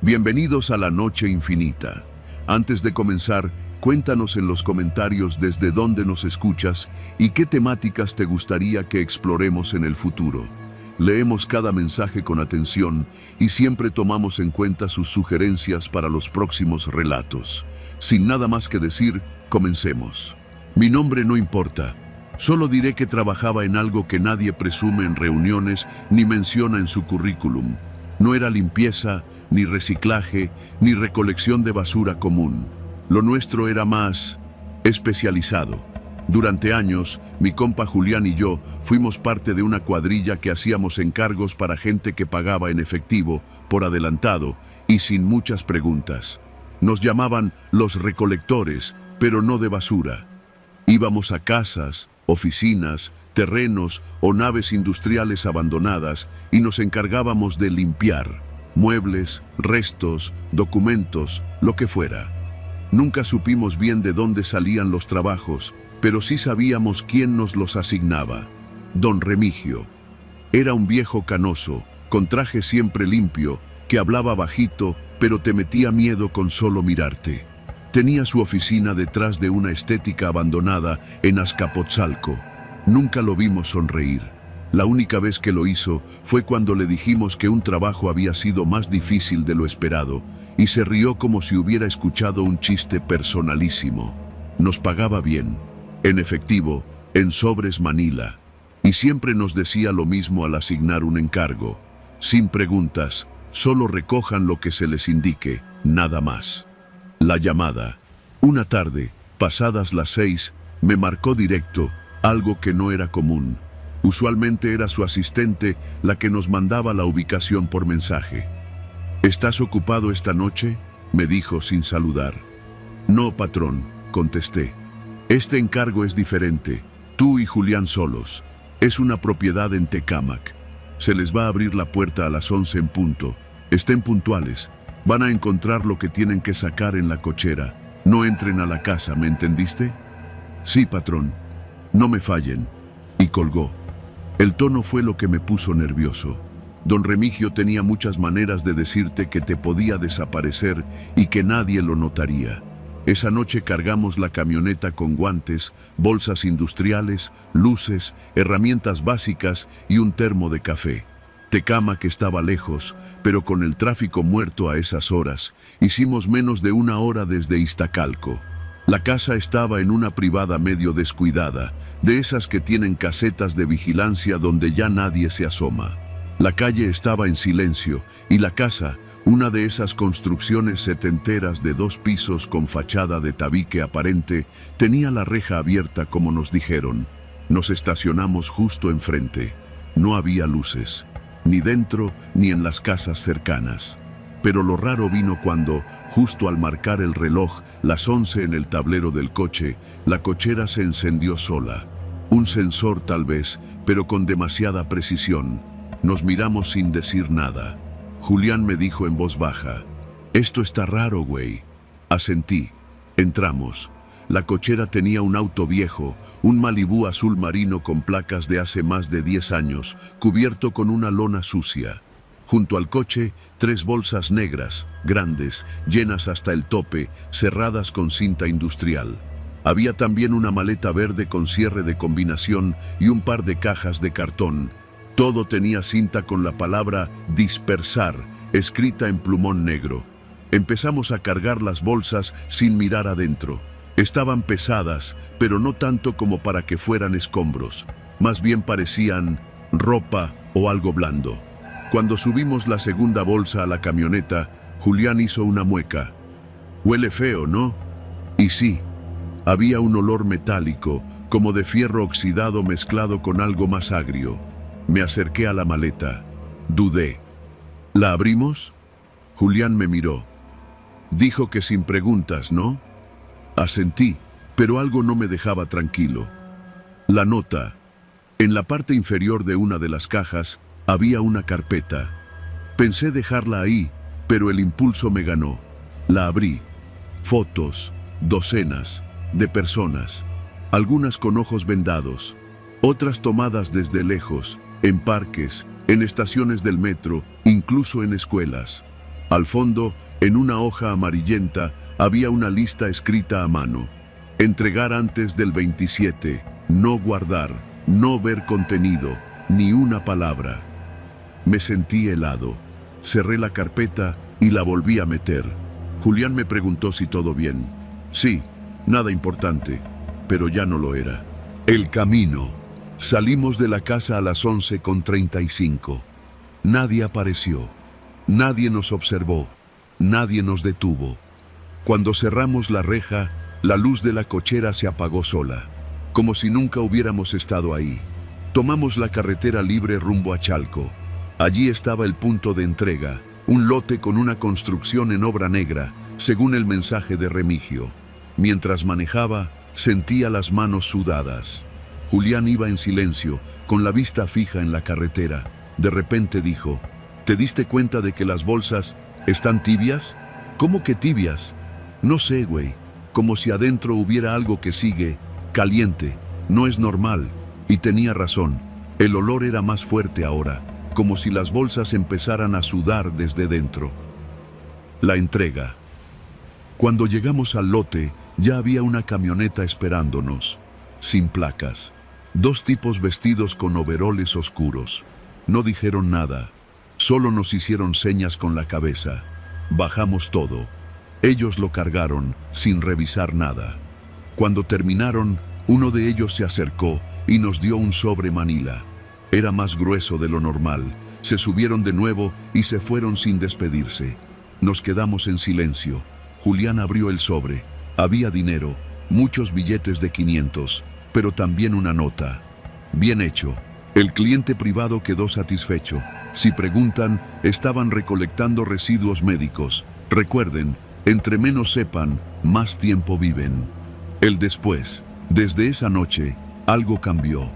Bienvenidos a la Noche Infinita. Antes de comenzar, cuéntanos en los comentarios desde dónde nos escuchas y qué temáticas te gustaría que exploremos en el futuro. Leemos cada mensaje con atención y siempre tomamos en cuenta sus sugerencias para los próximos relatos. Sin nada más que decir, comencemos. Mi nombre no importa. Solo diré que trabajaba en algo que nadie presume en reuniones ni menciona en su currículum. No era limpieza, ni reciclaje, ni recolección de basura común. Lo nuestro era más especializado. Durante años, mi compa Julián y yo fuimos parte de una cuadrilla que hacíamos encargos para gente que pagaba en efectivo, por adelantado y sin muchas preguntas. Nos llamaban los recolectores, pero no de basura. Íbamos a casas, oficinas, terrenos o naves industriales abandonadas y nos encargábamos de limpiar muebles, restos, documentos, lo que fuera. Nunca supimos bien de dónde salían los trabajos, pero sí sabíamos quién nos los asignaba. Don Remigio. Era un viejo canoso, con traje siempre limpio, que hablaba bajito, pero te metía miedo con solo mirarte. Tenía su oficina detrás de una estética abandonada en Azcapotzalco. Nunca lo vimos sonreír. La única vez que lo hizo fue cuando le dijimos que un trabajo había sido más difícil de lo esperado, y se rió como si hubiera escuchado un chiste personalísimo. Nos pagaba bien, en efectivo, en sobres Manila, y siempre nos decía lo mismo al asignar un encargo. Sin preguntas, solo recojan lo que se les indique, nada más. La llamada. Una tarde, pasadas las 6, me marcó directo, algo que no era común. Usualmente era su asistente la que nos mandaba la ubicación por mensaje. ¿Estás ocupado esta noche?, me dijo sin saludar. No, patrón, contesté. Este encargo es diferente. Tú y Julián solos. Es una propiedad en Tecámac. Se les va a abrir la puerta a las 11 en punto. Estén puntuales. Van a encontrar lo que tienen que sacar en la cochera. No entren a la casa, ¿me entendiste? Sí, patrón. No me fallen. Y colgó. El tono fue lo que me puso nervioso. Don Remigio tenía muchas maneras de decirte que te podía desaparecer y que nadie lo notaría. Esa noche cargamos la camioneta con guantes, bolsas industriales, luces, herramientas básicas y un termo de café. Tecámac estaba lejos, pero con el tráfico muerto a esas horas, hicimos menos de una hora desde Iztacalco. La casa estaba en una privada medio descuidada, de esas que tienen casetas de vigilancia donde ya nadie se asoma. La calle estaba en silencio y la casa, una de esas construcciones setenteras de 2 pisos con fachada de tabique aparente, tenía la reja abierta como nos dijeron. Nos estacionamos justo enfrente. No había luces, ni dentro ni en las casas cercanas. Pero lo raro vino cuando, justo al marcar el reloj, las 11 en el tablero del coche, la cochera se encendió sola. Un sensor tal vez, pero con demasiada precisión. Nos miramos sin decir nada. Julián me dijo en voz baja: «Esto está raro, güey». Asentí. Entramos. La cochera tenía un auto viejo, un Malibú azul marino con placas de hace más de 10 años, cubierto con una lona sucia. Junto al coche, 3 bolsas negras, grandes, llenas hasta el tope, cerradas con cinta industrial. Había también una maleta verde con cierre de combinación y un par de cajas de cartón. Todo tenía cinta con la palabra dispersar, escrita en plumón negro. Empezamos a cargar las bolsas sin mirar adentro. Estaban pesadas, pero no tanto como para que fueran escombros. Más bien parecían ropa o algo blando. Cuando subimos la segunda bolsa a la camioneta, Julián hizo una mueca. «Huele feo, ¿no?» Y sí, había un olor metálico, como de fierro oxidado mezclado con algo más agrio. Me acerqué a la maleta. Dudé. ¿La abrimos? Julián me miró. Dijo que sin preguntas, ¿no? Asentí, pero algo no me dejaba tranquilo. La nota. En la parte inferior de una de las cajas había una carpeta. Pensé dejarla ahí, pero el impulso me ganó. La abrí. Fotos, docenas, de personas, algunas con ojos vendados, otras tomadas desde lejos, en parques, en estaciones del metro, incluso en escuelas. Al fondo, en una hoja amarillenta, había una lista escrita a mano. Entregar antes del 27, no guardar, no ver contenido, ni una palabra. Me sentí helado. Cerré la carpeta y la volví a meter. Julián me preguntó si todo bien. Sí, nada importante, pero ya no lo era. El camino. Salimos de la casa a las 11:35. Nadie apareció. Nadie nos observó. Nadie nos detuvo. Cuando cerramos la reja, la luz de la cochera se apagó sola, como si nunca hubiéramos estado ahí. Tomamos la carretera libre rumbo a Chalco. Allí estaba el punto de entrega, un lote con una construcción en obra negra, según el mensaje de Remigio. Mientras manejaba, sentía las manos sudadas. Julián iba en silencio, con la vista fija en la carretera. De repente dijo: ¿te diste cuenta de que las bolsas están tibias? ¿Cómo que tibias? No sé, güey. Como si adentro hubiera algo que sigue, caliente. No es normal. Y tenía razón. El olor era más fuerte ahora, como si las bolsas empezaran a sudar desde dentro. La entrega. Cuando llegamos al lote, ya había una camioneta esperándonos, sin placas. 2 tipos vestidos con overoles oscuros. No dijeron nada, solo nos hicieron señas con la cabeza. Bajamos todo. Ellos lo cargaron, sin revisar nada. Cuando terminaron, uno de ellos se acercó y nos dio un sobre Manila. Era más grueso de lo normal. Se subieron de nuevo y se fueron sin despedirse. Nos quedamos en silencio. Julián abrió el sobre. Había dinero, muchos billetes de 500, pero también una nota. Bien hecho. El cliente privado quedó satisfecho. Si preguntan, estaban recolectando residuos médicos. Recuerden, entre menos sepan, más tiempo viven. El después. Desde esa noche, algo cambió.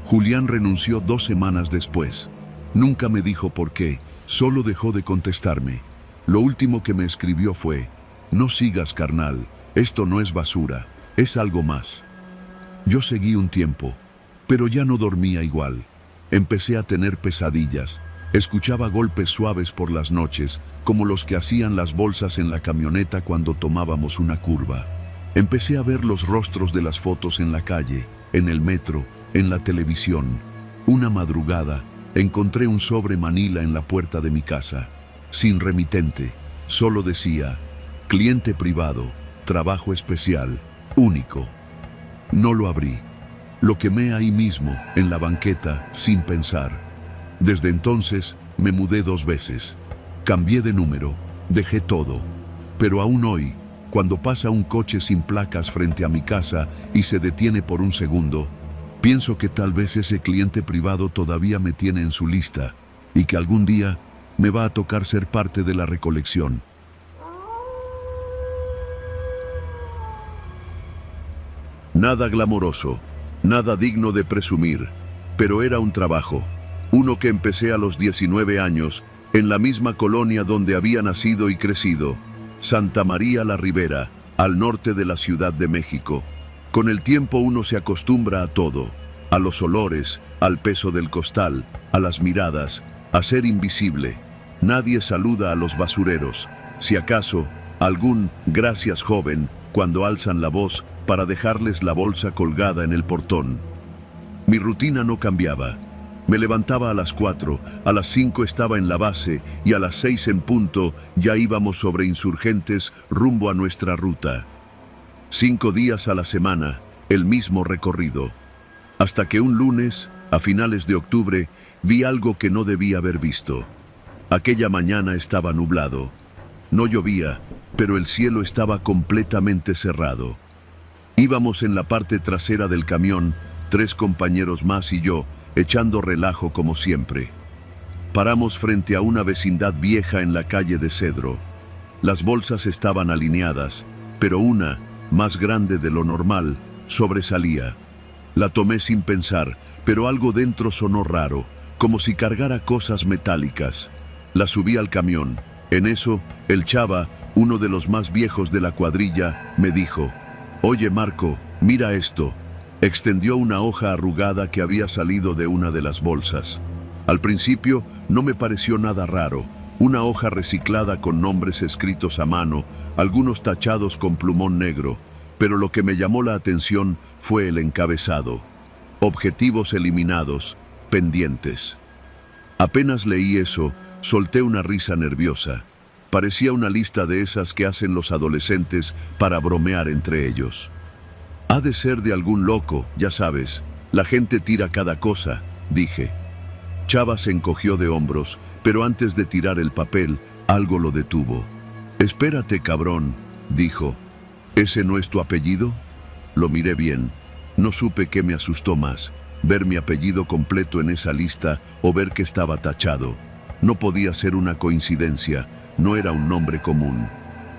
Julián renunció 2 semanas después. Nunca me dijo por qué, solo dejó de contestarme. Lo último que me escribió fue: no sigas, carnal, esto no es basura, es algo más. Yo seguí un tiempo, pero ya no dormía igual. Empecé a tener pesadillas. Escuchaba golpes suaves por las noches, como los que hacían las bolsas en la camioneta cuando tomábamos una curva. Empecé a ver los rostros de las fotos en la calle, en el metro, en la televisión. Una madrugada, encontré un sobre Manila en la puerta de mi casa, sin remitente. Solo decía: cliente privado, trabajo especial, único. No lo abrí. Lo quemé ahí mismo, en la banqueta, sin pensar. Desde entonces, me mudé 2 veces. Cambié de número, dejé todo. Pero aún hoy, cuando pasa un coche sin placas frente a mi casa y se detiene por un segundo, pienso que tal vez ese cliente privado todavía me tiene en su lista y que algún día me va a tocar ser parte de la recolección. Nada glamoroso, nada digno de presumir, pero era un trabajo. Uno que empecé a los 19 años, en la misma colonia donde había nacido y crecido, Santa María la Ribera, al norte de la Ciudad de México. Con el tiempo uno se acostumbra a todo, a los olores, al peso del costal, a las miradas, a ser invisible. Nadie saluda a los basureros, si acaso, algún "gracias, joven", cuando alzan la voz para dejarles la bolsa colgada en el portón. Mi rutina no cambiaba. Me levantaba a las 4, a las 5 estaba en la base y a las 6 en punto ya íbamos sobre Insurgentes rumbo a nuestra ruta. 5 días a la semana, el mismo recorrido. Hasta que un lunes, a finales de octubre, vi algo que no debía haber visto. Aquella mañana estaba nublado. No llovía, pero el cielo estaba completamente cerrado. Íbamos en la parte trasera del camión, 3 compañeros más y yo, echando relajo como siempre. Paramos frente a una vecindad vieja en la calle de Cedro. Las bolsas estaban alineadas, pero una, más grande de lo normal, sobresalía. La tomé sin pensar, pero algo dentro sonó raro, como si cargara cosas metálicas. La subí al camión. En eso, el chava, uno de los más viejos de la cuadrilla, me dijo: «Oye, Marco, mira esto». Extendió una hoja arrugada que había salido de una de las bolsas. Al principio no me pareció nada raro, Una hoja reciclada con nombres escritos a mano, algunos tachados con plumón negro, pero lo que me llamó la atención fue el encabezado. Objetivos eliminados, pendientes. Apenas leí eso, solté una risa nerviosa. Parecía una lista de esas que hacen los adolescentes para bromear entre ellos. Ha de ser de algún loco, ya sabes. La gente tira cada cosa, dije. Chava se encogió de hombros, pero antes de tirar el papel, algo lo detuvo. Espérate, cabrón, dijo. ¿Ese no es tu apellido? Lo miré bien. No supe qué me asustó más, ver mi apellido completo en esa lista o ver que estaba tachado. No podía ser una coincidencia, no era un nombre común.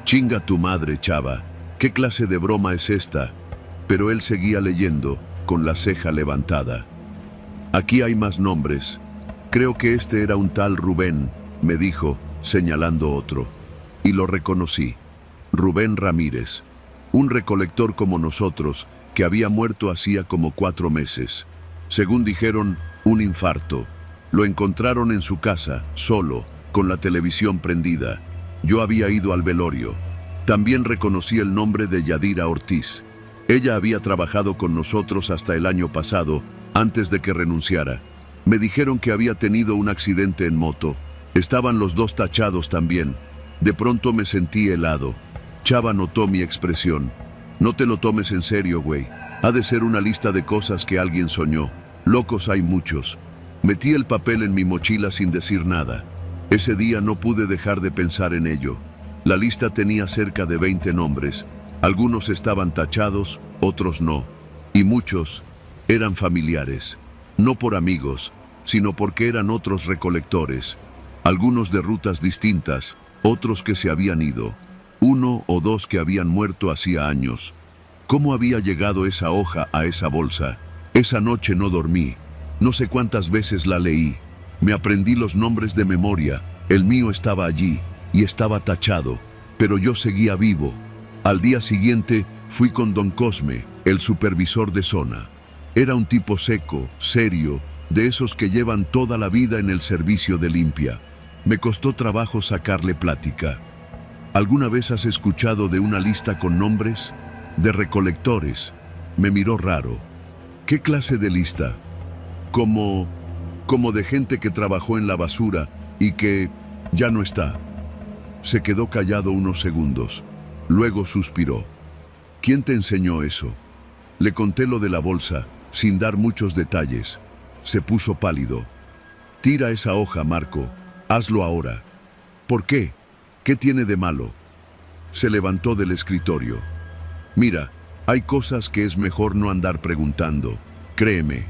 Chinga tu madre, Chava. ¿Qué clase de broma es esta? Pero él seguía leyendo, con la ceja levantada. Aquí hay más nombres. Creo que este era un tal Rubén, me dijo, señalando otro. Y lo reconocí. Rubén Ramírez. Un recolector como nosotros, que había muerto hacía como 4 meses. Según dijeron, un infarto. Lo encontraron en su casa, solo, con la televisión prendida. Yo había ido al velorio. También reconocí el nombre de Yadira Ortiz. Ella había trabajado con nosotros hasta el año pasado, antes de que renunciara. Me dijeron que había tenido un accidente en moto. Estaban los dos tachados también. De pronto me sentí helado. Chava notó mi expresión. No te lo tomes en serio, güey. Ha de ser una lista de cosas que alguien soñó. Locos hay muchos. Metí el papel en mi mochila sin decir nada. Ese día no pude dejar de pensar en ello. La lista tenía cerca de 20 nombres. Algunos estaban tachados, otros no. Y muchos eran familiares. No por amigos, sino porque eran otros recolectores. Algunos de rutas distintas, otros que se habían ido. 1 o 2 que habían muerto hacía años. ¿Cómo había llegado esa hoja a esa bolsa? Esa noche no dormí. No sé cuántas veces la leí. Me aprendí los nombres de memoria. El mío estaba allí y estaba tachado, pero yo seguía vivo. Al día siguiente fui con don Cosme, el supervisor de zona. Era un tipo seco, serio, de esos que llevan toda la vida en el servicio de limpia. Me costó trabajo sacarle plática. ¿Alguna vez has escuchado de una lista con nombres? De recolectores. Me miró raro. ¿Qué clase de lista? Como de gente que trabajó en la basura y que ya no está. Se quedó callado unos segundos. Luego suspiró. ¿Quién te enseñó eso? Le conté lo de la bolsa, sin dar muchos detalles. Se puso pálido. Tira esa hoja, Marco. Hazlo ahora. ¿Por qué? ¿Qué tiene de malo? Se levantó del escritorio. Mira, hay cosas que es mejor no andar preguntando. Créeme,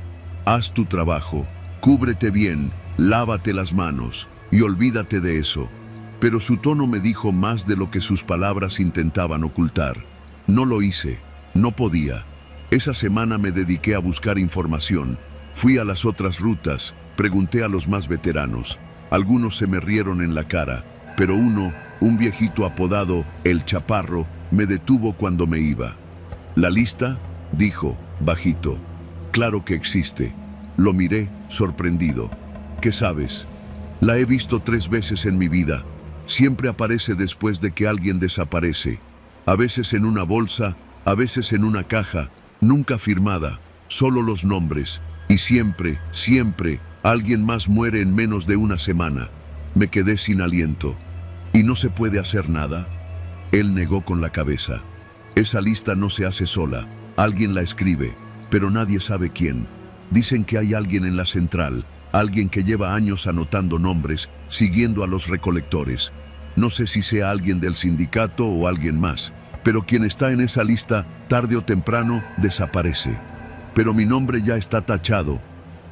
haz tu trabajo, cúbrete bien, lávate las manos y olvídate de eso. Pero su tono me dijo más de lo que sus palabras intentaban ocultar. No lo hice, no podía. Esa semana me dediqué a buscar información. Fui a las otras rutas, pregunté a los más veteranos. Algunos se me rieron en la cara, pero uno, un viejito apodado El Chaparro, me detuvo cuando me iba. ¿La lista? Dijo, bajito. Claro que existe. Lo miré, sorprendido. ¿Qué sabes? La he visto 3 veces en mi vida. Siempre aparece después de que alguien desaparece. A veces en una bolsa, a veces en una caja, nunca firmada, solo los nombres. Y siempre, siempre, alguien más muere en menos de una semana. Me quedé sin aliento. ¿Y no se puede hacer nada? Él negó con la cabeza. Esa lista no se hace sola. Alguien la escribe, pero nadie sabe quién. Dicen que hay alguien en la central, alguien que lleva años anotando nombres, siguiendo a los recolectores. No sé si sea alguien del sindicato o alguien más, pero quien está en esa lista, tarde o temprano, desaparece. Pero mi nombre ya está tachado.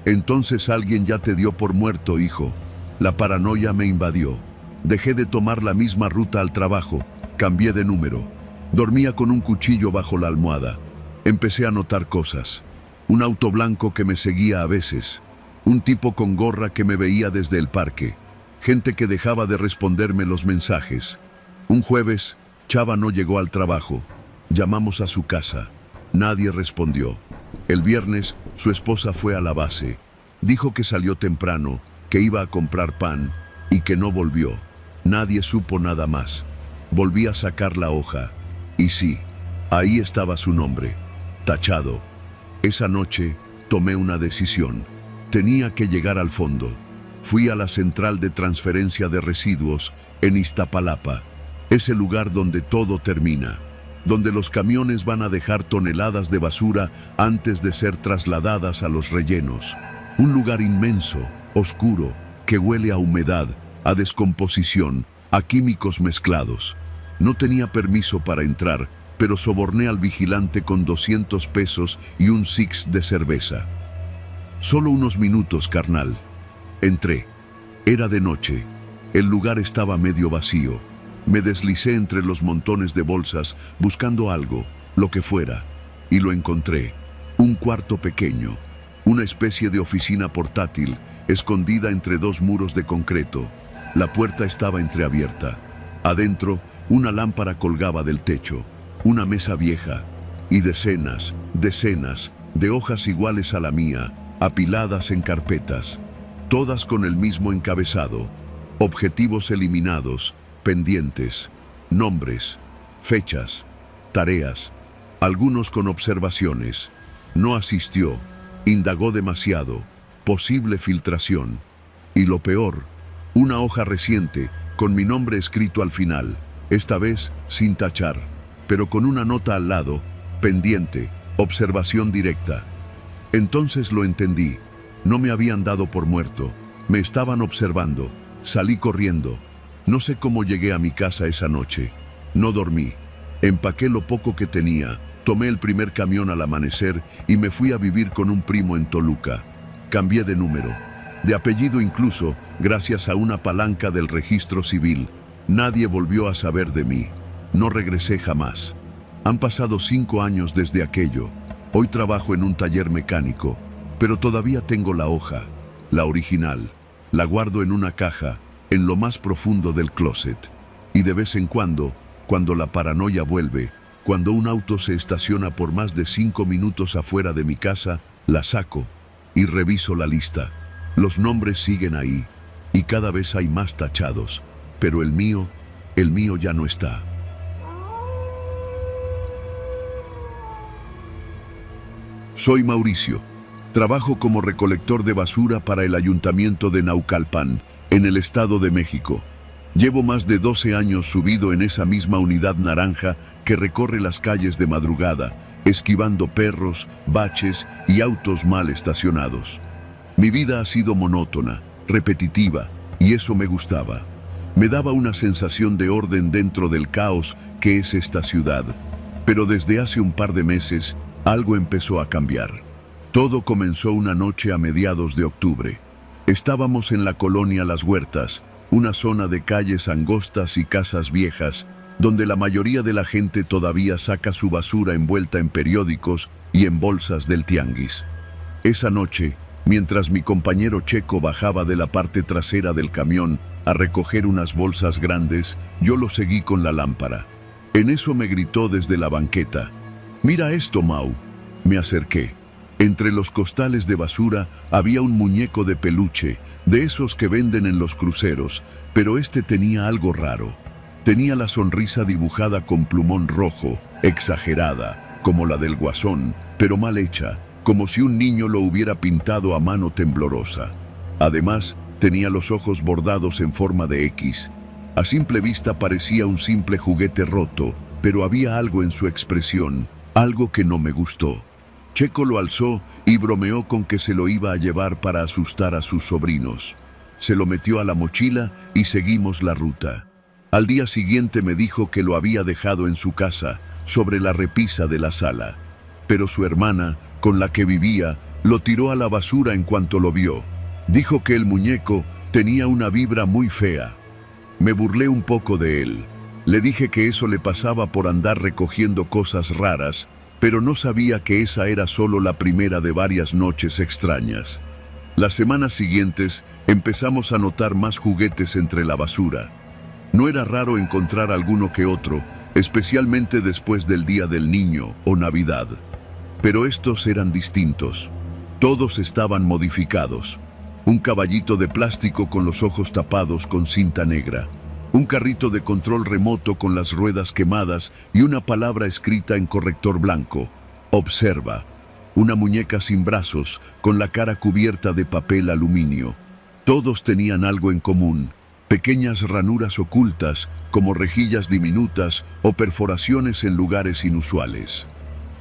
Entonces alguien ya te dio por muerto, hijo. La paranoia me invadió. Dejé de tomar la misma ruta al trabajo. Cambié de número. Dormía con un cuchillo bajo la almohada. Empecé a notar cosas. Un auto blanco que me seguía a veces. Un tipo con gorra que me veía desde el parque. Gente que dejaba de responderme los mensajes. Un jueves, Chava no llegó al trabajo. Llamamos a su casa. Nadie respondió. El viernes, su esposa fue a la base. Dijo que salió temprano, que iba a comprar pan y que no volvió. Nadie supo nada más. Volví a sacar la hoja, y sí, ahí estaba su nombre, tachado. Esa noche tomé una decisión. Tenía que llegar al fondo. Fui a la central de transferencia de residuos en Iztapalapa, ese lugar donde todo termina, donde los camiones van a dejar toneladas de basura antes de ser trasladadas a los rellenos. Un lugar inmenso, oscuro, que huele a humedad, a descomposición, a químicos mezclados. No tenía permiso para entrar, pero soborné al vigilante con 200 pesos y un six de cerveza. Solo unos minutos, carnal. Entré. Era de noche. El lugar estaba medio vacío. Me deslicé entre los montones de bolsas buscando algo, lo que fuera, y lo encontré. Un cuarto pequeño, una especie de oficina portátil, escondida entre dos muros de concreto. La puerta estaba entreabierta. Adentro, una lámpara colgaba del techo, una mesa vieja, y decenas de hojas iguales a la mía, apiladas en carpetas, todas con el mismo encabezado: objetivos eliminados, pendientes, nombres, fechas, tareas, algunos con observaciones. No asistió, indagó demasiado, posible filtración. Y lo peor, una hoja reciente con mi nombre escrito al final, esta vez sin tachar, pero con una nota al lado: pendiente, observación directa. Entonces lo entendí. No me habían dado por muerto, me estaban observando. Salí corriendo. No sé cómo llegué a mi casa esa noche. No dormí. Empaqué lo poco que tenía, tomé el primer camión al amanecer y me fui a vivir con un primo en Toluca. Cambié de número, de apellido incluso, gracias a una palanca del registro civil. Nadie volvió a saber de mí. No regresé jamás. Han pasado 5 años desde aquello. Hoy trabajo en un taller mecánico, pero todavía tengo la hoja, la original. La guardo en una caja, en lo más profundo del closet. Y de vez en cuando la paranoia vuelve, cuando un auto se estaciona por más de 5 minutos afuera de mi casa, la saco y reviso la lista. Los nombres siguen ahí, y cada vez hay más tachados, pero el mío ya no está. Soy Mauricio. Trabajo como recolector de basura para el Ayuntamiento de Naucalpan, en el Estado de México. Llevo más de 12 años subido en esa misma unidad naranja que recorre las calles de madrugada, esquivando perros, baches y autos mal estacionados. Mi vida ha sido monótona, repetitiva, y eso me gustaba. Me daba una sensación de orden dentro del caos que es esta ciudad. Pero desde hace un par de meses, algo empezó a cambiar. Todo comenzó una noche a mediados de octubre. Estábamos en la colonia Las Huertas, una zona de calles angostas y casas viejas, donde la mayoría de la gente todavía saca su basura envuelta en periódicos y en bolsas del tianguis. Esa noche, mientras mi compañero Checo bajaba de la parte trasera del camión a recoger unas bolsas grandes, yo lo seguí con la lámpara. En eso me gritó desde la banqueta: «Mira esto, Mau». Me acerqué. Entre los costales de basura había un muñeco de peluche, de esos que venden en los cruceros, pero este tenía algo raro. Tenía la sonrisa dibujada con plumón rojo, exagerada, como la del Guasón, pero mal hecha, como si un niño lo hubiera pintado a mano temblorosa. Además, tenía los ojos bordados en forma de X. A simple vista parecía un simple juguete roto, pero había algo en su expresión, algo que no me gustó. Checo lo alzó y bromeó con que se lo iba a llevar para asustar a sus sobrinos. Se lo metió a la mochila y seguimos la ruta. Al día siguiente me dijo que lo había dejado en su casa, sobre la repisa de la sala. Pero su hermana, con la que vivía, lo tiró a la basura en cuanto lo vio. Dijo que el muñeco tenía una vibra muy fea. Me burlé un poco de él. Le dije que eso le pasaba por andar recogiendo cosas raras, pero no sabía que esa era solo la primera de varias noches extrañas. Las semanas siguientes empezamos a notar más juguetes entre la basura. No era raro encontrar alguno que otro, especialmente después del Día del Niño o Navidad. Pero estos eran distintos. Todos estaban modificados. un caballito de plástico con los ojos tapados con cinta negra, un carrito de control remoto con las ruedas quemadas y una palabra escrita en corrector blanco: observa. Una muñeca sin brazos, con la cara cubierta de papel aluminio. Todos tenían algo en común: pequeñas ranuras ocultas, como rejillas diminutas o perforaciones en lugares inusuales.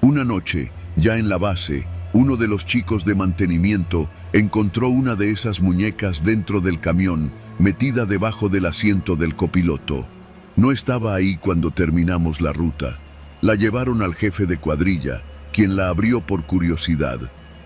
Una noche, ya en la base, uno de los chicos de mantenimiento encontró una de esas muñecas dentro del camión, metida debajo del asiento del copiloto. No estaba ahí cuando terminamos la ruta. La llevaron al jefe de cuadrilla, quien la abrió por curiosidad.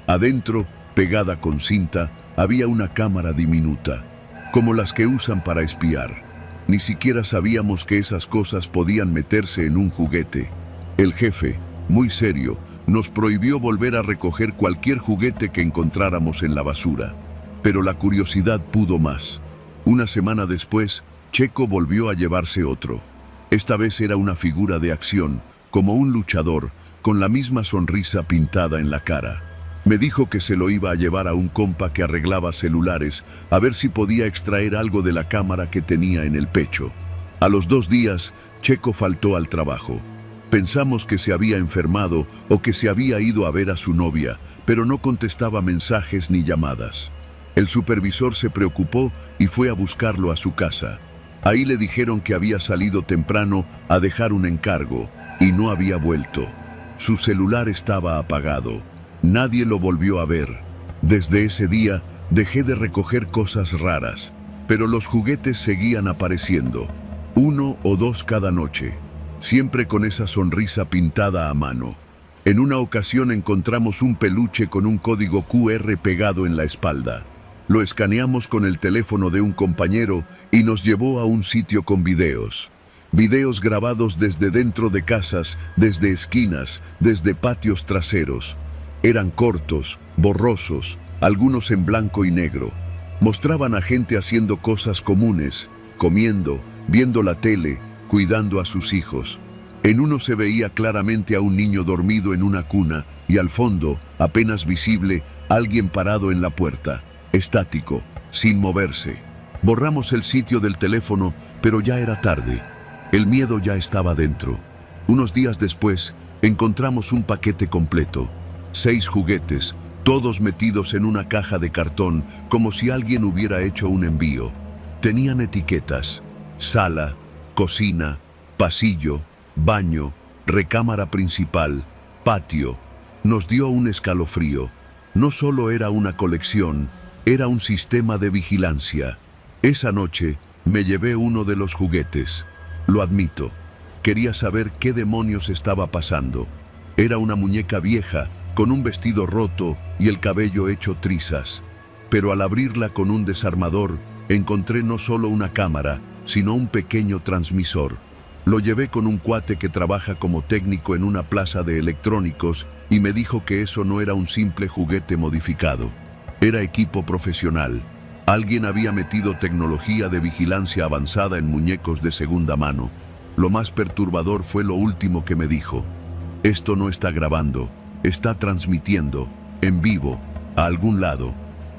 Adentro, pegada con cinta, había una cámara diminuta, como las que usan para espiar. Ni siquiera sabíamos que esas cosas podían meterse en un juguete. El jefe, muy serio, nos prohibió volver a recoger cualquier juguete que encontráramos en la basura. Pero la curiosidad pudo más. Una semana después, Checo volvió a llevarse otro. Esta vez era una figura de acción, como un luchador, con la misma sonrisa pintada en la cara. Me dijo que se lo iba a llevar a un compa que arreglaba celulares, a ver si podía extraer algo de la cámara que tenía en el pecho. A los 2 días, Checo faltó al trabajo. Pensamos que se había enfermado o que se había ido a ver a su novia, pero no contestaba mensajes ni llamadas. El supervisor se preocupó y fue a buscarlo a su casa. Ahí le dijeron que había salido temprano a dejar un encargo y no había vuelto. Su celular estaba apagado. Nadie lo volvió a ver. Desde ese día dejé de recoger cosas raras, pero los juguetes seguían apareciendo, 1 o 2 cada noche, siempre con esa sonrisa pintada a mano. En una ocasión encontramos un peluche con un código QR pegado en la espalda. Lo escaneamos con el teléfono de un compañero y nos llevó a un sitio con videos. Videos grabados desde dentro de casas, desde esquinas, desde patios traseros. Eran cortos, borrosos, algunos en blanco y negro. Mostraban a gente haciendo cosas comunes, comiendo, viendo la tele, cuidando a sus hijos. En uno se veía claramente a un niño dormido en una cuna y al fondo, apenas visible, alguien parado en la puerta, estático, sin moverse. Borramos el sitio del teléfono, pero ya era tarde. El miedo ya estaba dentro. Unos días después, encontramos un paquete completo. 6 juguetes, todos metidos en una caja de cartón, como si alguien hubiera hecho un envío. Tenían etiquetas: sala, cocina, pasillo, baño, recámara principal, patio. Nos dio un escalofrío. No solo era una colección, era un sistema de vigilancia. Esa noche me llevé uno de los juguetes. Lo admito. Quería saber qué demonios estaba pasando. Era una muñeca vieja, con un vestido roto y el cabello hecho trizas. Pero al abrirla con un desarmador, encontré no solo una cámara, sino un pequeño transmisor. Lo llevé con un cuate que trabaja como técnico en una plaza de electrónicos y me dijo que eso no era un simple juguete modificado. Era equipo profesional. Alguien había metido tecnología de vigilancia avanzada en muñecos de segunda mano. Lo más perturbador fue lo último que me dijo: esto no está grabando, está transmitiendo, en vivo, a algún lado.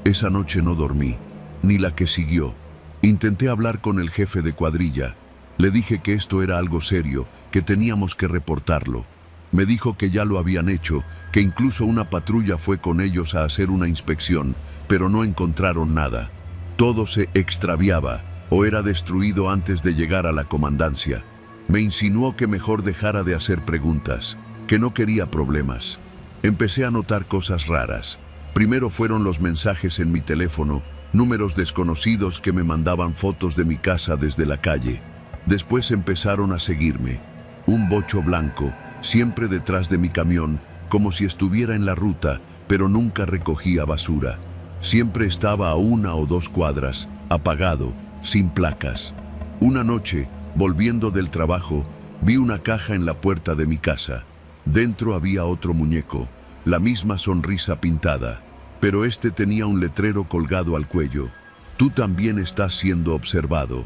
Esa noche no dormí, ni la que siguió. Intenté hablar con el jefe de cuadrilla. Le dije que esto era algo serio, que teníamos que reportarlo. Me dijo que ya lo habían hecho, que incluso una patrulla fue con ellos a hacer una inspección, pero no encontraron nada. Todo se extraviaba o era destruido antes de llegar a la comandancia. Me insinuó que mejor dejara de hacer preguntas, que no quería problemas. Empecé a notar cosas raras. Primero fueron los mensajes en mi teléfono, números desconocidos que me mandaban fotos de mi casa desde la calle. Después empezaron a seguirme. Un bocho blanco, siempre detrás de mi camión, como si estuviera en la ruta, pero nunca recogía basura. Siempre estaba a 1 o 2 cuadras, apagado, sin placas. Una noche, volviendo del trabajo, vi una caja en la puerta de mi casa. Dentro había otro muñeco, la misma sonrisa pintada, pero este tenía un letrero colgado al cuello: tú también estás siendo observado.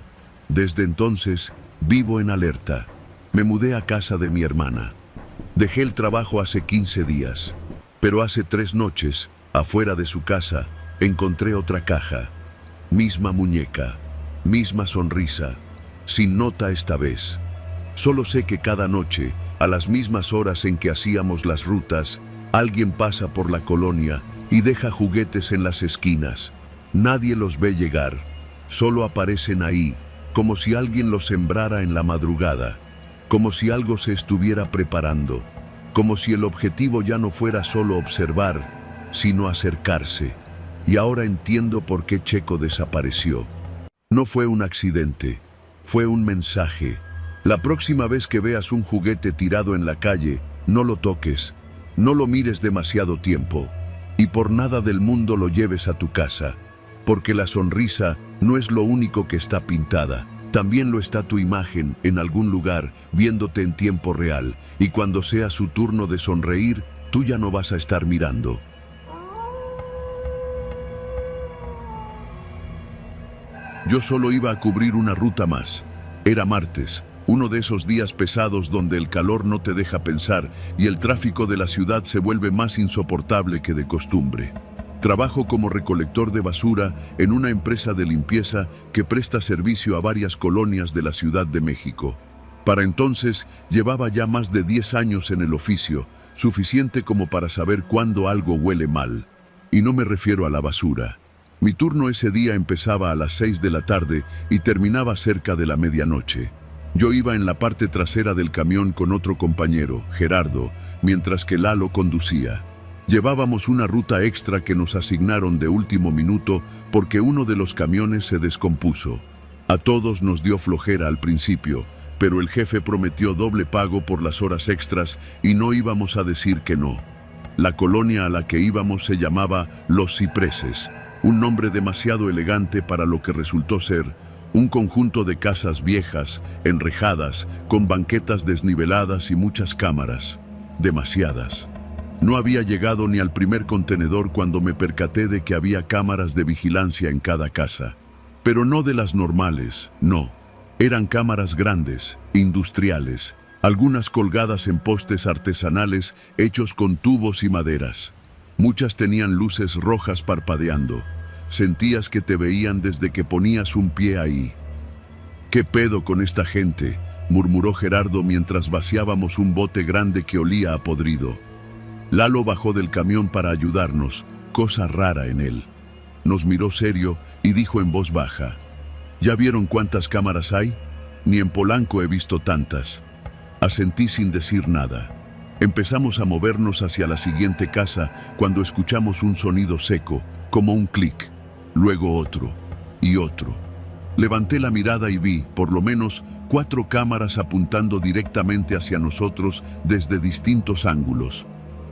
Desde entonces, vivo en alerta. Me mudé a casa de mi hermana. Dejé el trabajo hace 15 días, pero hace 3 noches, afuera de su casa, Encontré otra caja. Misma muñeca, misma sonrisa, sin nota esta vez. Solo sé que cada noche, a las mismas horas en que hacíamos las rutas, alguien pasa por la colonia y deja juguetes en las esquinas. Nadie los ve llegar, solo aparecen ahí, como si alguien los sembrara en la madrugada, como si algo se estuviera preparando, como si el objetivo ya no fuera solo observar, sino acercarse. Y ahora entiendo por qué Checo desapareció. No fue un accidente, fue un mensaje. La próxima vez que veas un juguete tirado en la calle, no lo toques, no lo mires demasiado tiempo, y por nada del mundo lo lleves a tu casa, porque la sonrisa no es lo único que está pintada. También lo está tu imagen en algún lugar, viéndote en tiempo real, y cuando sea su turno de sonreír, tú ya no vas a estar mirando. Yo solo iba a cubrir una ruta más. Era martes, uno de esos días pesados donde el calor no te deja pensar y el tráfico de la ciudad se vuelve más insoportable que de costumbre. Trabajo como recolector de basura en una empresa de limpieza que presta servicio a varias colonias de la Ciudad de México. Para entonces llevaba ya más de 10 años en el oficio, suficiente como para saber cuándo algo huele mal. Y no me refiero a la basura. Mi turno ese día empezaba a las 6 de la tarde y terminaba cerca de la medianoche. Yo iba en la parte trasera del camión con otro compañero, Gerardo, mientras que Lalo conducía. Llevábamos una ruta extra que nos asignaron de último minuto porque uno de los camiones se descompuso. A todos nos dio flojera al principio, pero el jefe prometió doble pago por las horas extras y no íbamos a decir que no. La colonia a la que íbamos se llamaba Los Cipreses, un nombre demasiado elegante para lo que resultó ser un conjunto de casas viejas, enrejadas, con banquetas desniveladas y muchas cámaras. Demasiadas. No había llegado ni al primer contenedor cuando me percaté de que había cámaras de vigilancia en cada casa. Pero no de las normales, no. Eran cámaras grandes, industriales, algunas colgadas en postes artesanales hechos con tubos y maderas. Muchas tenían luces rojas parpadeando. Sentías que te veían desde que ponías un pie ahí. «¿Qué pedo con esta gente?», murmuró Gerardo mientras vaciábamos un bote grande que olía a podrido. Lalo bajó del camión para ayudarnos, cosa rara en él. Nos miró serio y dijo en voz baja: «¿Ya vieron cuántas cámaras hay? Ni en Polanco he visto tantas». Asentí sin decir nada. Empezamos a movernos hacia la siguiente casa cuando escuchamos un sonido seco, como un clic, luego otro y otro. Levanté la mirada y vi, por lo menos, 4 cámaras apuntando directamente hacia nosotros desde distintos ángulos.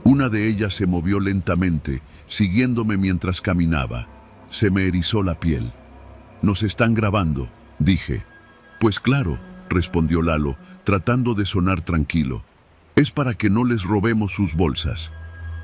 Una de ellas se movió lentamente, siguiéndome mientras caminaba. Se me erizó la piel. «Nos están grabando», dije. «Pues claro», respondió Lalo, tratando de sonar tranquilo. «Es para que no les robemos sus bolsas».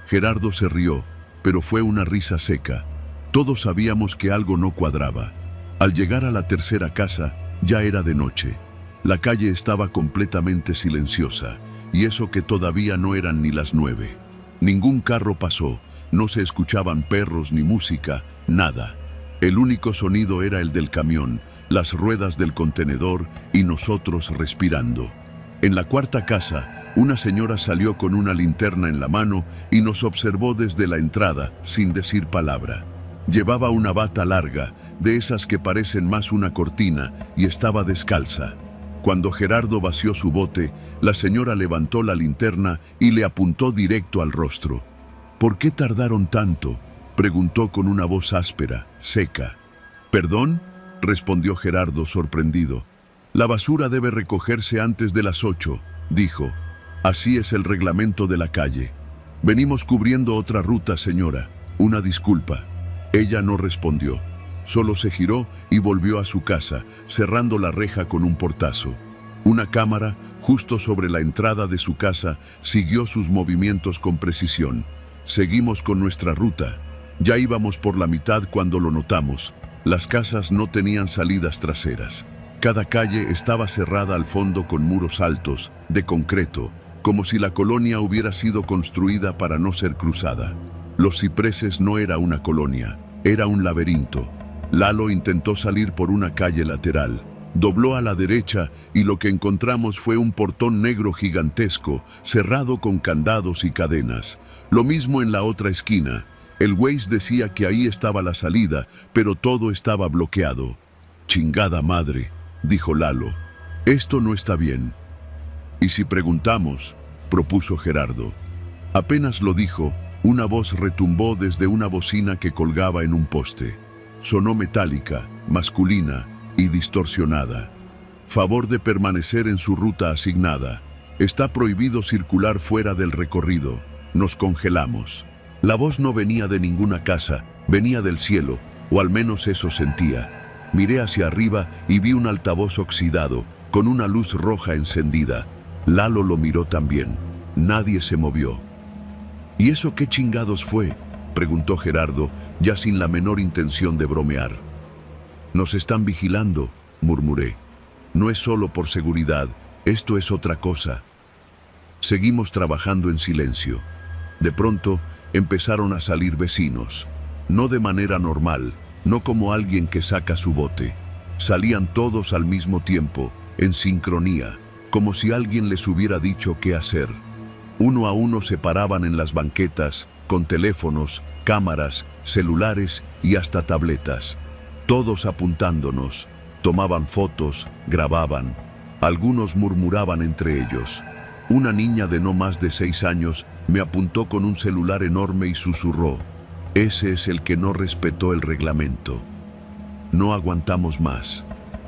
Gerardo se rió, pero fue una risa seca. Todos sabíamos que algo no cuadraba. Al llegar a la tercera casa, ya era de noche. La calle estaba completamente silenciosa, y eso que todavía no eran ni las 9. Ningún carro pasó, no se escuchaban perros ni música, nada. El único sonido era el del camión, las ruedas del contenedor y nosotros respirando. En la cuarta casa, una señora salió con una linterna en la mano y nos observó desde la entrada, sin decir palabra. Llevaba una bata larga, de esas que parecen más una cortina, y estaba descalza. Cuando Gerardo vació su bote, la señora levantó la linterna y le apuntó directo al rostro. «¿Por qué tardaron tanto?», preguntó con una voz áspera, seca. «¿Perdón?», respondió Gerardo sorprendido. «La basura debe recogerse antes de las 8, dijo. «Así es el reglamento de la calle. Venimos cubriendo otra ruta, señora. Una disculpa». Ella no respondió. Solo se giró y volvió a su casa, cerrando la reja con un portazo. Una cámara, justo sobre la entrada de su casa, siguió sus movimientos con precisión. Seguimos con nuestra ruta. Ya íbamos por la mitad cuando lo notamos. Las casas no tenían salidas traseras. Cada calle estaba cerrada al fondo con muros altos, de concreto, como si la colonia hubiera sido construida para no ser cruzada. Los Cipreses no era una colonia, Era un laberinto. Lalo intentó salir por una calle lateral. Dobló a la derecha y lo que encontramos fue un portón negro gigantesco, cerrado con candados y cadenas. Lo mismo en la otra esquina. El Waze decía que ahí estaba la salida, pero todo estaba bloqueado. «Chingada madre», dijo Lalo. «Esto no está bien». «¿Y si preguntamos?», propuso Gerardo. Apenas lo dijo, una voz retumbó desde una bocina que colgaba en un poste. Sonó metálica, masculina y distorsionada. «Favor de permanecer en su ruta asignada. Está prohibido circular fuera del recorrido. Nos congelamos». La voz no venía de ninguna casa, venía del cielo, o al menos eso sentía. Miré hacia arriba y vi un altavoz oxidado, con una luz roja encendida. Lalo lo miró también. Nadie se movió. «¿Y eso qué chingados fue?», preguntó Gerardo, ya sin la menor intención de bromear. «Nos están vigilando», murmuré. «No es solo por seguridad, esto es otra cosa». Seguimos trabajando en silencio. De pronto, empezaron a salir vecinos. No de manera normal, no como alguien que saca su bote. Salían todos al mismo tiempo, en sincronía, como si alguien les hubiera dicho qué hacer. Uno a uno se paraban en las banquetas, con teléfonos, cámaras, celulares y hasta tabletas. Todos apuntándonos, tomaban fotos, grababan. Algunos murmuraban entre ellos. Una niña de no más de 6 años me apuntó con un celular enorme y susurró: «Ese es el que no respetó el reglamento». No aguantamos más.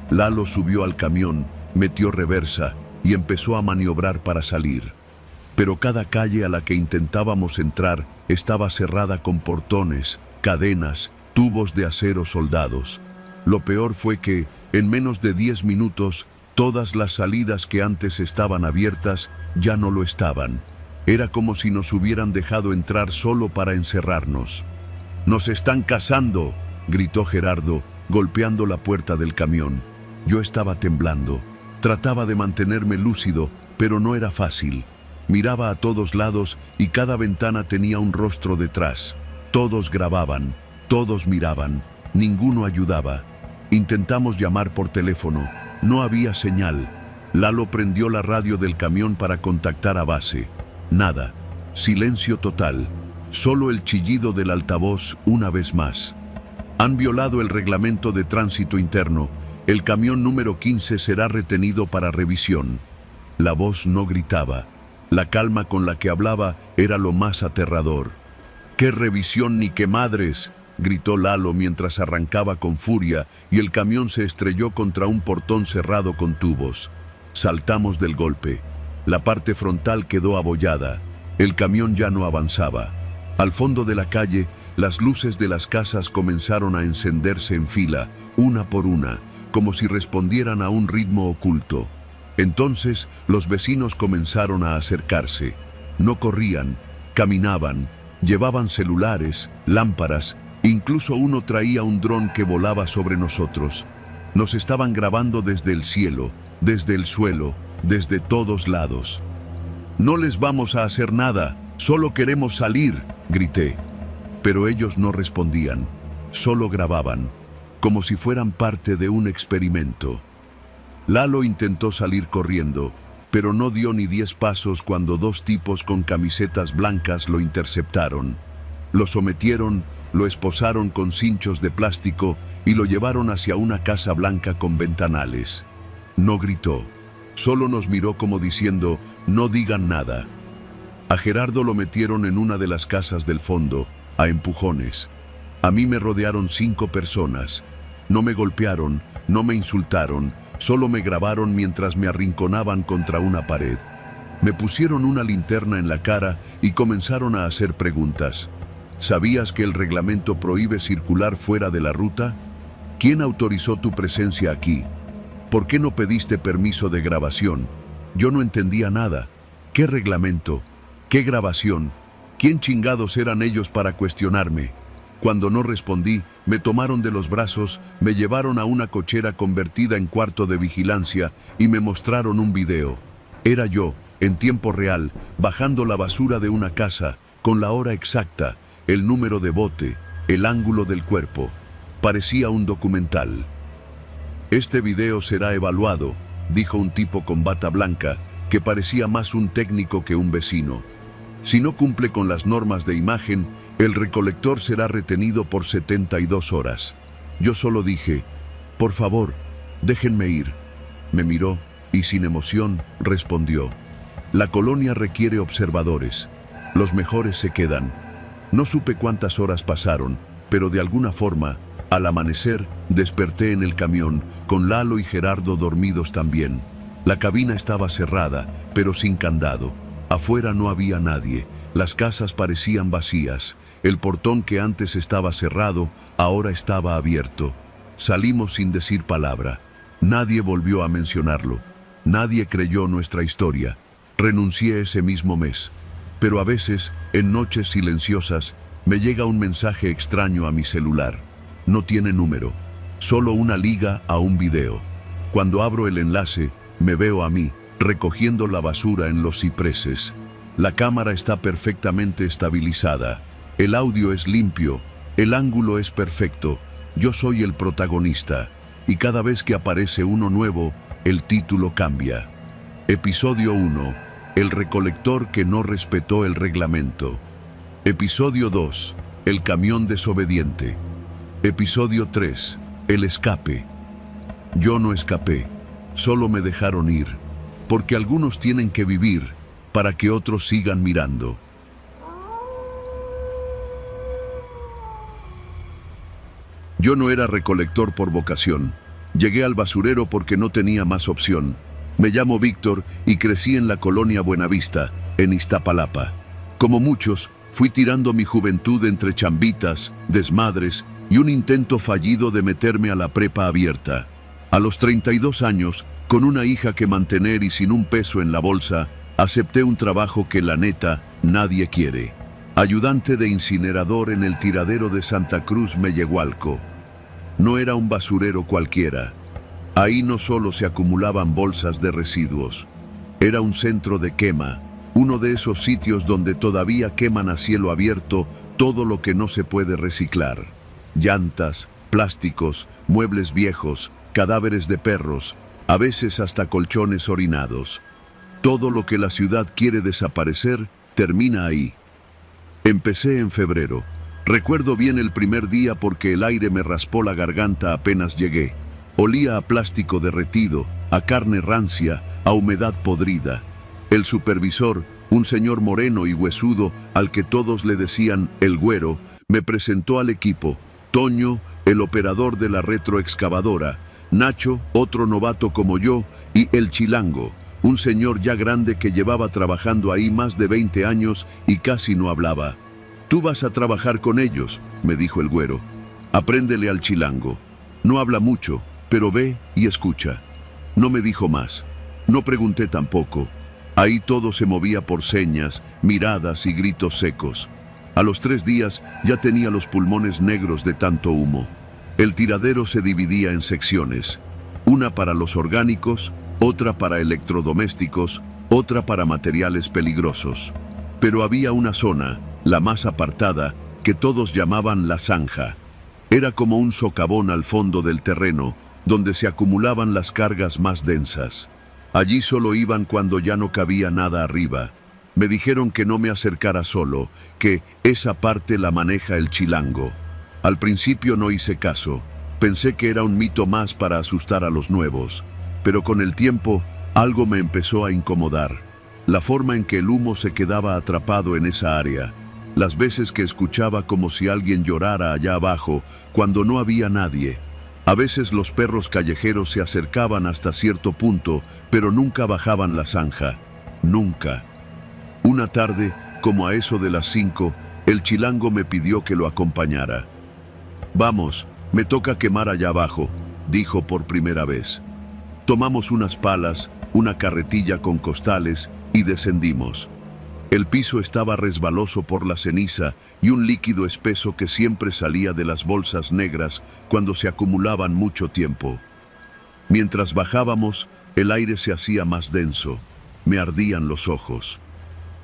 Lalo subió al camión, metió reversa y empezó a maniobrar para salir. Pero cada calle a la que intentábamos entrar estaba cerrada con portones, cadenas, tubos de acero soldados. Lo peor fue que, en menos de 10 minutos, todas las salidas que antes estaban abiertas ya no lo estaban. Era como si nos hubieran dejado entrar solo para encerrarnos. «¡Nos están cazando!», gritó Gerardo, golpeando la puerta del camión. Yo estaba temblando. Trataba de mantenerme lúcido, pero no era fácil. Miraba a todos lados y cada ventana tenía un rostro detrás. Todos grababan, todos miraban, ninguno ayudaba. Intentamos llamar por teléfono. No había señal. Lalo prendió la radio del camión para contactar a base. Nada. Silencio total. Solo el chillido del altavoz una vez más. «Han violado el reglamento de tránsito interno. El camión número 15 será retenido para revisión». La voz no gritaba. La calma con la que hablaba era lo más aterrador. «¿Qué revisión ni qué madres?», gritó Lalo mientras arrancaba con furia y el camión se estrelló contra un portón cerrado con tubos. Saltamos del golpe. La parte frontal quedó abollada. El camión ya no avanzaba. Al fondo de la calle, las luces de las casas comenzaron a encenderse en fila, una por una, como si respondieran a un ritmo oculto. Entonces, los vecinos comenzaron a acercarse. No corrían, caminaban, llevaban celulares, lámparas, incluso uno traía un dron que volaba sobre nosotros. Nos estaban grabando desde el cielo, desde el suelo, desde todos lados. «No les vamos a hacer nada, solo queremos salir», grité. Pero ellos no respondían, solo grababan, como si fueran parte de un experimento. Lalo intentó salir corriendo, pero no dio ni 10 pasos cuando 2 tipos con camisetas blancas lo interceptaron. Lo sometieron, lo esposaron con cinchos de plástico y lo llevaron hacia una casa blanca con ventanales. No gritó, solo nos miró como diciendo: «No digan nada». A Gerardo lo metieron en una de las casas del fondo, a empujones. A mí me rodearon 5 personas. No me golpearon, no me insultaron, solo me grabaron mientras me arrinconaban contra una pared. Me pusieron una linterna en la cara y comenzaron a hacer preguntas. ¿Sabías que el reglamento prohíbe circular fuera de la ruta? ¿Quién autorizó tu presencia aquí? ¿Por qué no pediste permiso de grabación? Yo no entendía nada. ¿Qué reglamento? ¿Qué grabación? ¿Quién chingados eran ellos para cuestionarme? Cuando no respondí, me tomaron de los brazos, me llevaron a una cochera convertida en cuarto de vigilancia y me mostraron un video. Era yo, en tiempo real, bajando la basura de una casa, con la hora exacta, el número de bote, el ángulo del cuerpo. Parecía un documental. Este video será evaluado, dijo un tipo con bata blanca, que parecía más un técnico que un vecino. Si no cumple con las normas de imagen, el recolector será retenido por 72 horas. Yo solo dije, por favor, déjenme ir. Me miró y sin emoción respondió, la colonia requiere observadores. Los mejores se quedan. No supe cuántas horas pasaron, pero de alguna forma, al amanecer, desperté en el camión, con Lalo y Gerardo dormidos también. La cabina estaba cerrada, pero sin candado. Afuera no había nadie. Las casas parecían vacías. El portón que antes estaba cerrado, ahora estaba abierto. Salimos sin decir palabra. Nadie volvió a mencionarlo. Nadie creyó nuestra historia. Renuncié ese mismo mes. Pero a veces, en noches silenciosas, me llega un mensaje extraño a mi celular. No tiene número, solo una liga a un video. Cuando abro el enlace, me veo a mí, recogiendo la basura en los cipreses. La cámara está perfectamente estabilizada. El audio es limpio, el ángulo es perfecto. Yo soy el protagonista. Y cada vez que aparece uno nuevo, el título cambia. Episodio 1. El recolector que no respetó el reglamento. Episodio 2. El camión desobediente. Episodio 3. El escape. Yo no escapé, solo me dejaron ir, porque algunos tienen que vivir para que otros sigan mirando. Yo no era recolector por vocación. Llegué al basurero porque no tenía más opción. Me llamo Víctor y crecí en la colonia Buenavista, en Iztapalapa. Como muchos, fui tirando mi juventud entre chambitas, desmadres y un intento fallido de meterme a la prepa abierta. A los 32 años, con una hija que mantener y sin un peso en la bolsa, acepté un trabajo que la neta nadie quiere. Ayudante de incinerador en el tiradero de Santa Cruz Mellehualco. No era un basurero cualquiera. Ahí no solo se acumulaban bolsas de residuos. Era un centro de quema, uno de esos sitios donde todavía queman a cielo abierto todo lo que no se puede reciclar. Llantas, plásticos, muebles viejos, cadáveres de perros, a veces hasta colchones orinados. Todo lo que la ciudad quiere desaparecer termina ahí. Empecé en febrero. Recuerdo bien el primer día porque el aire me raspó la garganta apenas llegué. Olía a plástico derretido, a carne rancia, a humedad podrida. El supervisor, un señor moreno y huesudo al que todos le decían el güero, me presentó al equipo. Toño, el operador de la retroexcavadora, Nacho, otro novato como yo, y el Chilango, un señor ya grande que llevaba trabajando ahí más de 20 años y casi no hablaba. Tú vas a trabajar con ellos, me dijo el güero. Apréndele al Chilango. No habla mucho, pero ve y escucha. No me dijo más. No pregunté tampoco. Ahí todo se movía por señas, miradas y gritos secos. A los 3 días ya tenía los pulmones negros de tanto humo. El tiradero se dividía en secciones. Una para los orgánicos, otra para electrodomésticos, otra para materiales peligrosos. Pero había una zona, la más apartada, que todos llamaban la zanja. Era como un socavón al fondo del terreno, donde se acumulaban las cargas más densas. Allí solo iban cuando ya no cabía nada arriba. Me dijeron que no me acercara solo, que esa parte la maneja el Chilango. Al principio no hice caso. Pensé que era un mito más para asustar a los nuevos. Pero con el tiempo, algo me empezó a incomodar. La forma en que el humo se quedaba atrapado en esa área. Las veces que escuchaba como si alguien llorara allá abajo, cuando no había nadie. A veces los perros callejeros se acercaban hasta cierto punto, pero nunca bajaban la zanja. Nunca. Una tarde, como a eso de las 5, el Chilango me pidió que lo acompañara. Vamos, me toca quemar allá abajo, dijo por primera vez. Tomamos unas palas, una carretilla con costales y descendimos. El piso estaba resbaloso por la ceniza y un líquido espeso que siempre salía de las bolsas negras cuando se acumulaban mucho tiempo. Mientras bajábamos, el aire se hacía más denso. Me ardían los ojos.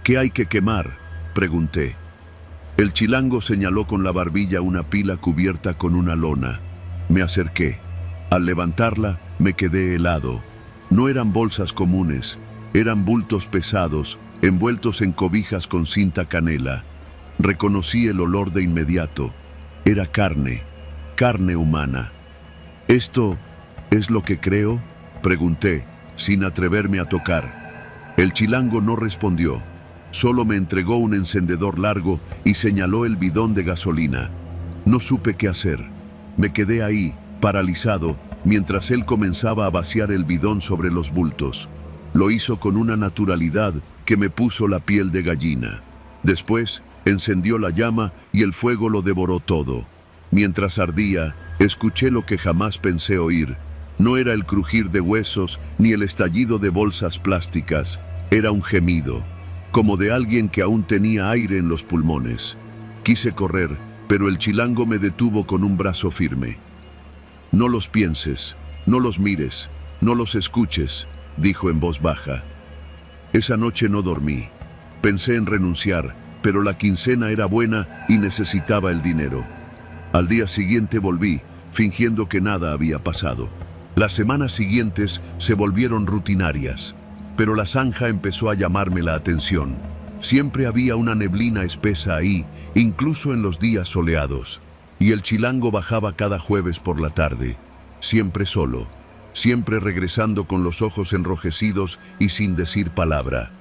¿Qué hay que quemar?, pregunté. El chilango señaló con la barbilla una pila cubierta con una lona. Me acerqué. Al levantarla, me quedé helado. No eran bolsas comunes, eran bultos pesados, envueltos en cobijas con cinta canela. Reconocí el olor de inmediato. Era carne, carne humana. ¿Esto es lo que creo?, pregunté, sin atreverme a tocar. El chilango no respondió. Solo me entregó un encendedor largo y señaló el bidón de gasolina. No supe qué hacer. Me quedé ahí, paralizado, mientras él comenzaba a vaciar el bidón sobre los bultos. Lo hizo con una naturalidad que me puso la piel de gallina. Después, encendió la llama y el fuego lo devoró todo. Mientras ardía, escuché lo que jamás pensé oír. No era el crujir de huesos ni el estallido de bolsas plásticas. Era un gemido, como de alguien que aún tenía aire en los pulmones. Quise correr, pero el chilango me detuvo con un brazo firme. No los pienses, no los mires, no los escuches, dijo en voz baja. Esa noche no dormí. Pensé en renunciar, pero la quincena era buena y necesitaba el dinero. Al día siguiente volví, fingiendo que nada había pasado. Las semanas siguientes se volvieron rutinarias, pero la zanja empezó a llamarme la atención. Siempre había una neblina espesa ahí, incluso en los días soleados. Y el chilango bajaba cada jueves por la tarde, siempre solo, siempre regresando con los ojos enrojecidos y sin decir palabra.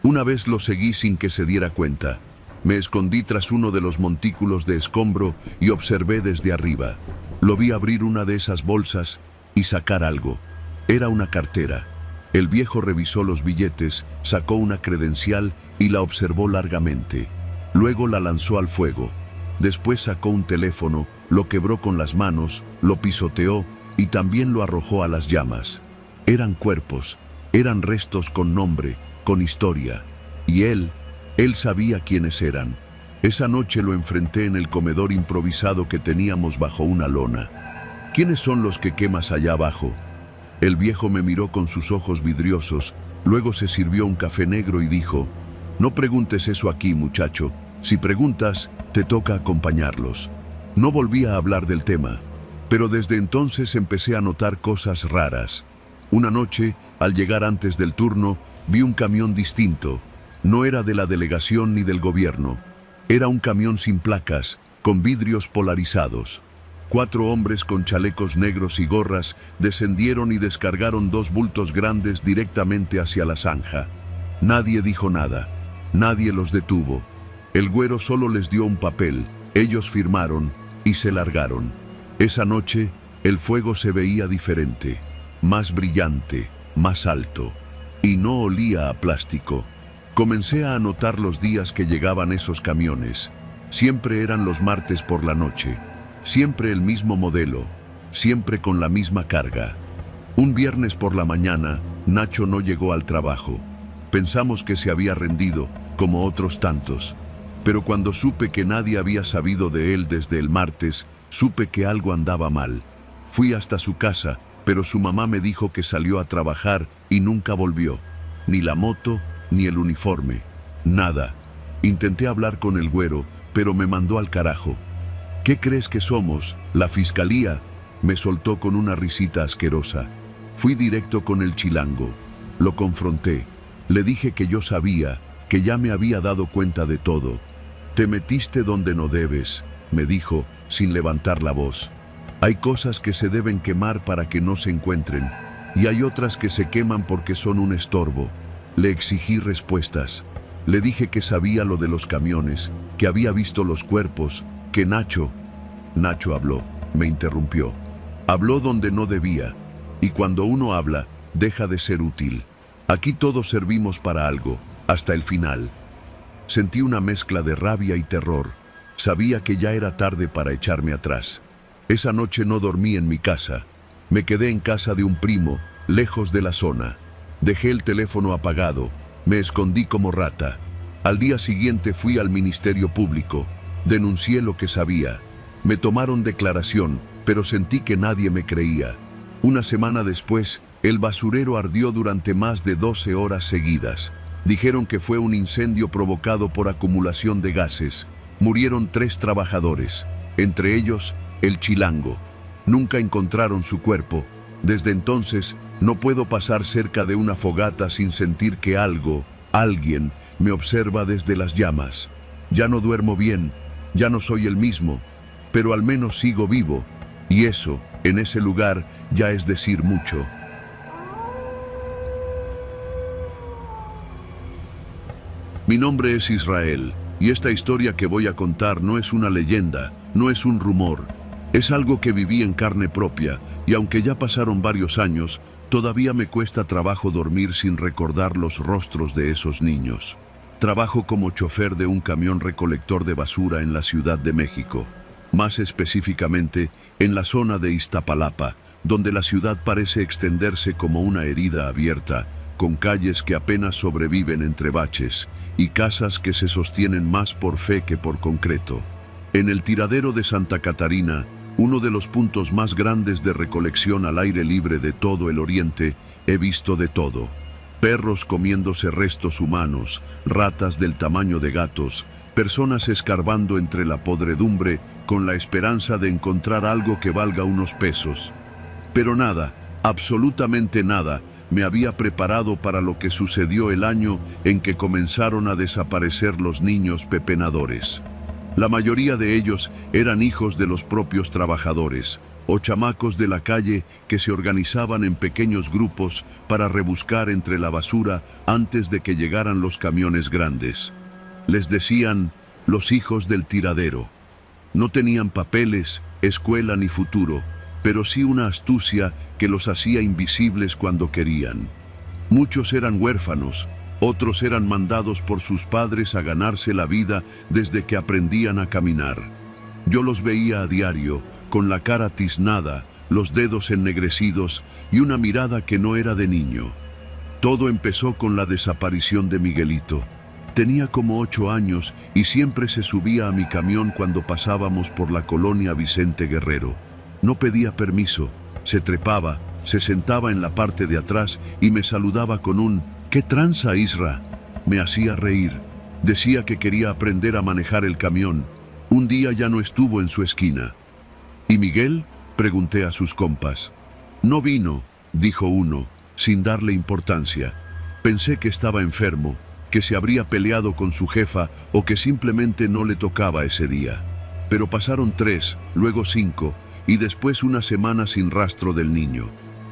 Una vez lo seguí sin que se diera cuenta. Me escondí tras uno de los montículos de escombro y observé desde arriba. Lo vi abrir una de esas bolsas y sacar algo. Era una cartera. El viejo revisó los billetes, sacó una credencial y la observó largamente. Luego la lanzó al fuego. Después sacó un teléfono, lo quebró con las manos, lo pisoteó y también lo arrojó a las llamas. Eran cuerpos, eran restos con nombre, con historia. Y él sabía quiénes eran. Esa noche lo enfrenté en el comedor improvisado que teníamos bajo una lona. ¿Quiénes son los que quemas allá abajo? El viejo me miró con sus ojos vidriosos, luego se sirvió un café negro y dijo: no preguntes eso aquí, muchacho. Si preguntas, te toca acompañarlos. No volví a hablar del tema, pero desde entonces empecé a notar cosas raras. Una noche, al llegar antes del turno, vi un camión distinto. No era de la delegación ni del gobierno. Era un camión sin placas, con vidrios polarizados. 4 hombres con chalecos negros y gorras descendieron y descargaron 2 bultos grandes directamente hacia la zanja. Nadie dijo nada. Nadie los detuvo. El güero solo les dio un papel, ellos firmaron y se largaron. Esa noche, el fuego se veía diferente, más brillante, más alto, y no olía a plástico. Comencé a anotar los días que llegaban esos camiones. Siempre eran los martes por la noche, siempre el mismo modelo, siempre con la misma carga. Un viernes por la mañana, Nacho no llegó al trabajo. Pensamos que se había rendido, como otros tantos. Pero cuando supe que nadie había sabido de él desde el martes, supe que algo andaba mal. Fui hasta su casa, pero su mamá me dijo que salió a trabajar y nunca volvió. Ni la moto, ni el uniforme, nada. Intenté hablar con el güero, pero me mandó al carajo. ¿Qué crees que somos? ¿La fiscalía? Me soltó con una risita asquerosa. Fui directo con el chilango. Lo confronté. Le dije que yo sabía, que ya me había dado cuenta de todo. Te metiste donde no debes, me dijo, sin levantar la voz. Hay cosas que se deben quemar para que no se encuentren, y hay otras que se queman porque son un estorbo. Le exigí respuestas. Le dije que sabía lo de los camiones, que había visto los cuerpos, que Nacho habló, me interrumpió. Habló donde no debía, y cuando uno habla, deja de ser útil. Aquí todos servimos para algo, hasta el final. Sentí una mezcla de rabia y terror. Sabía que ya era tarde para echarme atrás. Esa noche no dormí en mi casa. Me quedé en casa de un primo, lejos de la zona. Dejé el teléfono apagado. Me escondí como rata. Al día siguiente fui al Ministerio Público. Denuncié lo que sabía. Me tomaron declaración, pero sentí que nadie me creía. Una semana después, el basurero ardió durante más de 12 horas seguidas. Dijeron que fue un incendio provocado por acumulación de gases. Murieron 3 trabajadores, entre ellos el chilango. Nunca encontraron su cuerpo. Desde entonces no puedo pasar cerca de una fogata sin sentir que alguien me observa desde las llamas. Ya no duermo bien, ya no soy el mismo, pero al menos sigo vivo, y eso, en ese lugar, ya es decir mucho. Mi nombre es Israel, y esta historia que voy a contar no es una leyenda, no es un rumor. Es algo que viví en carne propia, y aunque ya pasaron varios años, todavía me cuesta trabajo dormir sin recordar los rostros de esos niños. Trabajo como chofer de un camión recolector de basura en la Ciudad de México, más específicamente en la zona de Iztapalapa, donde la ciudad parece extenderse como una herida abierta, con calles que apenas sobreviven entre baches y casas que se sostienen más por fe que por concreto. En el tiradero de Santa Catarina, uno de los puntos más grandes de recolección al aire libre de todo el oriente, he visto de todo. Perros comiéndose restos humanos, ratas del tamaño de gatos, personas escarbando entre la podredumbre con la esperanza de encontrar algo que valga unos pesos. Pero nada, absolutamente nada, me había preparado para lo que sucedió el año en que comenzaron a desaparecer los niños pepenadores. La mayoría de ellos eran hijos de los propios trabajadores, o chamacos de la calle que se organizaban en pequeños grupos para rebuscar entre la basura antes de que llegaran los camiones grandes. Les decían los hijos del tiradero. No tenían papeles, escuela ni futuro, pero sí una astucia que los hacía invisibles cuando querían. Muchos eran huérfanos, otros eran mandados por sus padres a ganarse la vida desde que aprendían a caminar. Yo los veía a diario, con la cara tiznada, los dedos ennegrecidos y una mirada que no era de niño. Todo empezó con la desaparición de Miguelito. Tenía como 8 años y siempre se subía a mi camión cuando pasábamos por la colonia Vicente Guerrero. No pedía permiso, se trepaba, se sentaba en la parte de atrás y me saludaba con un «¿Qué tranza, Isra?». Me hacía reír. Decía que quería aprender a manejar el camión. Un día ya no estuvo en su esquina. «¿Y Miguel?», pregunté a sus compas. «No vino», dijo uno, sin darle importancia. Pensé que estaba enfermo, que se habría peleado con su jefa o que simplemente no le tocaba ese día. Pero pasaron 3, luego 5 y después una semana sin rastro del niño.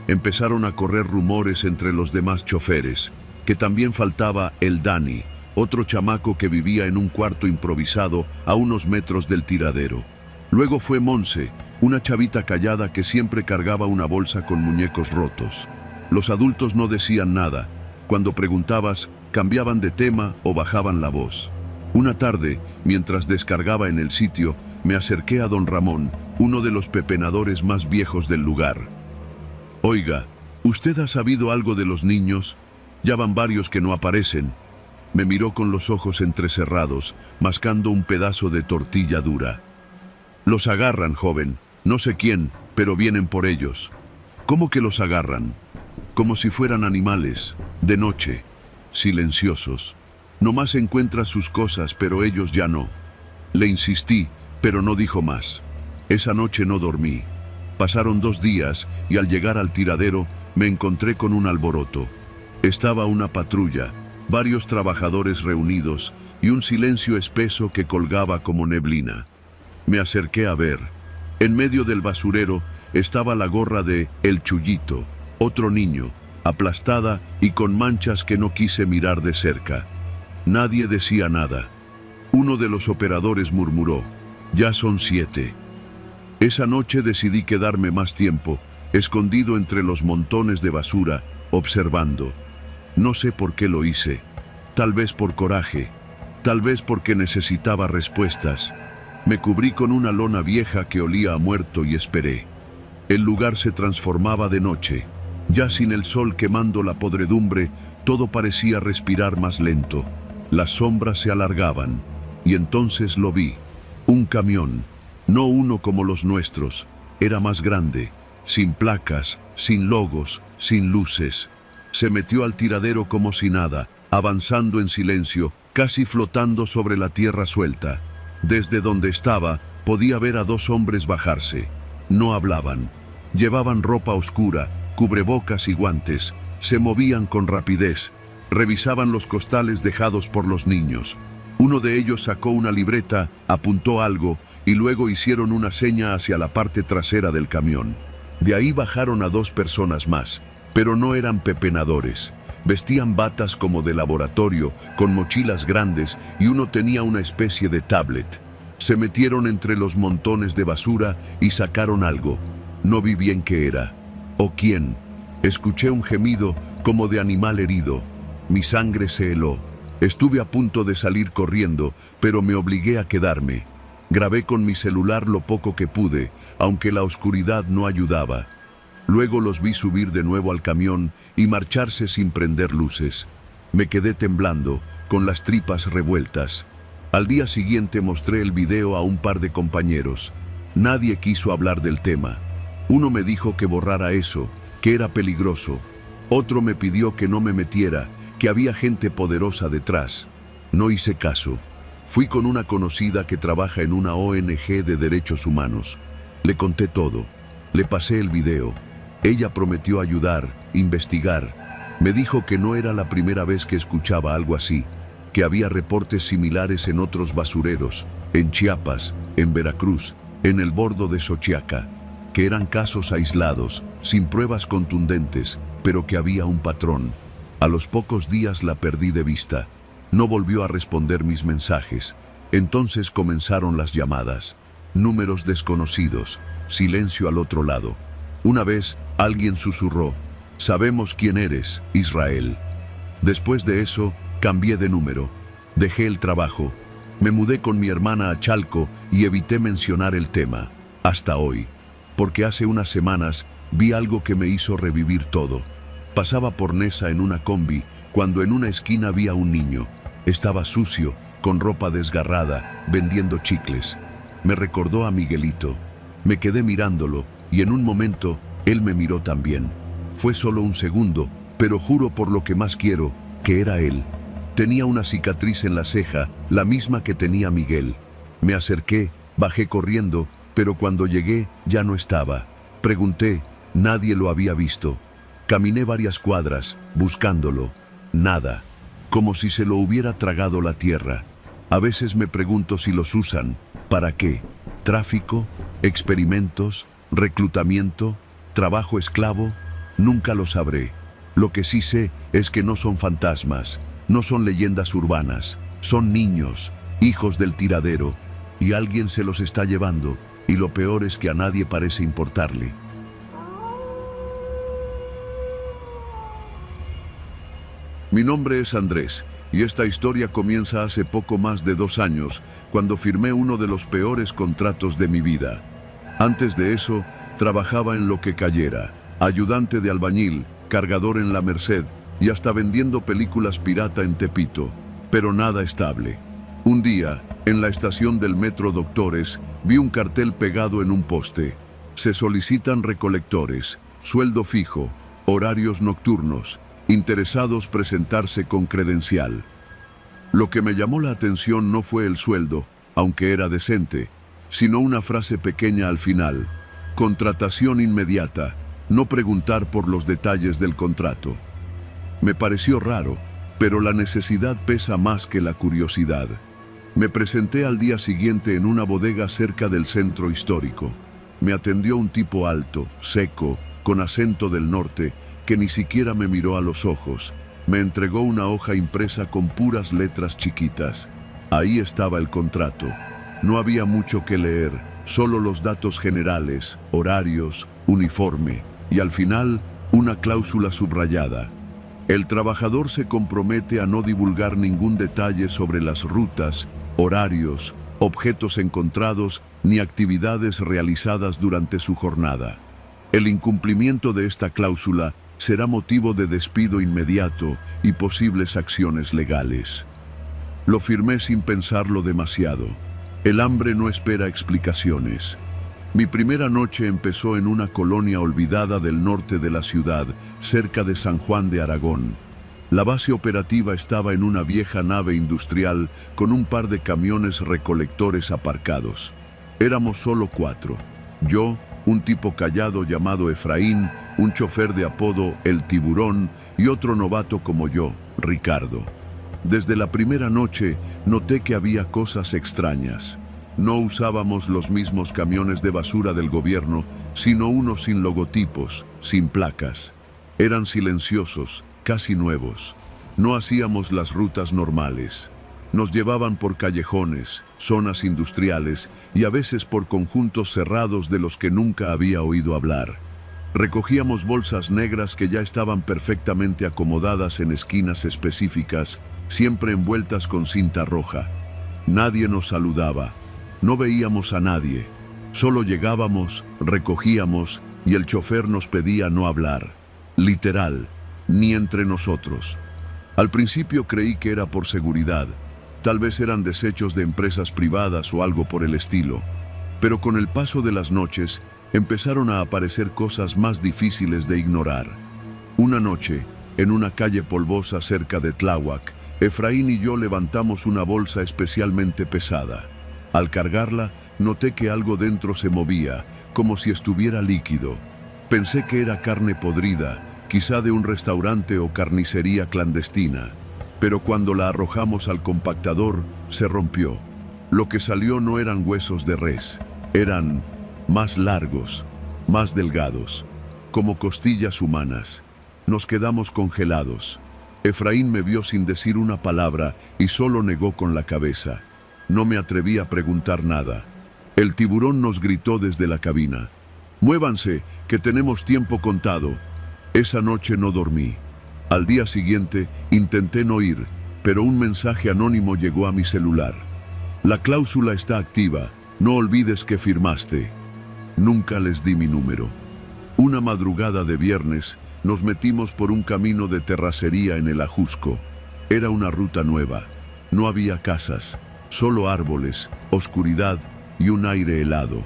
Empezaron a correr rumores entre los demás choferes, que también faltaba el Dani, otro chamaco que vivía en un cuarto improvisado a unos metros del tiradero. Luego fue Monse, una chavita callada que siempre cargaba una bolsa con muñecos rotos. Los adultos no decían nada. Cuando preguntabas, cambiaban de tema o bajaban la voz. Una tarde, mientras descargaba en el sitio, me acerqué a don Ramón, uno de los pepenadores más viejos del lugar. «Oiga, ¿usted ha sabido algo de los niños? Ya van varios que no aparecen». Me miró con los ojos entrecerrados, mascando un pedazo de tortilla dura. «Los agarran, joven. No sé quién, pero vienen por ellos». «¿Cómo que los agarran?». «Como si fueran animales, de noche, silenciosos. Nomás encuentra sus cosas, pero ellos ya no». Le insistí, pero no dijo más. Esa noche no dormí. Pasaron 2 días y al llegar al tiradero me encontré con un alboroto. Estaba una patrulla, varios trabajadores reunidos y un silencio espeso que colgaba como neblina. Me acerqué a ver. En medio del basurero estaba la gorra de El Chullito, otro niño, aplastada y con manchas que no quise mirar de cerca. Nadie decía nada. Uno de los operadores murmuró: «Ya son 7». Esa noche decidí quedarme más tiempo, escondido entre los montones de basura, observando. No sé por qué lo hice. Tal vez por coraje, tal vez porque necesitaba respuestas. Me cubrí con una lona vieja que olía a muerto y esperé. El lugar se transformaba de noche. Ya sin el sol quemando la podredumbre, todo parecía respirar más lento. Las sombras se alargaban, y entonces lo vi. Un camión, no uno como los nuestros, era más grande, sin placas, sin logos, sin luces. Se metió al tiradero como si nada, avanzando en silencio, casi flotando sobre la tierra suelta. Desde donde estaba, podía ver a dos hombres bajarse. No hablaban. Llevaban ropa oscura, cubrebocas y guantes. Se movían con rapidez. Revisaban los costales dejados por los niños. Uno de ellos sacó una libreta, apuntó algo y luego hicieron una seña hacia la parte trasera del camión. De ahí bajaron a dos personas más, pero no eran pepenadores. Vestían batas como de laboratorio, con mochilas grandes, y uno tenía una especie de tablet. Se metieron entre los montones de basura y sacaron algo. No vi bien qué era, o quién. Escuché un gemido como de animal herido. Mi sangre se heló. Estuve a punto de salir corriendo, pero me obligué a quedarme. Grabé con mi celular lo poco que pude, aunque la oscuridad no ayudaba. Luego los vi subir de nuevo al camión y marcharse sin prender luces. Me quedé temblando, con las tripas revueltas. Al día siguiente mostré el video a un par de compañeros. Nadie quiso hablar del tema. Uno me dijo que borrara eso, que era peligroso. Otro me pidió que no me metiera, que había gente poderosa detrás. No hice caso. Fui con una conocida que trabaja en una ONG de derechos humanos. Le conté todo. Le pasé el video. Ella prometió ayudar, investigar. Me dijo que no era la primera vez que escuchaba algo así, que había reportes similares en otros basureros, en Chiapas, en Veracruz, en el bordo de Xochiaca, que eran casos aislados, sin pruebas contundentes, pero que había un patrón. A los pocos días la perdí de vista. No volvió a responder mis mensajes. Entonces comenzaron las llamadas. Números desconocidos, silencio al otro lado. Una vez, alguien susurró: «Sabemos quién eres, Israel». Después de eso, cambié de número. Dejé el trabajo. Me mudé con mi hermana a Chalco y evité mencionar el tema, hasta hoy. Porque hace unas semanas vi algo que me hizo revivir todo. Pasaba por Nesa en una combi cuando en una esquina vi a un niño. Estaba sucio, con ropa desgarrada, vendiendo chicles. Me recordó a Miguelito. Me quedé mirándolo y en un momento él me miró también. Fue solo un segundo, pero juro por lo que más quiero que era él. Tenía una cicatriz en la ceja, la misma que tenía Miguel. Me acerqué, bajé corriendo, pero cuando llegué ya no estaba. Pregunté, nadie lo había visto. Caminé varias cuadras, buscándolo. Nada. Como si se lo hubiera tragado la tierra. A veces me pregunto si los usan. ¿Para qué? ¿Tráfico? ¿Experimentos? ¿Reclutamiento? ¿Trabajo esclavo? Nunca lo sabré. Lo que sí sé es que no son fantasmas, no son leyendas urbanas. Son niños, hijos del tiradero. Y alguien se los está llevando. Y lo peor es que a nadie parece importarle. Mi nombre es Andrés, y esta historia comienza hace poco más de 2 años, cuando firmé uno de los peores contratos de mi vida. Antes de eso, trabajaba en lo que cayera, ayudante de albañil, cargador en la Merced, y hasta vendiendo películas pirata en Tepito, pero nada estable. Un día, en la estación del Metro Doctores, vi un cartel pegado en un poste. Se solicitan recolectores, sueldo fijo, horarios nocturnos, interesados presentarse con credencial. Lo que me llamó la atención no fue el sueldo, aunque era decente, sino una frase pequeña al final: contratación inmediata, no preguntar por los detalles del contrato. Me pareció raro, pero la necesidad pesa más que la curiosidad. Me presenté al día siguiente en una bodega cerca del centro histórico. Me atendió un tipo alto, seco, con acento del norte, que ni siquiera me miró a los ojos. Me entregó una hoja impresa con puras letras chiquitas. Ahí estaba el contrato. No había mucho que leer, solo los datos generales, horarios, uniforme, y al final, una cláusula subrayada. El trabajador se compromete a no divulgar ningún detalle sobre las rutas, horarios, objetos encontrados, ni actividades realizadas durante su jornada. El incumplimiento de esta cláusula será motivo de despido inmediato y posibles acciones legales. Lo firmé sin pensarlo demasiado. El hambre no espera explicaciones. Mi primera noche empezó en una colonia olvidada del norte de la ciudad, cerca de San Juan de Aragón. La base operativa estaba en una vieja nave industrial con un par de camiones recolectores aparcados. Éramos solo 4. Yo, un tipo callado llamado Efraín, un chofer de apodo El Tiburón y otro novato como yo, Ricardo. Desde la primera noche noté que había cosas extrañas. No usábamos los mismos camiones de basura del gobierno, sino unos sin logotipos, sin placas. Eran silenciosos, casi nuevos. No hacíamos las rutas normales. Nos llevaban por callejones, zonas industriales y a veces por conjuntos cerrados de los que nunca había oído hablar. Recogíamos bolsas negras que ya estaban perfectamente acomodadas en esquinas específicas, siempre envueltas con cinta roja. Nadie nos saludaba. No veíamos a nadie. Solo llegábamos, recogíamos y el chofer nos pedía no hablar. Literal, ni entre nosotros. Al principio creí que era por seguridad. Tal vez eran desechos de empresas privadas o algo por el estilo. Pero con el paso de las noches, empezaron a aparecer cosas más difíciles de ignorar. Una noche, en una calle polvosa cerca de Tláhuac, Efraín y yo levantamos una bolsa especialmente pesada. Al cargarla, noté que algo dentro se movía, como si estuviera líquido. Pensé que era carne podrida, quizá de un restaurante o carnicería clandestina. Pero cuando la arrojamos al compactador, se rompió. Lo que salió no eran huesos de res, eran más largos, más delgados, como costillas humanas. Nos quedamos congelados. Efraín me vio sin decir una palabra y solo negó con la cabeza. No me atreví a preguntar nada. El tiburón nos gritó desde la cabina: «Muévanse, que tenemos tiempo contado». Esa noche no dormí. Al día siguiente intenté no ir, pero un mensaje anónimo llegó a mi celular. «La cláusula está activa, no olvides que firmaste». Nunca les di mi número. Una madrugada de viernes nos metimos por un camino de terracería en el Ajusco. Era una ruta nueva. No había casas, solo árboles, oscuridad y un aire helado.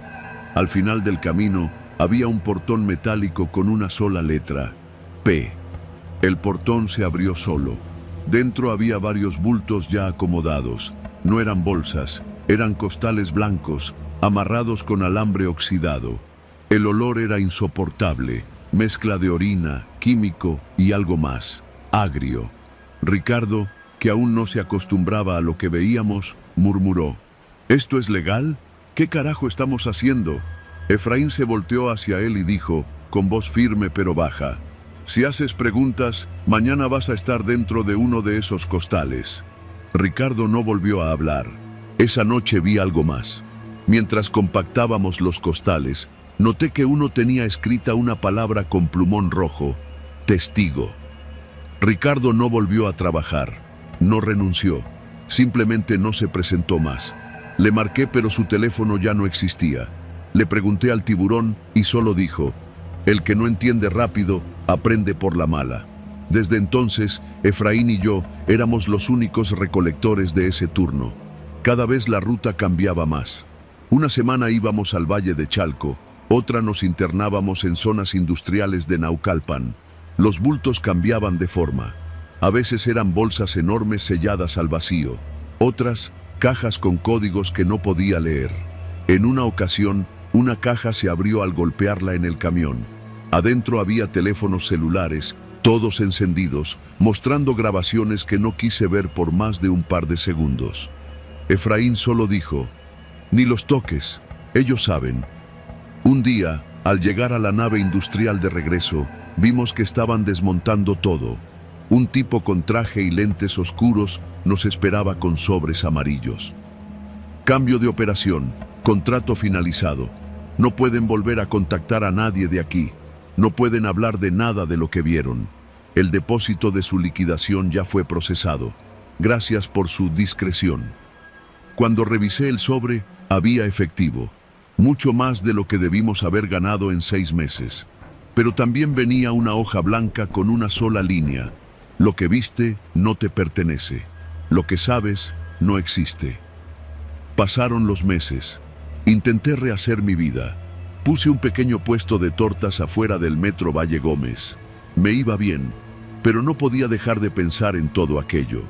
Al final del camino había un portón metálico con una sola letra: P. El portón se abrió solo. Dentro había varios bultos ya acomodados. No eran bolsas, eran costales blancos, amarrados con alambre oxidado. El olor era insoportable, mezcla de orina, químico y algo más, agrio. Ricardo, que aún no se acostumbraba a lo que veíamos, murmuró: «¿Esto es legal? ¿Qué carajo estamos haciendo?». Efraín se volteó hacia él y dijo, con voz firme pero baja: «Si haces preguntas, mañana vas a estar dentro de uno de esos costales». Ricardo no volvió a hablar. Esa noche vi algo más. Mientras compactábamos los costales, noté que uno tenía escrita una palabra con plumón rojo: testigo. Ricardo no volvió a trabajar, no renunció, simplemente no se presentó más. Le marqué, pero su teléfono ya no existía. Le pregunté al tiburón y solo dijo: «El que no entiende rápido, aprende por la mala». Desde entonces, Efraín y yo éramos los únicos recolectores de ese turno. Cada vez la ruta cambiaba más. Una semana íbamos al Valle de Chalco, otra nos internábamos en zonas industriales de Naucalpan. Los bultos cambiaban de forma. A veces eran bolsas enormes selladas al vacío, otras cajas con códigos que no podía leer. En una ocasión, una caja se abrió al golpearla en el camión. Adentro había teléfonos celulares, todos encendidos, mostrando grabaciones que no quise ver por más de un par de segundos. Efraín solo dijo: «Ni los toques, ellos saben». Un día, al llegar a la nave industrial de regreso, vimos que estaban desmontando todo. Un tipo con traje y lentes oscuros nos esperaba con sobres amarillos. «Cambio de operación, contrato finalizado. No pueden volver a contactar a nadie de aquí. No pueden hablar de nada de lo que vieron. El depósito de su liquidación ya fue procesado. Gracias por su discreción». Cuando revisé el sobre, había efectivo. Mucho más de lo que debimos haber ganado en 6 meses. Pero también venía una hoja blanca con una sola línea: «Lo que viste no te pertenece. Lo que sabes no existe». Pasaron los meses. Intenté rehacer mi vida. Puse un pequeño puesto de tortas afuera del metro Valle Gómez. Me iba bien. pero no podía dejar de pensar en todo aquello.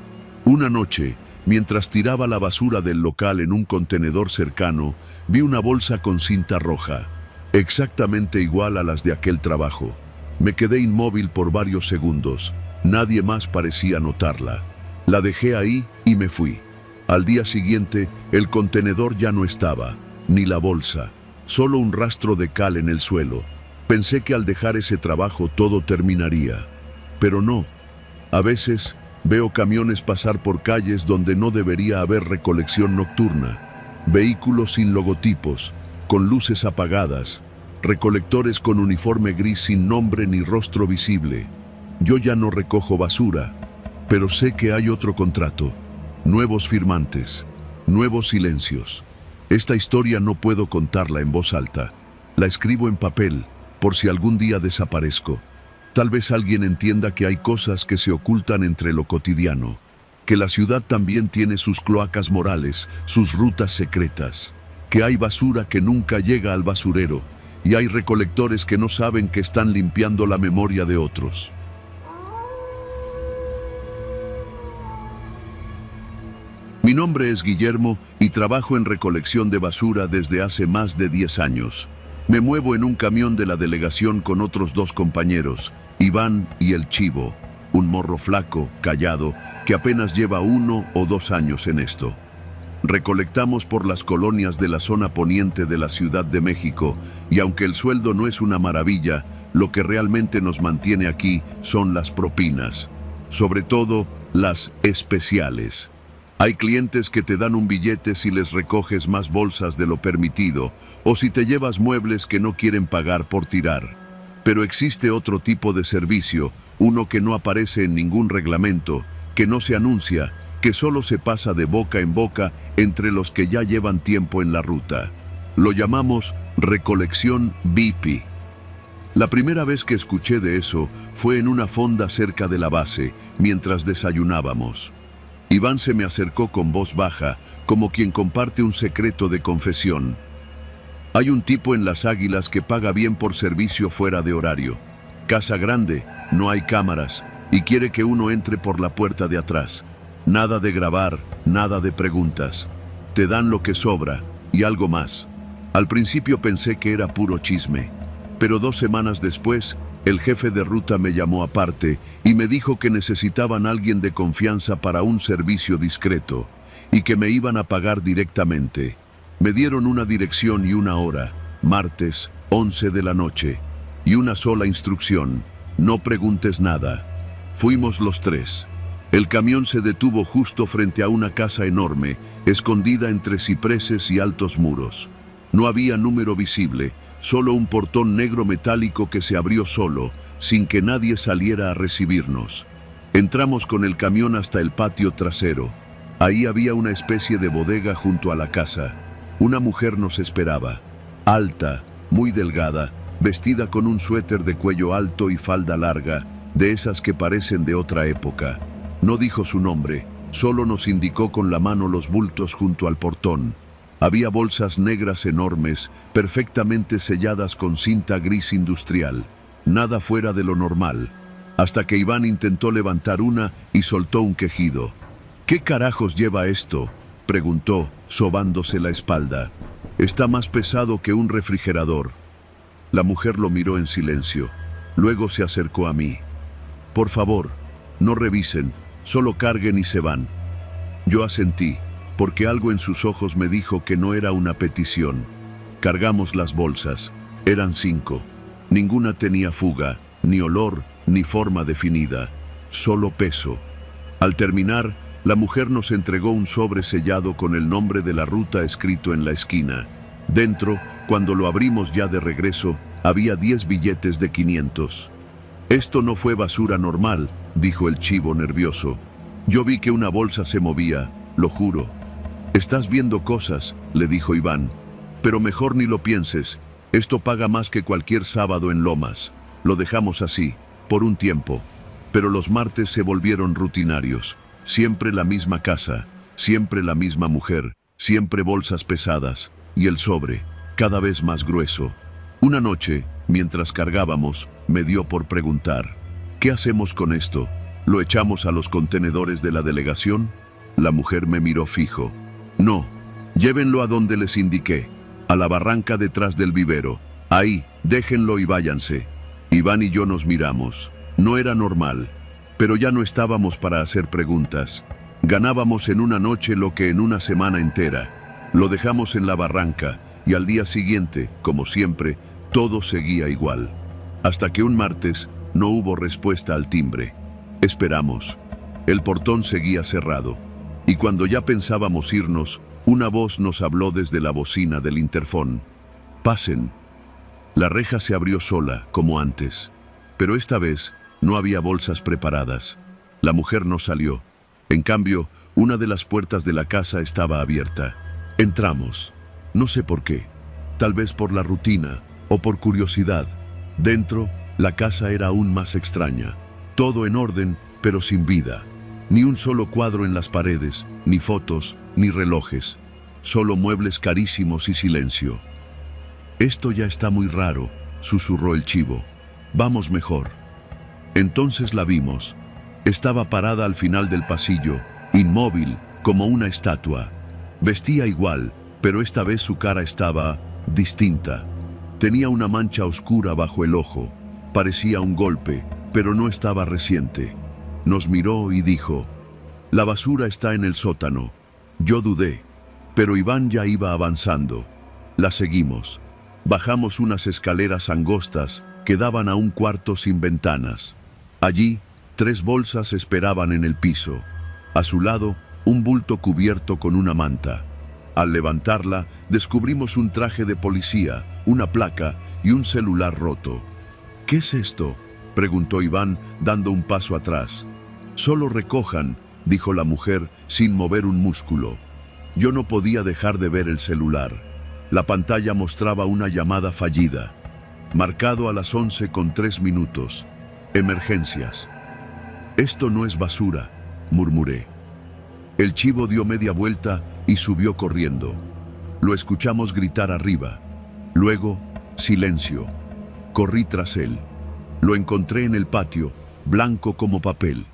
Una noche, mientras tiraba la basura del local en un contenedor cercano, vi una bolsa con cinta roja, exactamente igual a las de aquel trabajo. Me quedé inmóvil por varios segundos. Nadie más parecía notarla. La dejé ahí y me fui. Al día siguiente, el contenedor ya no estaba, ni la bolsa, solo un rastro de cal en el suelo. Pensé que al dejar ese trabajo todo terminaría. Pero no. A veces veo camiones pasar por calles donde no debería haber recolección nocturna. Vehículos sin logotipos, con luces apagadas, recolectores con uniforme gris sin nombre ni rostro visible. Yo ya no recojo basura, pero sé que hay otro contrato, nuevos firmantes, nuevos silencios. Esta historia no puedo contarla en voz alta. La escribo en papel, por si algún día desaparezco. Tal vez alguien entienda que hay cosas que se ocultan entre lo cotidiano, que la ciudad también tiene sus cloacas morales, sus rutas secretas, que hay basura que nunca llega al basurero y hay recolectores que no saben que están limpiando la memoria de otros. Mi nombre es Guillermo y trabajo en recolección de basura desde hace más de 10 años. Me muevo en un camión de la delegación con otros 2 compañeros, Iván y el Chivo, un morro flaco, callado, que apenas lleva 1 o 2 años en esto. Recolectamos por las colonias de la zona poniente de la Ciudad de México y aunque el sueldo no es una maravilla, lo que realmente nos mantiene aquí son las propinas, sobre todo las especiales. Hay clientes que te dan un billete si les recoges más bolsas de lo permitido o si te llevas muebles que no quieren pagar por tirar. Pero existe otro tipo de servicio, uno que no aparece en ningún reglamento, que no se anuncia, que solo se pasa de boca en boca entre los que ya llevan tiempo en la ruta. Lo llamamos recolección VIP. La primera vez que escuché de eso fue en una fonda cerca de la base, mientras desayunábamos. Iván se me acercó con voz baja, como quien comparte un secreto de confesión. Hay un tipo en Las Águilas que paga bien por servicio fuera de horario. Casa grande, no hay cámaras, y quiere que uno entre por la puerta de atrás. Nada de grabar, nada de preguntas. Te dan lo que sobra, y algo más. Al principio pensé que era puro chisme, pero 2 semanas después, el jefe de ruta me llamó aparte y me dijo que necesitaban a alguien de confianza para un servicio discreto y que me iban a pagar directamente. Me dieron una dirección y una hora, martes, 11 de la noche, y una sola instrucción: no preguntes nada. Fuimos los 3. El camión se detuvo justo frente a una casa enorme, escondida entre cipreses y altos muros. No había número visible, solo un portón negro metálico que se abrió solo, sin que nadie saliera a recibirnos. Entramos con el camión hasta el patio trasero. Ahí había una especie de bodega junto a la casa. Una mujer nos esperaba, alta, muy delgada, vestida con un suéter de cuello alto y falda larga, de esas que parecen de otra época. No dijo su nombre, solo nos indicó con la mano los bultos junto al portón. Había bolsas negras enormes, perfectamente selladas con cinta gris industrial. Nada fuera de lo normal, hasta que Iván intentó levantar una y soltó un quejido. ¿Qué carajos lleva esto?, preguntó, sobándose la espalda. Está más pesado que un refrigerador. La mujer lo miró en silencio. Luego se acercó a mí. Por favor, no revisen, solo carguen y se van. Yo asentí, porque algo en sus ojos me dijo que no era una petición. Cargamos las bolsas. Eran 5. Ninguna tenía fuga, ni olor, ni forma definida. Solo peso. Al terminar, la mujer nos entregó un sobre sellado con el nombre de la ruta escrito en la esquina. Dentro, cuando lo abrimos ya de regreso, había 10 billetes de 500. Esto no fue basura normal, dijo el Chivo nervioso. Yo vi que una bolsa se movía, lo juro. Estás viendo cosas, le dijo Iván. Pero mejor ni lo pienses. Esto paga más que cualquier sábado en Lomas. Lo dejamos así, por un tiempo. Pero los martes se volvieron rutinarios. Siempre la misma casa, siempre la misma mujer, siempre bolsas pesadas, y el sobre, cada vez más grueso. Una noche, mientras cargábamos, me dio por preguntar: ¿Qué hacemos con esto? ¿Lo echamos a los contenedores de la delegación? La mujer me miró fijo. No, llévenlo a donde les indiqué, a la barranca detrás del vivero. Ahí, déjenlo y váyanse. Iván y yo nos miramos. No era normal, pero ya no estábamos para hacer preguntas. Ganábamos en una noche lo que en una semana entera. Lo dejamos en la barranca y al día siguiente, como siempre, todo seguía igual. Hasta que un martes no hubo respuesta al timbre. Esperamos. El portón seguía cerrado. Y cuando ya pensábamos irnos, una voz nos habló desde la bocina del interfón. «Pasen». La reja se abrió sola, como antes. Pero esta vez no había bolsas preparadas. La mujer no salió. En cambio, una de las puertas de la casa estaba abierta. Entramos. No sé por qué. Tal vez por la rutina o por curiosidad. Dentro, la casa era aún más extraña. Todo en orden, pero sin vida. Ni un solo cuadro en las paredes, ni fotos, ni relojes. Solo muebles carísimos y silencio. «Esto ya está muy raro», susurró el chivo. «Vamos mejor». Entonces la vimos. Estaba parada al final del pasillo, inmóvil, como una estatua. Vestía igual, pero esta vez su cara estaba distinta. Tenía una mancha oscura bajo el ojo. Parecía un golpe, pero no estaba reciente. Nos miró y dijo: «La basura está en el sótano». Yo dudé, pero Iván ya iba avanzando. La seguimos. Bajamos unas escaleras angostas que daban a un cuarto sin ventanas. Allí, 3 bolsas esperaban en el piso. A su lado, un bulto cubierto con una manta. Al levantarla, descubrimos un traje de policía, una placa y un celular roto. «¿Qué es esto?», preguntó Iván, dando un paso atrás. «Solo recojan», dijo la mujer sin mover un músculo. Yo no podía dejar de ver el celular. La pantalla mostraba una llamada fallida. Marcado a las 11:03. Emergencias. «Esto no es basura», murmuré. El chivo dio media vuelta y subió corriendo. Lo escuchamos gritar arriba. Luego, silencio. Corrí tras él. Lo encontré en el patio, blanco como papel.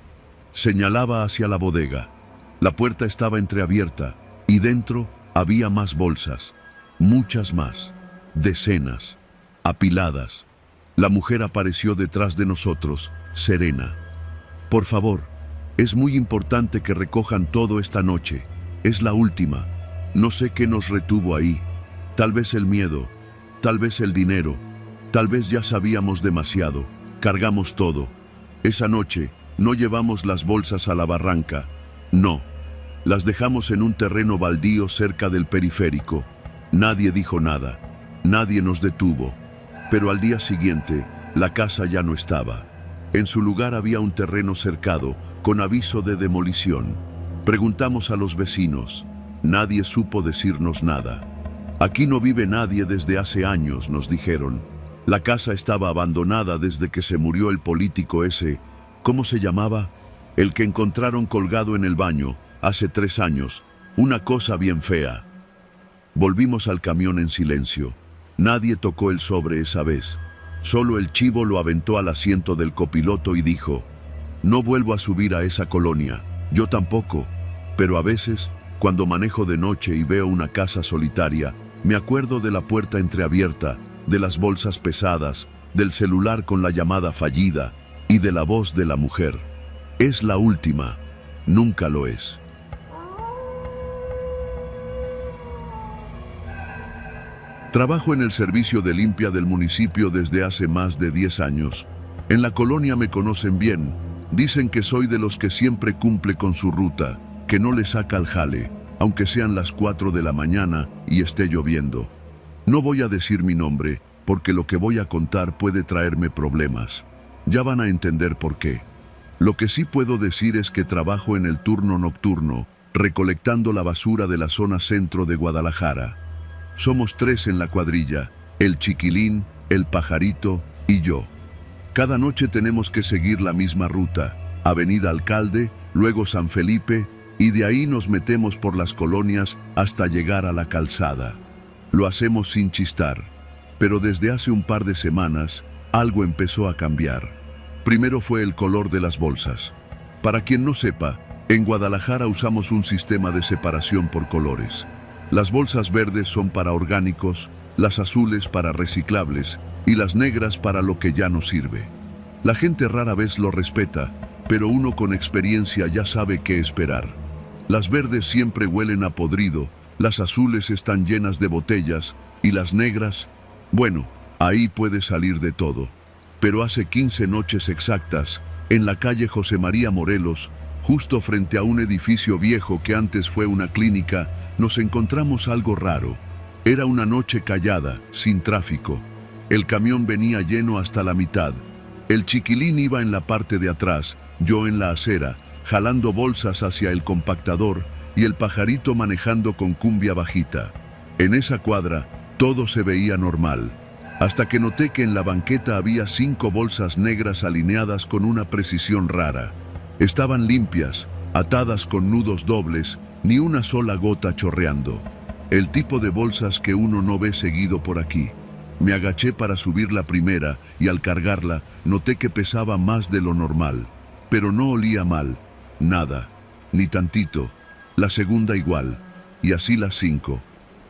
Señalaba hacia la bodega. La puerta estaba entreabierta y dentro había más bolsas. Muchas más. Decenas. Apiladas. La mujer apareció detrás de nosotros, serena. «Por favor, es muy importante que recojan todo esta noche. Es la última. No sé qué nos retuvo ahí. Tal vez el miedo, tal vez el dinero, tal vez ya sabíamos demasiado. Cargamos todo. Esa noche no llevamos las bolsas a la barranca. No. Las dejamos en un terreno baldío cerca del periférico. Nadie dijo nada. Nadie nos detuvo. Pero al día siguiente, la casa ya no estaba. En su lugar había un terreno cercado, con aviso de demolición. Preguntamos a los vecinos. Nadie supo decirnos nada. «Aquí no vive nadie desde hace años», nos dijeron. La casa estaba abandonada desde que se murió el político ese. ¿Cómo se llamaba? El que encontraron colgado en el baño, hace 3 años. Una cosa bien fea. Volvimos al camión en silencio. Nadie tocó el sobre esa vez. Solo el chivo lo aventó al asiento del copiloto y dijo: «No vuelvo a subir a esa colonia». Yo tampoco, pero a veces, cuando manejo de noche y veo una casa solitaria, me acuerdo de la puerta entreabierta, de las bolsas pesadas, del celular con la llamada fallida y de la voz de la mujer. Es la última, nunca lo es. Trabajo en el servicio de limpia del municipio desde hace más de 10 años. En la colonia me conocen bien. Dicen que soy de los que siempre cumple con su ruta, que no le saca al jale, aunque sean las 4 de la mañana y esté lloviendo. No voy a decir mi nombre, porque lo que voy a contar puede traerme problemas. Ya van a entender por qué. Lo que sí puedo decir es que trabajo en el turno nocturno, recolectando la basura de la zona centro de Guadalajara. Somos 3 en la cuadrilla, el Chiquilín, el Pajarito y yo. Cada noche tenemos que seguir la misma ruta, Avenida Alcalde, luego San Felipe, y de ahí nos metemos por las colonias hasta llegar a la calzada. Lo hacemos sin chistar, pero desde hace un par de semanas algo empezó a cambiar. Primero fue el color de las bolsas. Para quien no sepa, en Guadalajara usamos un sistema de separación por colores. Las bolsas verdes son para orgánicos, las azules para reciclables y las negras para lo que ya no sirve. La gente rara vez lo respeta, pero uno con experiencia ya sabe qué esperar. Las verdes siempre huelen a podrido, las azules están llenas de botellas y las negras, bueno, ahí puede salir de todo. Pero hace 15 noches exactas, en la calle José María Morelos, justo frente a un edificio viejo que antes fue una clínica, nos encontramos algo raro. Era una noche callada, sin tráfico. El camión venía lleno hasta la mitad. El chiquilín iba en la parte de atrás, yo en la acera, jalando bolsas hacia el compactador y el pajarito manejando con cumbia bajita. En esa cuadra, todo se veía normal, hasta que noté que en la banqueta había 5 bolsas negras alineadas con una precisión rara. Estaban limpias, atadas con nudos dobles, ni una sola gota chorreando. El tipo de bolsas que uno no ve seguido por aquí. Me agaché para subir la primera y al cargarla noté que pesaba más de lo normal. Pero no olía mal, nada, ni tantito. La segunda igual, y así las 5.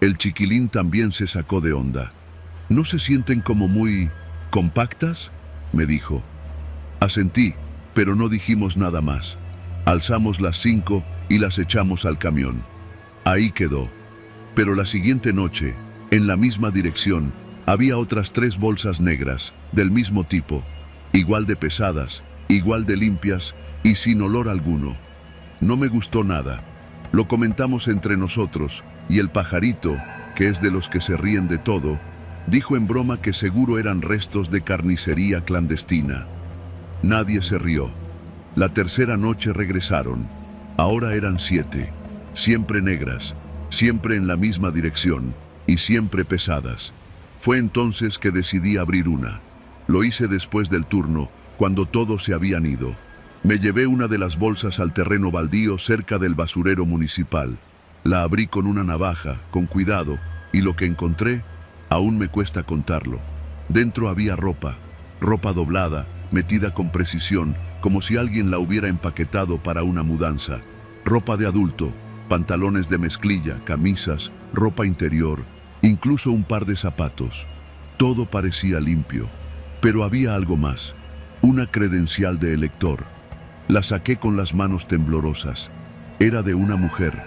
El chiquilín también se sacó de onda. ¿No se sienten como muy compactas?, me dijo. Asentí, pero no dijimos nada más. Alzamos las 5 y las echamos al camión. Ahí quedó. Pero la siguiente noche, en la misma dirección, había otras 3 bolsas negras, del mismo tipo, igual de pesadas, igual de limpias y sin olor alguno. No me gustó nada. Lo comentamos entre nosotros y el pajarito, que es de los que se ríen de todo, dijo en broma que seguro eran restos de carnicería clandestina. Nadie se rió. La tercera noche regresaron. Ahora eran 7, siempre negras, siempre en la misma dirección y siempre pesadas. Fue entonces que decidí abrir una. Lo hice después del turno, cuando todos se habían ido. Me llevé una de las bolsas al terreno baldío cerca del basurero municipal. La abrí con una navaja, con cuidado, y lo que encontré, aún me cuesta contarlo. Dentro había ropa doblada, metida con precisión, como si alguien la hubiera empaquetado para una mudanza. Ropa de adulto, pantalones de mezclilla, camisas, ropa interior, incluso un par de zapatos. Todo parecía limpio, pero había algo más. Una credencial de elector. La saqué con las manos temblorosas. Era de una mujer,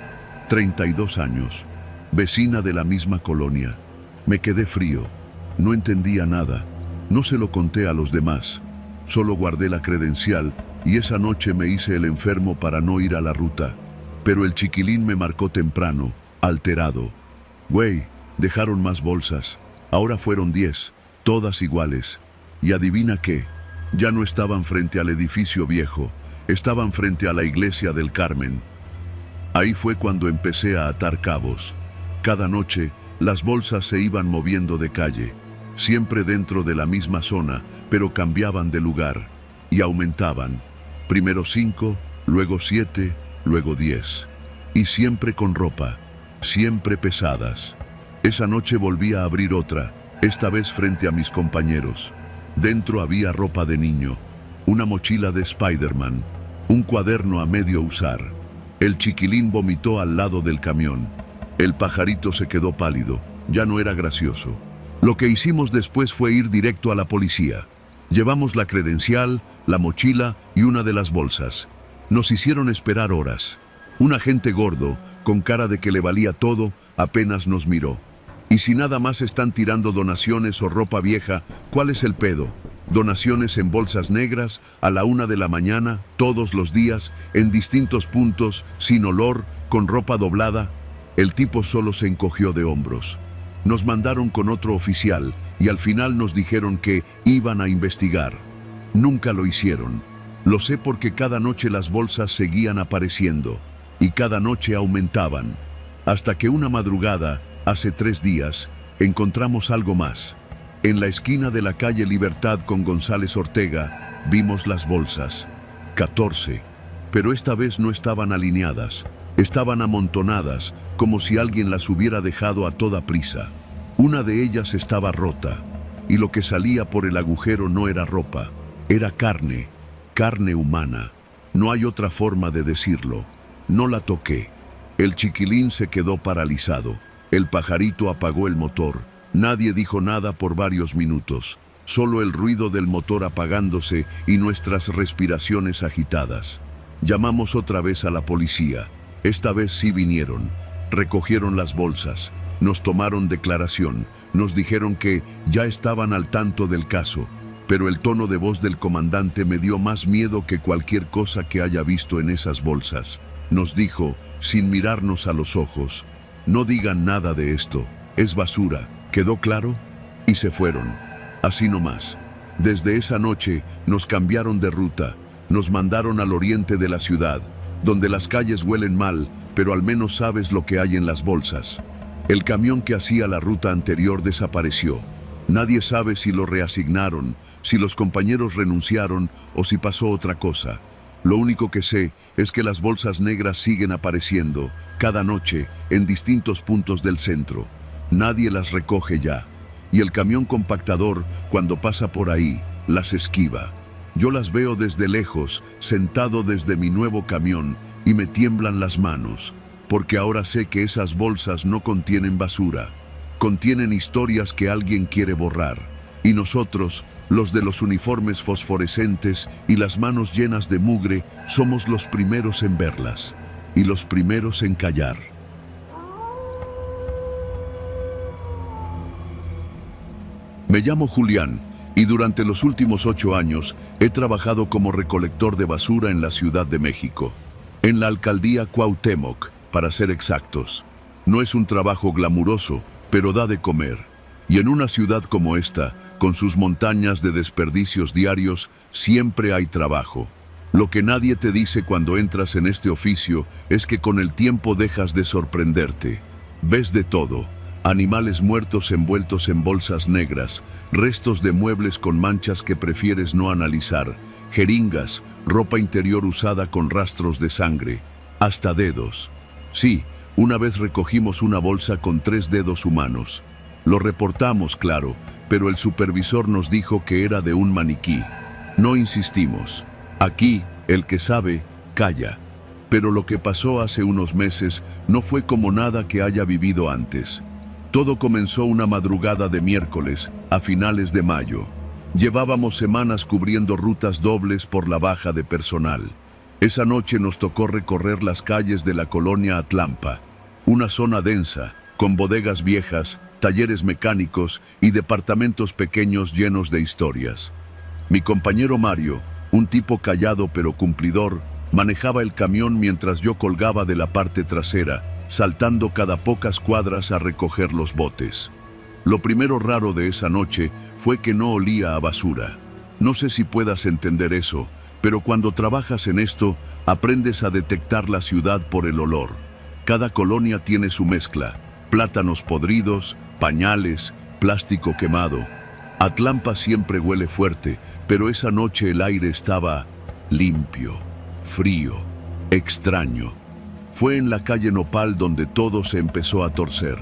32 años, vecina de la misma colonia. Me quedé frío. No entendía nada. No se lo conté a los demás. Solo guardé la credencial y esa noche me hice el enfermo para no ir a la ruta. Pero el chiquilín me marcó temprano, alterado. Güey, dejaron más bolsas. Ahora fueron 10, todas iguales. Y adivina qué, ya no estaban frente al edificio viejo, estaban frente a la iglesia del Carmen. Ahí fue cuando empecé a atar cabos. Cada noche, las bolsas se iban moviendo de calle, siempre dentro de la misma zona, pero cambiaban de lugar y aumentaban. Primero 5, luego 7, luego 10. Y siempre con ropa, siempre pesadas. Esa noche volví a abrir otra, esta vez frente a mis compañeros. Dentro había ropa de niño, una mochila de Spider-Man, un cuaderno a medio usar. El chiquilín vomitó al lado del camión. El pajarito se quedó pálido, ya no era gracioso. Lo que hicimos después fue ir directo a la policía. Llevamos la credencial, la mochila y una de las bolsas. Nos hicieron esperar horas. Un agente gordo, con cara de que le valía todo, apenas nos miró. Y si nada más están tirando donaciones o ropa vieja, ¿cuál es el pedo? Donaciones en bolsas negras, a la 1 de la mañana, todos los días, en distintos puntos, sin olor, con ropa doblada. El tipo solo se encogió de hombros. Nos mandaron con otro oficial y al final nos dijeron que iban a investigar. Nunca lo hicieron. Lo sé porque cada noche las bolsas seguían apareciendo y cada noche aumentaban. Hasta que una madrugada, hace 3 días, encontramos algo más. En la esquina de la calle Libertad con González Ortega, vimos las bolsas. 14. Pero esta vez no estaban alineadas. Estaban amontonadas, como si alguien las hubiera dejado a toda prisa. Una de ellas estaba rota, y lo que salía por el agujero no era ropa. Era carne, carne humana. No hay otra forma de decirlo. No la toqué. El chiquilín se quedó paralizado. El pajarito apagó el motor. Nadie dijo nada por varios minutos. Solo el ruido del motor apagándose y nuestras respiraciones agitadas. Llamamos otra vez a la policía. Esta vez sí vinieron. Recogieron las bolsas. Nos tomaron declaración. Nos dijeron que ya estaban al tanto del caso. Pero el tono de voz del comandante me dio más miedo que cualquier cosa que haya visto en esas bolsas. Nos dijo, sin mirarnos a los ojos, no digan nada de esto, es basura, ¿quedó claro? Y se fueron, así nomás. Desde esa noche nos cambiaron de ruta, nos mandaron al oriente de la ciudad, donde las calles huelen mal, pero al menos sabes lo que hay en las bolsas. El camión que hacía la ruta anterior desapareció. Nadie sabe si lo reasignaron, si los compañeros renunciaron o si pasó otra cosa. Lo único que sé es que las bolsas negras siguen apareciendo, cada noche, en distintos puntos del centro. Nadie las recoge ya. Y el camión compactador, cuando pasa por ahí, las esquiva. Yo las veo desde lejos, sentado desde mi nuevo camión, y me tiemblan las manos, porque ahora sé que esas bolsas no contienen basura. Contienen historias que alguien quiere borrar. Y nosotros, los de los uniformes fosforescentes y las manos llenas de mugre, somos los primeros en verlas. Y los primeros en callar. Me llamo Julián, y durante los últimos 8 años he trabajado como recolector de basura en la Ciudad de México. En la alcaldía Cuauhtémoc, para ser exactos. No es un trabajo glamuroso, pero da de comer. Y en una ciudad como esta, con sus montañas de desperdicios diarios, siempre hay trabajo. Lo que nadie te dice cuando entras en este oficio es que con el tiempo dejas de sorprenderte. Ves de todo: animales muertos envueltos en bolsas negras, restos de muebles con manchas que prefieres no analizar, jeringas, ropa interior usada con rastros de sangre, hasta dedos. Sí, una vez recogimos una bolsa con 3 dedos humanos. Lo reportamos, claro, pero el supervisor nos dijo que era de un maniquí. No insistimos. Aquí, el que sabe, calla. Pero lo que pasó hace unos meses no fue como nada que haya vivido antes. Todo comenzó una madrugada de miércoles, a finales de mayo. Llevábamos semanas cubriendo rutas dobles por la baja de personal. Esa noche nos tocó recorrer las calles de la colonia Atlampa, una zona densa, con bodegas viejas, talleres mecánicos y departamentos pequeños llenos de historias. Mi compañero Mario, un tipo callado pero cumplidor, manejaba el camión mientras yo colgaba de la parte trasera, saltando cada pocas cuadras a recoger los botes. Lo primero raro de esa noche fue que no olía a basura. No sé si puedas entender eso, pero cuando trabajas en esto, aprendes a detectar la ciudad por el olor. Cada colonia tiene su mezcla: plátanos podridos, pañales, plástico quemado. Atlampa siempre huele fuerte, pero esa noche el aire estaba limpio, frío, extraño. Fue en la calle Nopal donde todo se empezó a torcer.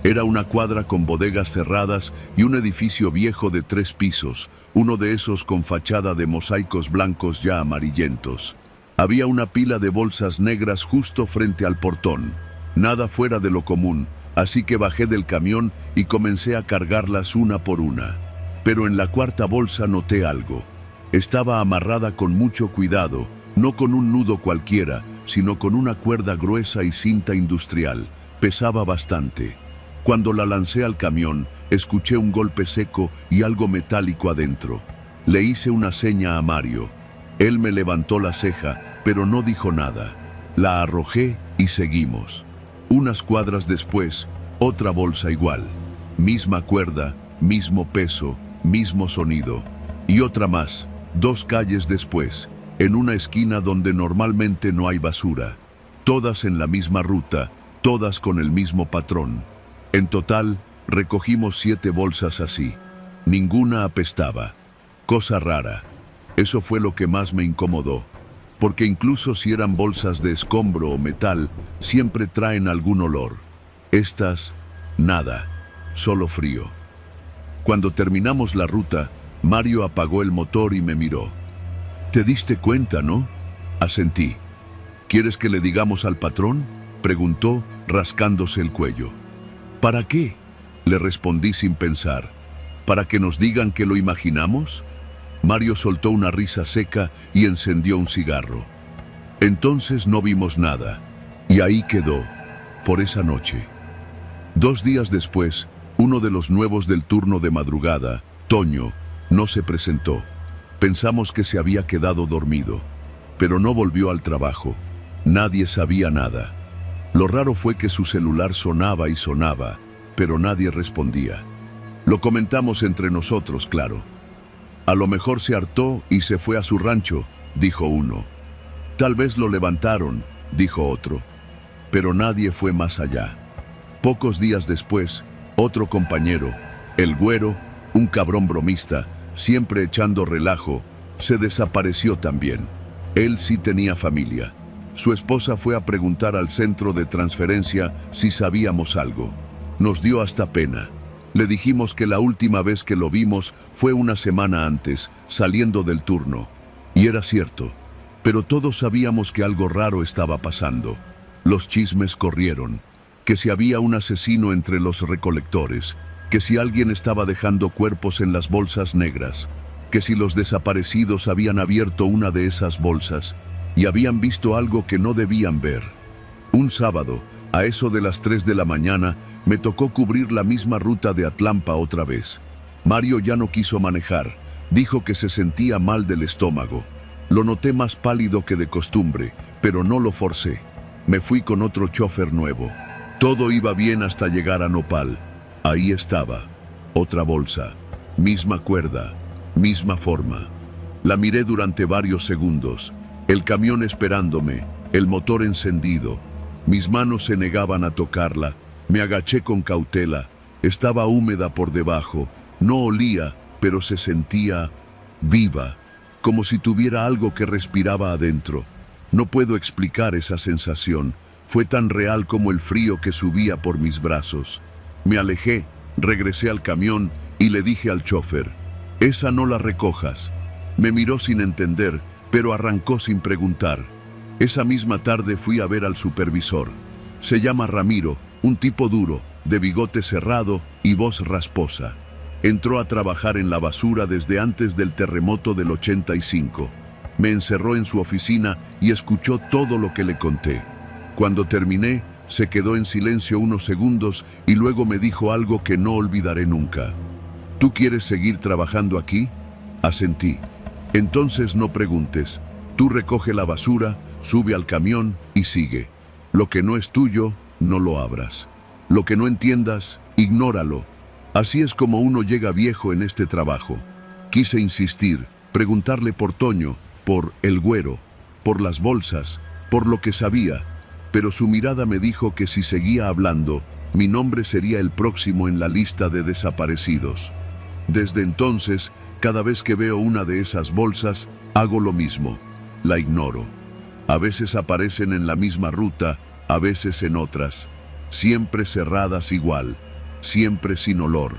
Era una cuadra con bodegas cerradas y un edificio viejo de 3 pisos, uno de esos con fachada de mosaicos blancos ya amarillentos. Había una pila de bolsas negras justo frente al portón. Nada fuera de lo común, así que bajé del camión y comencé a cargarlas una por una. Pero en la 4ª bolsa noté algo. Estaba amarrada con mucho cuidado, no con un nudo cualquiera, sino con una cuerda gruesa y cinta industrial. Pesaba bastante. Cuando la lancé al camión, escuché un golpe seco y algo metálico adentro. Le hice una seña a Mario. Él me levantó la ceja, pero no dijo nada. La arrojé y seguimos. Unas cuadras después, otra bolsa igual. Misma cuerda, mismo peso, mismo sonido. Y otra más, 2 calles después, en una esquina donde normalmente no hay basura. Todas en la misma ruta, todas con el mismo patrón. En total, recogimos 7 bolsas así. Ninguna apestaba. Cosa rara. Eso fue lo que más me incomodó. Porque incluso si eran bolsas de escombro o metal, siempre traen algún olor. Estas, nada. Solo frío. Cuando terminamos la ruta, Mario apagó el motor y me miró. «¿Te diste cuenta, no?», asentí. «¿Quieres que le digamos al patrón?», preguntó, rascándose el cuello. «¿Para qué?», le respondí sin pensar. «¿Para que nos digan que lo imaginamos?». Mario soltó una risa seca y encendió un cigarro. Entonces no vimos nada, y ahí quedó, por esa noche. 2 días después, uno de los nuevos del turno de madrugada, Toño, no se presentó. Pensamos que se había quedado dormido, pero no volvió al trabajo. Nadie sabía nada. Lo raro fue que su celular sonaba y sonaba, pero nadie respondía. Lo comentamos entre nosotros, claro. «A lo mejor se hartó y se fue a su rancho», dijo uno. «Tal vez lo levantaron», dijo otro. Pero nadie fue más allá. Pocos días después, otro compañero, el Güero, un cabrón bromista, siempre echando relajo, se desapareció también. Él sí tenía familia. Su esposa fue a preguntar al centro de transferencia si sabíamos algo. Nos dio hasta pena. Le dijimos que la última vez que lo vimos fue una semana antes, saliendo del turno. Y era cierto. Pero todos sabíamos que algo raro estaba pasando. Los chismes corrieron. Que si había un asesino entre los recolectores, que si alguien estaba dejando cuerpos en las bolsas negras, que si los desaparecidos habían abierto una de esas bolsas y habían visto algo que no debían ver. Un sábado, a eso de las 3 de la mañana, me tocó cubrir la misma ruta de Atlampa otra vez. Mario ya no quiso manejar, dijo que se sentía mal del estómago. Lo noté más pálido que de costumbre, pero no lo forcé. Me fui con otro chofer nuevo. Todo iba bien hasta llegar a Nopal. Ahí estaba, otra bolsa, misma cuerda, misma forma. La miré durante varios segundos, el camión esperándome, el motor encendido. Mis manos se negaban a tocarla, me agaché con cautela, estaba húmeda por debajo, no olía, pero se sentía viva, como si tuviera algo que respiraba adentro. No puedo explicar esa sensación, fue tan real como el frío que subía por mis brazos. Me alejé, regresé al camión y le dije al chofer, «Esa no la recojas». Me miró sin entender, pero arrancó sin preguntar. Esa misma tarde fui a ver al supervisor. Se llama Ramiro, un tipo duro, de bigote cerrado y voz rasposa. Entró a trabajar en la basura desde antes del terremoto del 85. Me encerró en su oficina y escuchó todo lo que le conté. Cuando terminé, se quedó en silencio unos segundos y luego me dijo algo que no olvidaré nunca. «¿Tú quieres seguir trabajando aquí?». Asentí. «Entonces no preguntes. Tú recoge la basura, sube al camión y sigue. Lo que no es tuyo, no lo abras. Lo que no entiendas, ignóralo. Así es como uno llega viejo en este trabajo». Quise insistir, preguntarle por Toño, por el Güero, por las bolsas, por lo que sabía, pero su mirada me dijo que si seguía hablando, mi nombre sería el próximo en la lista de desaparecidos. Desde entonces, cada vez que veo una de esas bolsas, hago lo mismo. La ignoro. A veces aparecen en la misma ruta, a veces en otras. Siempre cerradas igual, siempre sin olor,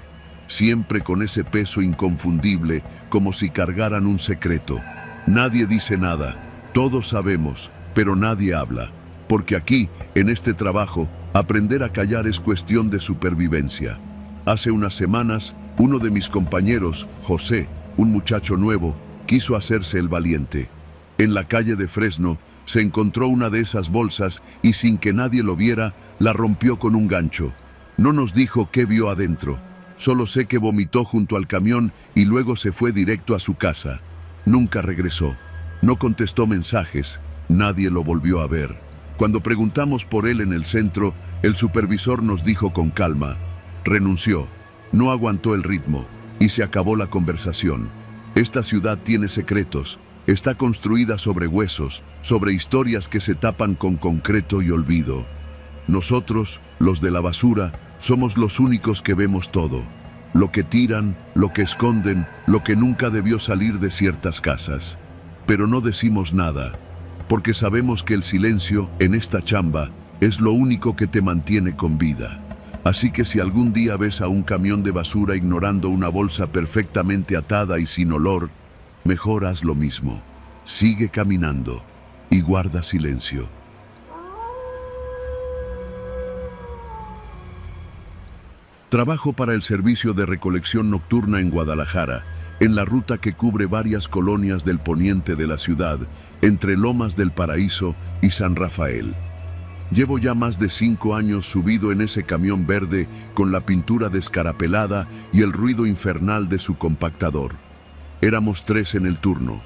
siempre con ese peso inconfundible, como si cargaran un secreto. Nadie dice nada, todos sabemos, pero nadie habla. Porque aquí, en este trabajo, aprender a callar es cuestión de supervivencia. Hace unas semanas, uno de mis compañeros, José, un muchacho nuevo, quiso hacerse el valiente. En la calle de Fresno, se encontró una de esas bolsas y sin que nadie lo viera, la rompió con un gancho. No nos dijo qué vio adentro. Solo sé que vomitó junto al camión y luego se fue directo a su casa. Nunca regresó. No contestó mensajes. Nadie lo volvió a ver. Cuando preguntamos por él en el centro, el supervisor nos dijo con calma, renunció, no aguantó el ritmo y se acabó la conversación. Esta ciudad tiene secretos, está construida sobre huesos, sobre historias que se tapan con concreto y olvido. Nosotros, los de la basura, somos los únicos que vemos todo. Lo que tiran, lo que esconden, lo que nunca debió salir de ciertas casas. Pero no decimos nada, porque sabemos que el silencio, en esta chamba, es lo único que te mantiene con vida. Así que si algún día ves a un camión de basura ignorando una bolsa perfectamente atada y sin olor, mejor haz lo mismo. Sigue caminando y guarda silencio. Trabajo para el servicio de recolección nocturna en Guadalajara, en la ruta que cubre varias colonias del poniente de la ciudad, entre Lomas del Paraíso y San Rafael. Llevo ya más de 5 años subido en ese camión verde con la pintura descarapelada y el ruido infernal de su compactador. Éramos 3 en el turno,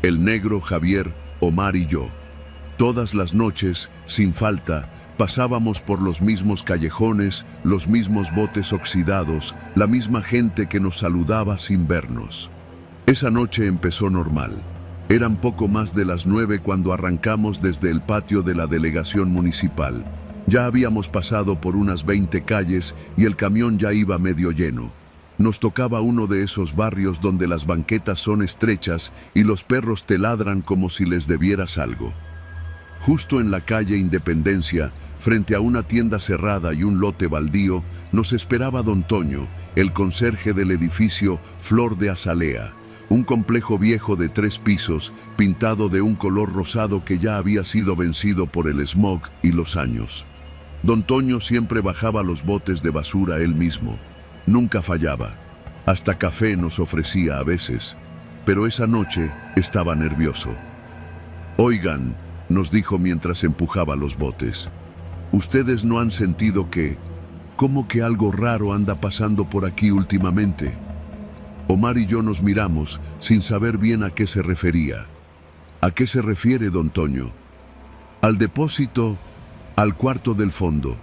el negro, Javier, Omar y yo. Todas las noches, sin falta, pasábamos por los mismos callejones, los mismos botes oxidados, la misma gente que nos saludaba sin vernos. Esa noche empezó normal. Eran poco más de las 9 cuando arrancamos desde el patio de la delegación municipal. Ya habíamos pasado por unas 20 calles y el camión ya iba medio lleno. Nos tocaba uno de esos barrios donde las banquetas son estrechas y los perros te ladran como si les debieras algo. Justo en la calle Independencia, frente a una tienda cerrada y un lote baldío, nos esperaba don Toño, el conserje del edificio Flor de Azalea, un complejo viejo de 3 pisos, pintado de un color rosado que ya había sido vencido por el smog y los años. Don Toño siempre bajaba los botes de basura él mismo. Nunca fallaba. Hasta café nos ofrecía a veces. Pero esa noche estaba nervioso. «Oigan», nos dijo mientras empujaba los botes, «¿ustedes no han sentido que, como que algo raro anda pasando por aquí últimamente?» Omar y yo nos miramos sin saber bien a qué se refería. «¿A qué se refiere, don Toño?» «Al depósito, al cuarto del fondo».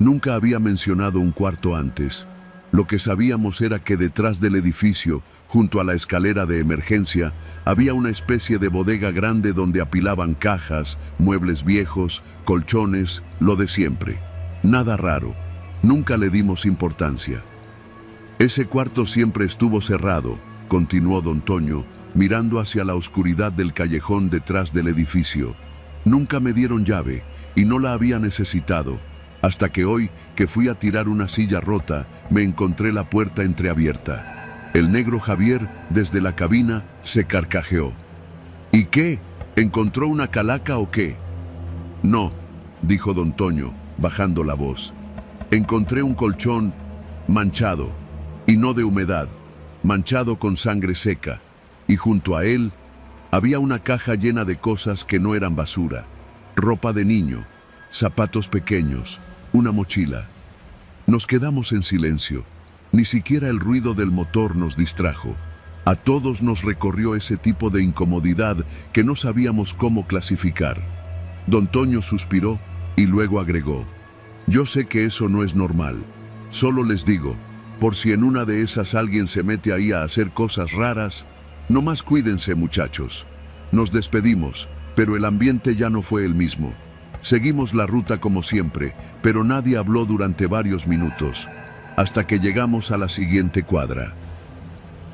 Nunca había mencionado un cuarto antes. Lo que sabíamos era que detrás del edificio, junto a la escalera de emergencia, había una especie de bodega grande donde apilaban cajas, muebles viejos, colchones, lo de siempre. Nada raro. Nunca le dimos importancia. «Ese cuarto siempre estuvo cerrado», continuó don Toño, mirando hacia la oscuridad del callejón detrás del edificio. «Nunca me dieron llave y no la había necesitado, hasta que hoy, que fui a tirar una silla rota, me encontré la puerta entreabierta». El negro Javier, desde la cabina, se carcajeó. «¿Y qué? ¿Encontró una calaca o qué?» «No», dijo don Toño, bajando la voz. «Encontré un colchón manchado. Y no de humedad, manchado con sangre seca, y junto a él había una caja llena de cosas que no eran basura, ropa de niño, zapatos pequeños, una mochila». Nos quedamos en silencio, ni siquiera el ruido del motor nos distrajo. A todos nos recorrió ese tipo de incomodidad que no sabíamos cómo clasificar. Don Toño suspiró y luego agregó: «Yo sé que eso no es normal, solo les digo, por si en una de esas alguien se mete ahí a hacer cosas raras, nomás cuídense, muchachos». Nos despedimos, pero el ambiente ya no fue el mismo. Seguimos la ruta como siempre, pero nadie habló durante varios minutos, hasta que llegamos a la siguiente cuadra.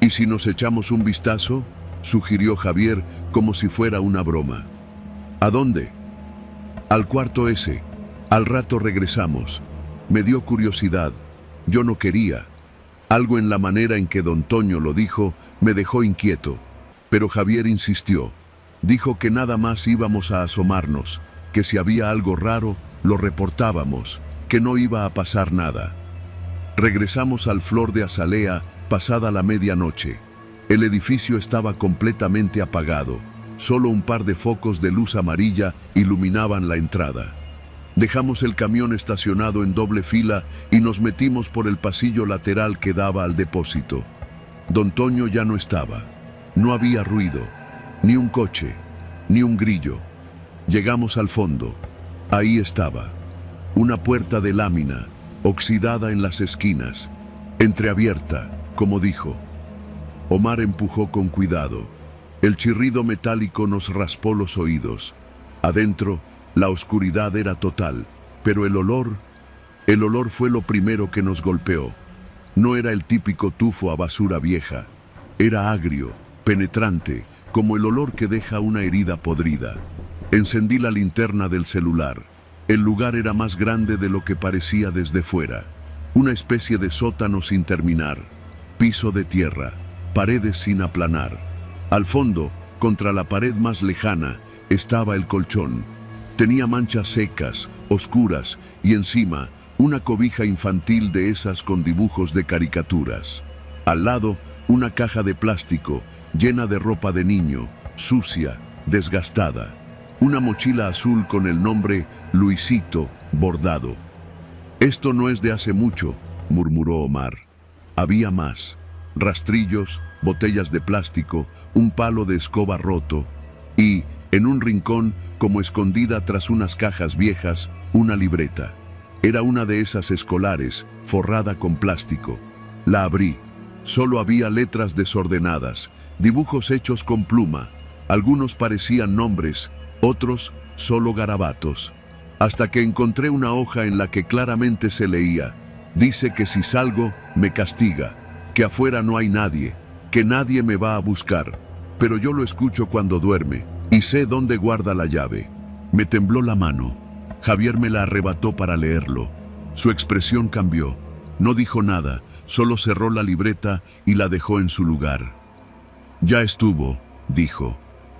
«¿Y si nos echamos un vistazo?», sugirió Javier como si fuera una broma. «¿A dónde?» «Al cuarto ese. Al rato regresamos». Me dio curiosidad. Yo no quería. Algo en la manera en que don Toño lo dijo me dejó inquieto, pero Javier insistió. Dijo que nada más íbamos a asomarnos, que si había algo raro, lo reportábamos, que no iba a pasar nada. Regresamos al Flor de Azalea pasada la medianoche. El edificio estaba completamente apagado. Solo un par de focos de luz amarilla iluminaban la entrada. Dejamos el camión estacionado en doble fila y nos metimos por el pasillo lateral que daba al depósito. Don Toño ya no estaba. No había ruido, ni un coche, ni un grillo. Llegamos al fondo. Ahí estaba. Una puerta de lámina, oxidada en las esquinas, entreabierta, como dijo. Omar empujó con cuidado. El chirrido metálico nos raspó los oídos. Adentro, la oscuridad era total, pero el olor fue lo primero que nos golpeó. No era el típico tufo a basura vieja. Era agrio, penetrante, como el olor que deja una herida podrida. Encendí la linterna del celular. El lugar era más grande de lo que parecía desde fuera. Una especie de sótano sin terminar, piso de tierra, paredes sin aplanar. Al fondo, contra la pared más lejana, estaba el colchón. Tenía manchas secas, oscuras, y encima una cobija infantil de esas con dibujos de caricaturas. Al lado, una caja de plástico llena de ropa de niño, sucia, desgastada. Una mochila azul con el nombre Luisito bordado. «Esto no es de hace mucho», murmuró Omar. Había más: rastrillos, botellas de plástico, un palo de escoba roto y, en un rincón, como escondida tras unas cajas viejas, una libreta. Era una de esas escolares, forrada con plástico. La abrí. Solo había letras desordenadas, dibujos hechos con pluma. Algunos parecían nombres, otros solo garabatos. Hasta que encontré una hoja en la que claramente se leía: «Dice que si salgo, me castiga, que afuera no hay nadie, que nadie me va a buscar, pero yo lo escucho cuando duerme y sé dónde guarda la llave». Me tembló la mano. Javier me la arrebató para leerlo. Su expresión cambió. No dijo nada, solo cerró la libreta y la dejó en su lugar. «Ya estuvo», dijo.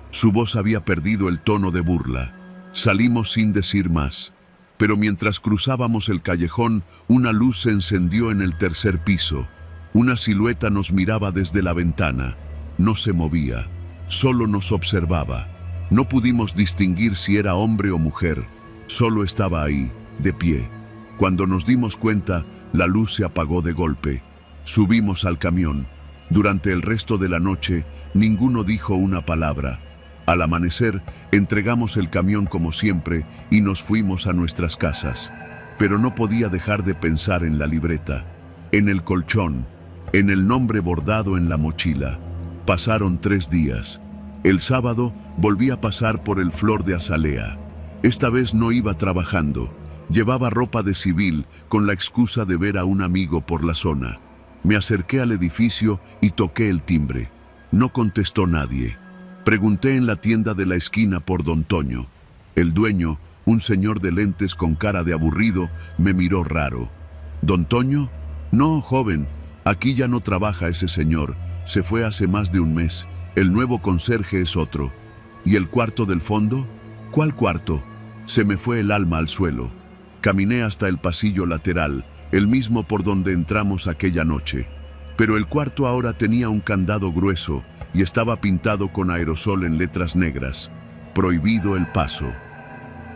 Su voz había perdido el tono de burla. Salimos sin decir más. Pero mientras cruzábamos el callejón, una luz se encendió en el tercer piso. Una silueta nos miraba desde la ventana. No se movía, solo nos observaba. No pudimos distinguir si era hombre o mujer. Solo estaba ahí, de pie. Cuando nos dimos cuenta, la luz se apagó de golpe. Subimos al camión. Durante el resto de la noche, ninguno dijo una palabra. Al amanecer, entregamos el camión como siempre y nos fuimos a nuestras casas. Pero no podía dejar de pensar en la libreta, en el colchón, en el nombre bordado en la mochila. Pasaron 3 días. El sábado volví a pasar por el Flor de Azalea. Esta vez no iba trabajando. Llevaba ropa de civil con la excusa de ver a un amigo por la zona. Me acerqué al edificio y toqué el timbre. No contestó nadie. Pregunté en la tienda de la esquina por don Toño. El dueño, un señor de lentes con cara de aburrido, me miró raro. ¿Don Toño? No, joven, aquí ya no trabaja ese señor. Se fue hace más de un mes. El nuevo conserje es otro. ¿Y el cuarto del fondo? ¿Cuál cuarto? Se me fue el alma al suelo. Caminé hasta el pasillo lateral, el mismo por donde entramos aquella noche. Pero el cuarto ahora tenía un candado grueso y estaba pintado con aerosol en letras negras. Prohibido el paso.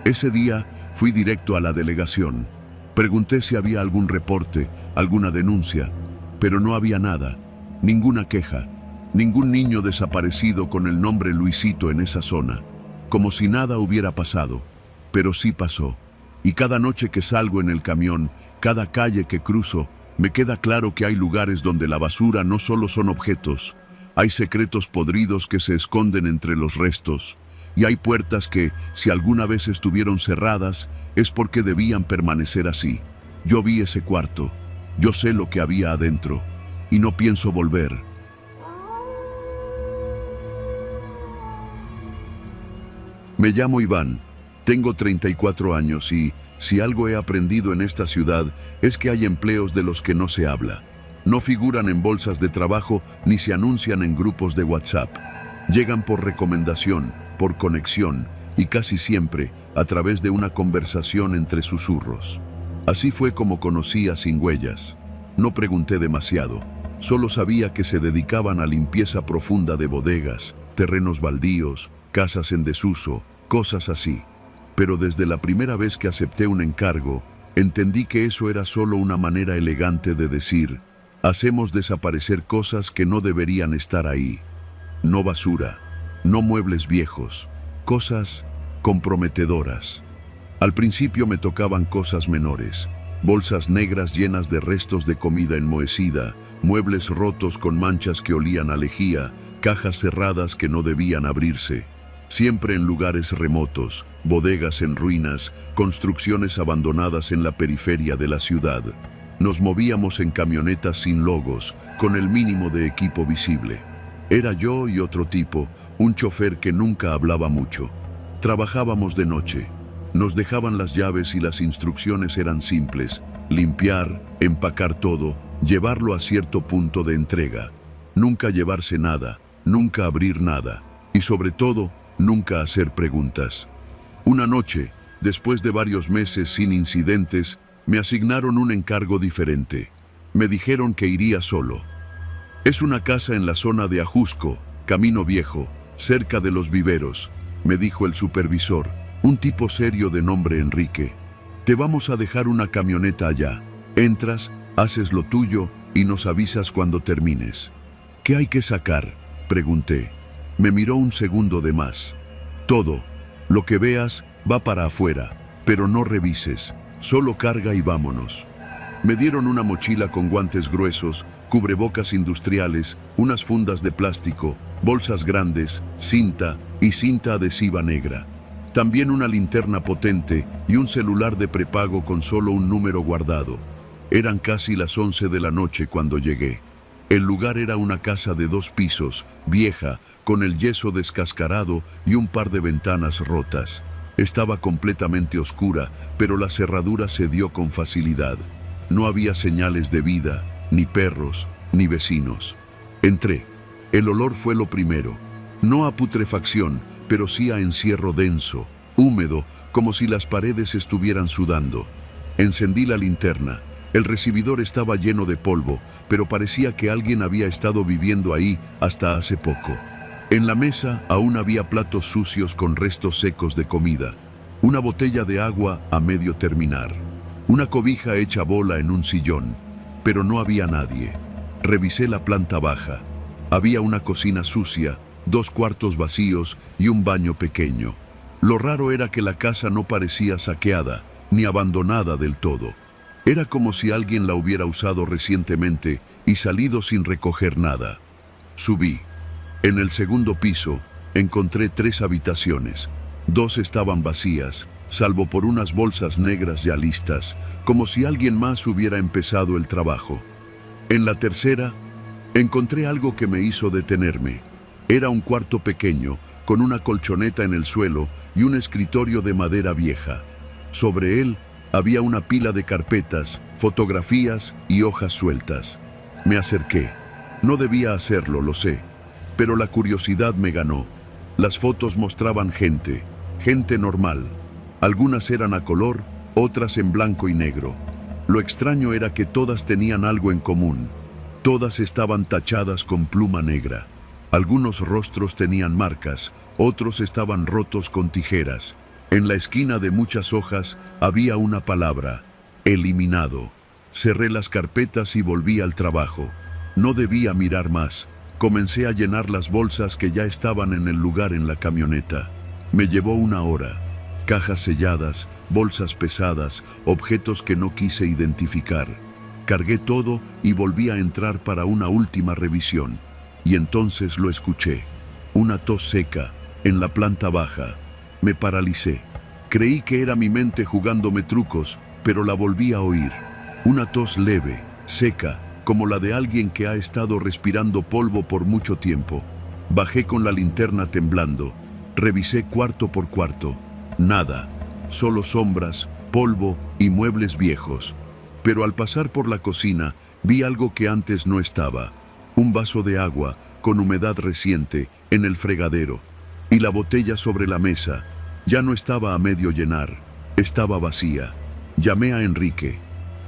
Ese día fui directo a la delegación. Pregunté si había algún reporte, alguna denuncia, pero no había nada, ninguna queja, ningún niño desaparecido con el nombre Luisito en esa zona, como si nada hubiera pasado. Pero sí pasó, y cada noche que salgo en el camión, cada calle que cruzo, me queda claro que hay lugares donde la basura no solo son objetos, hay secretos podridos que se esconden entre los restos, y hay puertas que, si alguna vez estuvieron cerradas, es porque debían permanecer así. Yo vi ese cuarto, yo sé lo que había adentro, y no pienso volver. Me llamo Iván, tengo 34 años y, si algo he aprendido en esta ciudad, es que hay empleos de los que no se habla. No figuran en bolsas de trabajo ni se anuncian en grupos de WhatsApp. Llegan por recomendación, por conexión y casi siempre a través de una conversación entre susurros. Así fue como conocí a Sin Huellas. No pregunté demasiado, solo sabía que se dedicaban a limpieza profunda de bodegas, terrenos baldíos, casas en desuso, cosas así. Pero desde la primera vez que acepté un encargo, entendí que eso era solo una manera elegante de decir: hacemos desaparecer cosas que no deberían estar ahí. No basura, no muebles viejos, cosas comprometedoras. Al principio me tocaban cosas menores: bolsas negras llenas de restos de comida enmohecida, muebles rotos con manchas que olían a lejía, cajas cerradas que no debían abrirse. Siempre en lugares remotos, bodegas en ruinas, construcciones abandonadas en la periferia de la ciudad. Nos movíamos en camionetas sin logos, con el mínimo de equipo visible. Era yo y otro tipo, un chofer que nunca hablaba mucho. Trabajábamos de noche. Nos dejaban las llaves y las instrucciones eran simples: limpiar, empacar todo, llevarlo a cierto punto de entrega. Nunca llevarse nada, nunca abrir nada y sobre todo, nunca hacer preguntas. Una noche, después de varios meses sin incidentes, me asignaron un encargo diferente. Me dijeron que iría solo. Es una casa en la zona de Ajusco, Camino Viejo, cerca de los viveros, me dijo el supervisor, un tipo serio de nombre Enrique. Te vamos a dejar una camioneta allá. Entras, haces lo tuyo y nos avisas cuando termines. ¿Qué hay que sacar?, pregunté. Me miró un segundo de más. Todo, lo que veas, va para afuera, pero no revises, solo carga y vámonos. Me dieron una mochila con guantes gruesos, cubrebocas industriales, unas fundas de plástico, bolsas grandes, cinta y cinta adhesiva negra. También una linterna potente y un celular de prepago con solo un número guardado. Eran casi las 11 de la noche cuando llegué. El lugar era una casa de 2 pisos, vieja, con el yeso descascarado y un par de ventanas rotas. Estaba completamente oscura, pero la cerradura se dio con facilidad. No había señales de vida, ni perros, ni vecinos. Entré. El olor fue lo primero. No a putrefacción, pero sí a encierro denso, húmedo, como si las paredes estuvieran sudando. Encendí la linterna. El recibidor estaba lleno de polvo, pero parecía que alguien había estado viviendo ahí hasta hace poco. En la mesa aún había platos sucios con restos secos de comida, una botella de agua a medio terminar, una cobija hecha bola en un sillón, pero no había nadie. Revisé la planta baja. Había una cocina sucia, 2 cuartos vacíos y un baño pequeño. Lo raro era que la casa no parecía saqueada ni abandonada del todo. Era como si alguien la hubiera usado recientemente y salido sin recoger nada. Subí. En el segundo piso encontré 3 habitaciones. 2 estaban vacías, salvo por unas bolsas negras ya listas, como si alguien más hubiera empezado el trabajo. En la tercera, encontré algo que me hizo detenerme. Era un cuarto pequeño, con una colchoneta en el suelo y un escritorio de madera vieja. Sobre él, había una pila de carpetas, fotografías y hojas sueltas. Me acerqué. No debía hacerlo, lo sé, pero la curiosidad me ganó. Las fotos mostraban gente normal. Algunas eran a color, otras en blanco y negro. Lo extraño era que todas tenían algo en común. Todas estaban tachadas con pluma negra. Algunos rostros tenían marcas, otros estaban rotos con tijeras. En la esquina de muchas hojas había una palabra: eliminado. Cerré las carpetas y volví al trabajo. No debía mirar más. Comencé a llenar las bolsas que ya estaban en el lugar en la camioneta. Me llevó 1 hora. Cajas selladas, bolsas pesadas, objetos que no quise identificar. Cargué todo y volví a entrar para una última revisión. Y entonces lo escuché. Una tos seca, en la planta baja. Me paralicé. Creí que era mi mente jugándome trucos, pero la volví a oír. Una tos leve, seca, como la de alguien que ha estado respirando polvo por mucho tiempo. Bajé con la linterna temblando. Revisé cuarto por cuarto. Nada. Solo sombras, polvo y muebles viejos. Pero al pasar por la cocina, vi algo que antes no estaba. Un vaso de agua, con humedad reciente, en el fregadero. Y la botella sobre la mesa. Ya no estaba a medio llenar, estaba vacía. Llamé a Enrique.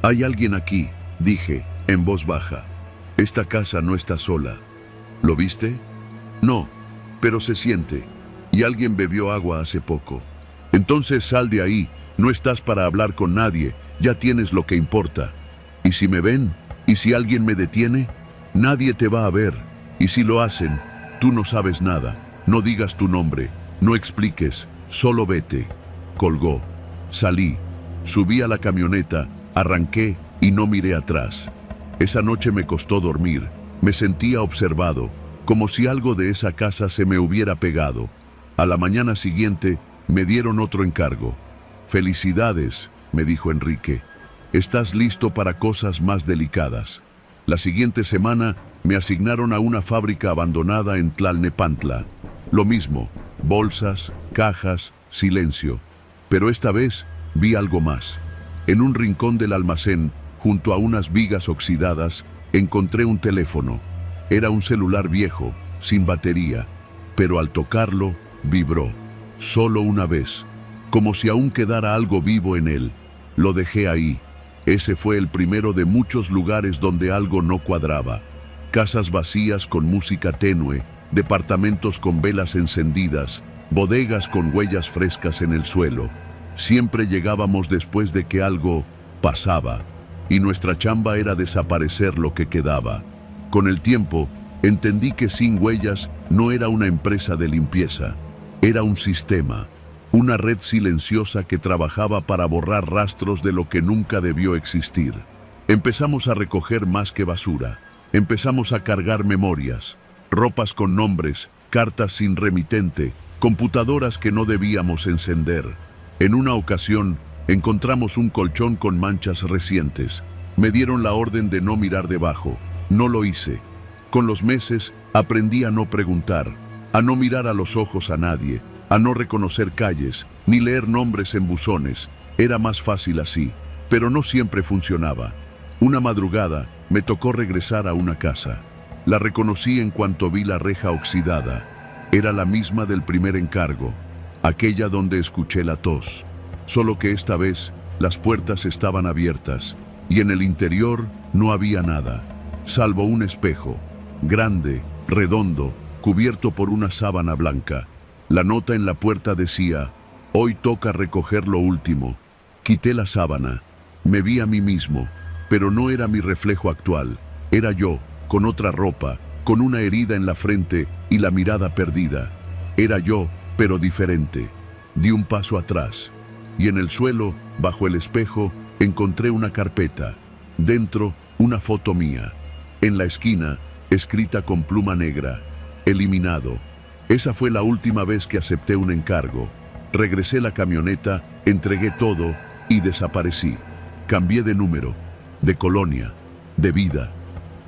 «Hay alguien aquí», dije, en voz baja. «Esta casa no está sola». «¿Lo viste?» «No, pero se siente. Y alguien bebió agua hace poco». «Entonces sal de ahí, no estás para hablar con nadie, ya tienes lo que importa». «¿Y si me ven? ¿Y si alguien me detiene?» «Nadie te va a ver. Y si lo hacen, tú no sabes nada. No digas tu nombre, no expliques, solo vete». Colgó. Salí. Subí a la camioneta, arranqué y no miré atrás. Esa noche me costó dormir. Me sentía observado, como si algo de esa casa se me hubiera pegado. A la mañana siguiente me dieron otro encargo. «Felicidades», me dijo Enrique. «Estás listo para cosas más delicadas». La siguiente semana me asignaron a una fábrica abandonada en Tlalnepantla. Lo mismo, bolsas, cajas, silencio. Pero esta vez vi algo más. En un rincón del almacén, junto a unas vigas oxidadas, encontré un teléfono. Era un celular viejo, sin batería, pero al tocarlo, vibró. Solo una vez, como si aún quedara algo vivo en él. Lo dejé ahí. Ese fue el primero de muchos lugares donde algo no cuadraba. Casas vacías con música tenue, departamentos con velas encendidas, bodegas con huellas frescas en el suelo. Siempre llegábamos después de que algo pasaba, y nuestra chamba era desaparecer lo que quedaba. Con el tiempo, entendí que Sin Huellas no era una empresa de limpieza, era un sistema, una red silenciosa que trabajaba para borrar rastros de lo que nunca debió existir. Empezamos a recoger más que basura, empezamos a cargar memorias, ropas con nombres, cartas sin remitente, computadoras que no debíamos encender. En una ocasión, encontramos un colchón con manchas recientes. Me dieron la orden de no mirar debajo. No lo hice. Con los meses, aprendí a no preguntar, a no mirar a los ojos a nadie, a no reconocer calles, ni leer nombres en buzones. Era más fácil así, pero no siempre funcionaba. Una madrugada, me tocó regresar a una casa. La reconocí en cuanto vi la reja oxidada. Era la misma del primer encargo, aquella donde escuché la tos. Solo que esta vez, las puertas estaban abiertas, y en el interior no había nada, salvo un espejo, grande, redondo, cubierto por una sábana blanca. La nota en la puerta decía: «Hoy toca recoger lo último». Quité la sábana. Me vi a mí mismo, pero no era mi reflejo actual. Era yo, con otra ropa, con una herida en la frente y la mirada perdida. Era yo, pero diferente. Di un paso atrás, y en el suelo, bajo el espejo, encontré una carpeta. Dentro, una foto mía. En la esquina, escrita con pluma negra: «Eliminado». Esa fue la última vez que acepté un encargo. Regresé la camioneta, entregué todo y desaparecí. Cambié de número, de colonia, de vida.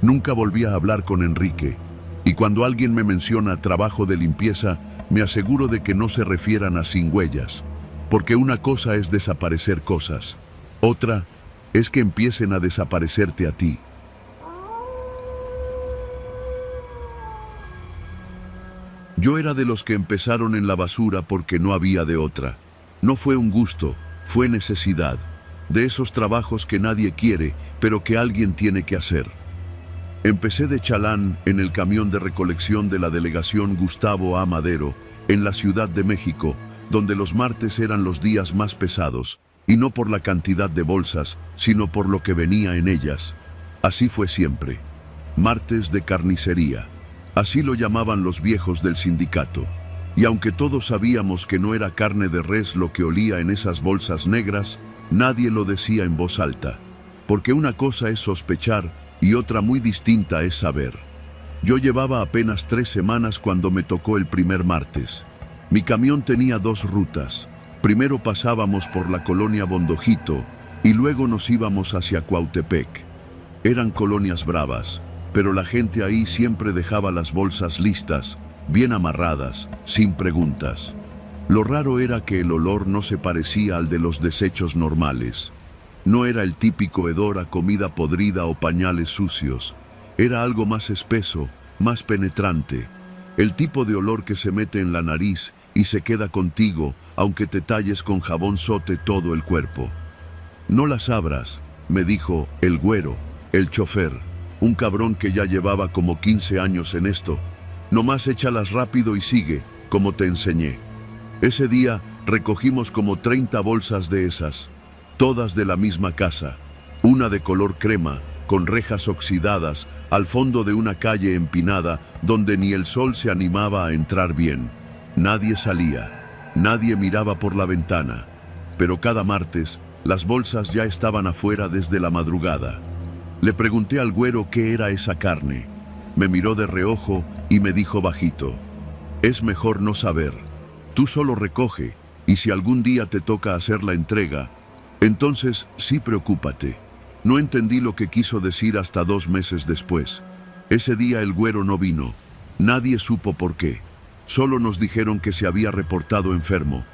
Nunca volví a hablar con Enrique. Y cuando alguien me menciona trabajo de limpieza, me aseguro de que no se refieran a Sin Huellas. Porque una cosa es desaparecer cosas. Otra es que empiecen a desaparecerte a ti. Yo era de los que empezaron en la basura porque no había de otra. No fue un gusto, fue necesidad. De esos trabajos que nadie quiere, pero que alguien tiene que hacer. Empecé de chalán en el camión de recolección de la delegación Gustavo A. Madero, en la Ciudad de México, donde los martes eran los días más pesados, y no por la cantidad de bolsas, sino por lo que venía en ellas. Así fue siempre. Martes de carnicería. Así lo llamaban los viejos del sindicato. Y aunque todos sabíamos que no era carne de res lo que olía en esas bolsas negras, nadie lo decía en voz alta. Porque una cosa es sospechar y otra muy distinta es saber. Yo llevaba apenas 3 semanas cuando me tocó el primer martes. Mi camión tenía 2 rutas. Primero pasábamos por la colonia Bondojito y luego nos íbamos hacia Cuautepec. Eran colonias bravas, pero la gente ahí siempre dejaba las bolsas listas, bien amarradas, sin preguntas. Lo raro era que el olor no se parecía al de los desechos normales. No era el típico hedor a comida podrida o pañales sucios. Era algo más espeso, más penetrante. El tipo de olor que se mete en la nariz y se queda contigo, aunque te talles con jabón sote todo el cuerpo. «No las abras», me dijo el güero, el chofer, un cabrón que ya llevaba como 15 años en esto. «Nomás échalas rápido y sigue, como te enseñé». Ese día recogimos como 30 bolsas de esas, todas de la misma casa, una de color crema, con rejas oxidadas, al fondo de una calle empinada donde ni el sol se animaba a entrar bien. Nadie salía, nadie miraba por la ventana, pero cada martes las bolsas ya estaban afuera desde la madrugada. Le pregunté al güero qué era esa carne. Me miró de reojo y me dijo bajito: «Es mejor no saber. Tú solo recoge, y si algún día te toca hacer la entrega, entonces sí preocúpate». No entendí lo que quiso decir hasta 2 meses después. Ese día el güero no vino. Nadie supo por qué. Solo nos dijeron que se había reportado enfermo.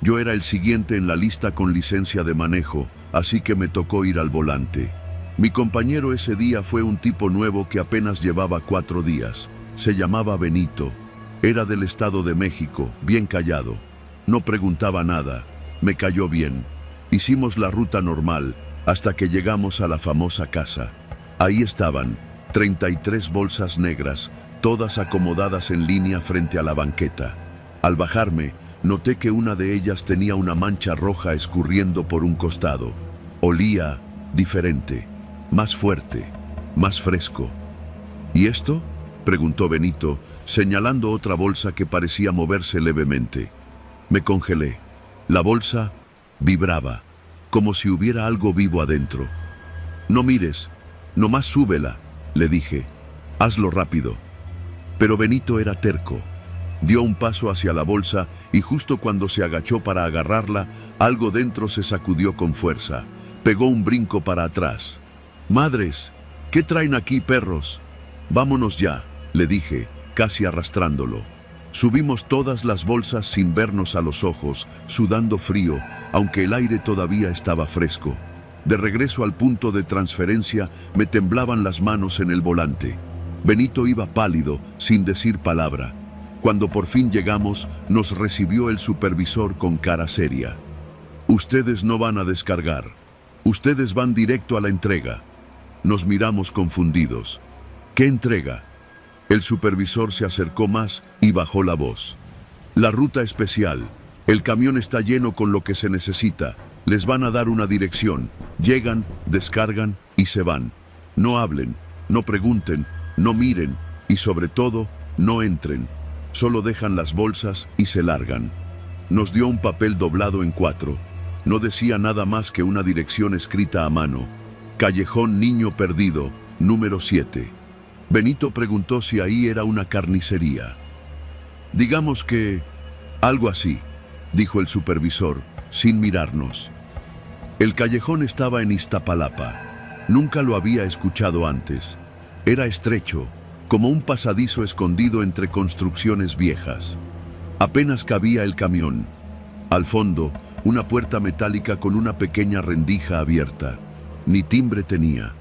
Yo era el siguiente en la lista con licencia de manejo, así que me tocó ir al volante. Mi compañero ese día fue un tipo nuevo que apenas llevaba 4 días. Se llamaba Benito. Era del Estado de México, bien callado. No preguntaba nada. Me cayó bien. Hicimos la ruta normal hasta que llegamos a la famosa casa. Ahí estaban, 33 bolsas negras, todas acomodadas en línea frente a la banqueta. Al bajarme, noté que una de ellas tenía una mancha roja escurriendo por un costado. Olía diferente, más fuerte, más fresco. ¿Y esto?, preguntó Benito, señalando otra bolsa que parecía moverse levemente. Me congelé. La bolsa vibraba, como si hubiera algo vivo adentro. No mires, nomás súbela, le dije. Hazlo rápido. Pero Benito era terco. Dio un paso hacia la bolsa y justo cuando se agachó para agarrarla, algo dentro se sacudió con fuerza. Pegó un brinco para atrás. «¡Madres! ¿Qué traen aquí, perros? Vámonos ya», le dije, casi arrastrándolo. Subimos todas las bolsas sin vernos a los ojos, sudando frío, aunque el aire todavía estaba fresco. De regreso al punto de transferencia, me temblaban las manos en el volante. Benito iba pálido, sin decir palabra. Cuando por fin llegamos, nos recibió el supervisor con cara seria. «Ustedes no van a descargar. Ustedes van directo a la entrega». Nos miramos confundidos. «¿Qué entrega?». El supervisor se acercó más y bajó la voz. «La ruta especial. El camión está lleno con lo que se necesita. Les van a dar una dirección. Llegan, descargan y se van. No hablen, no pregunten, no miren y sobre todo, no entren. Solo dejan las bolsas y se largan». Nos dio un papel doblado en 4. No decía nada más que una dirección escrita a mano. Callejón Niño Perdido, número 7. Benito preguntó si ahí era una carnicería. «Digamos que algo así», dijo el supervisor, sin mirarnos. El callejón estaba en Iztapalapa. Nunca lo había escuchado antes. Era estrecho, como un pasadizo escondido entre construcciones viejas. Apenas cabía el camión. Al fondo, una puerta metálica con una pequeña rendija abierta. Ni timbre tenía.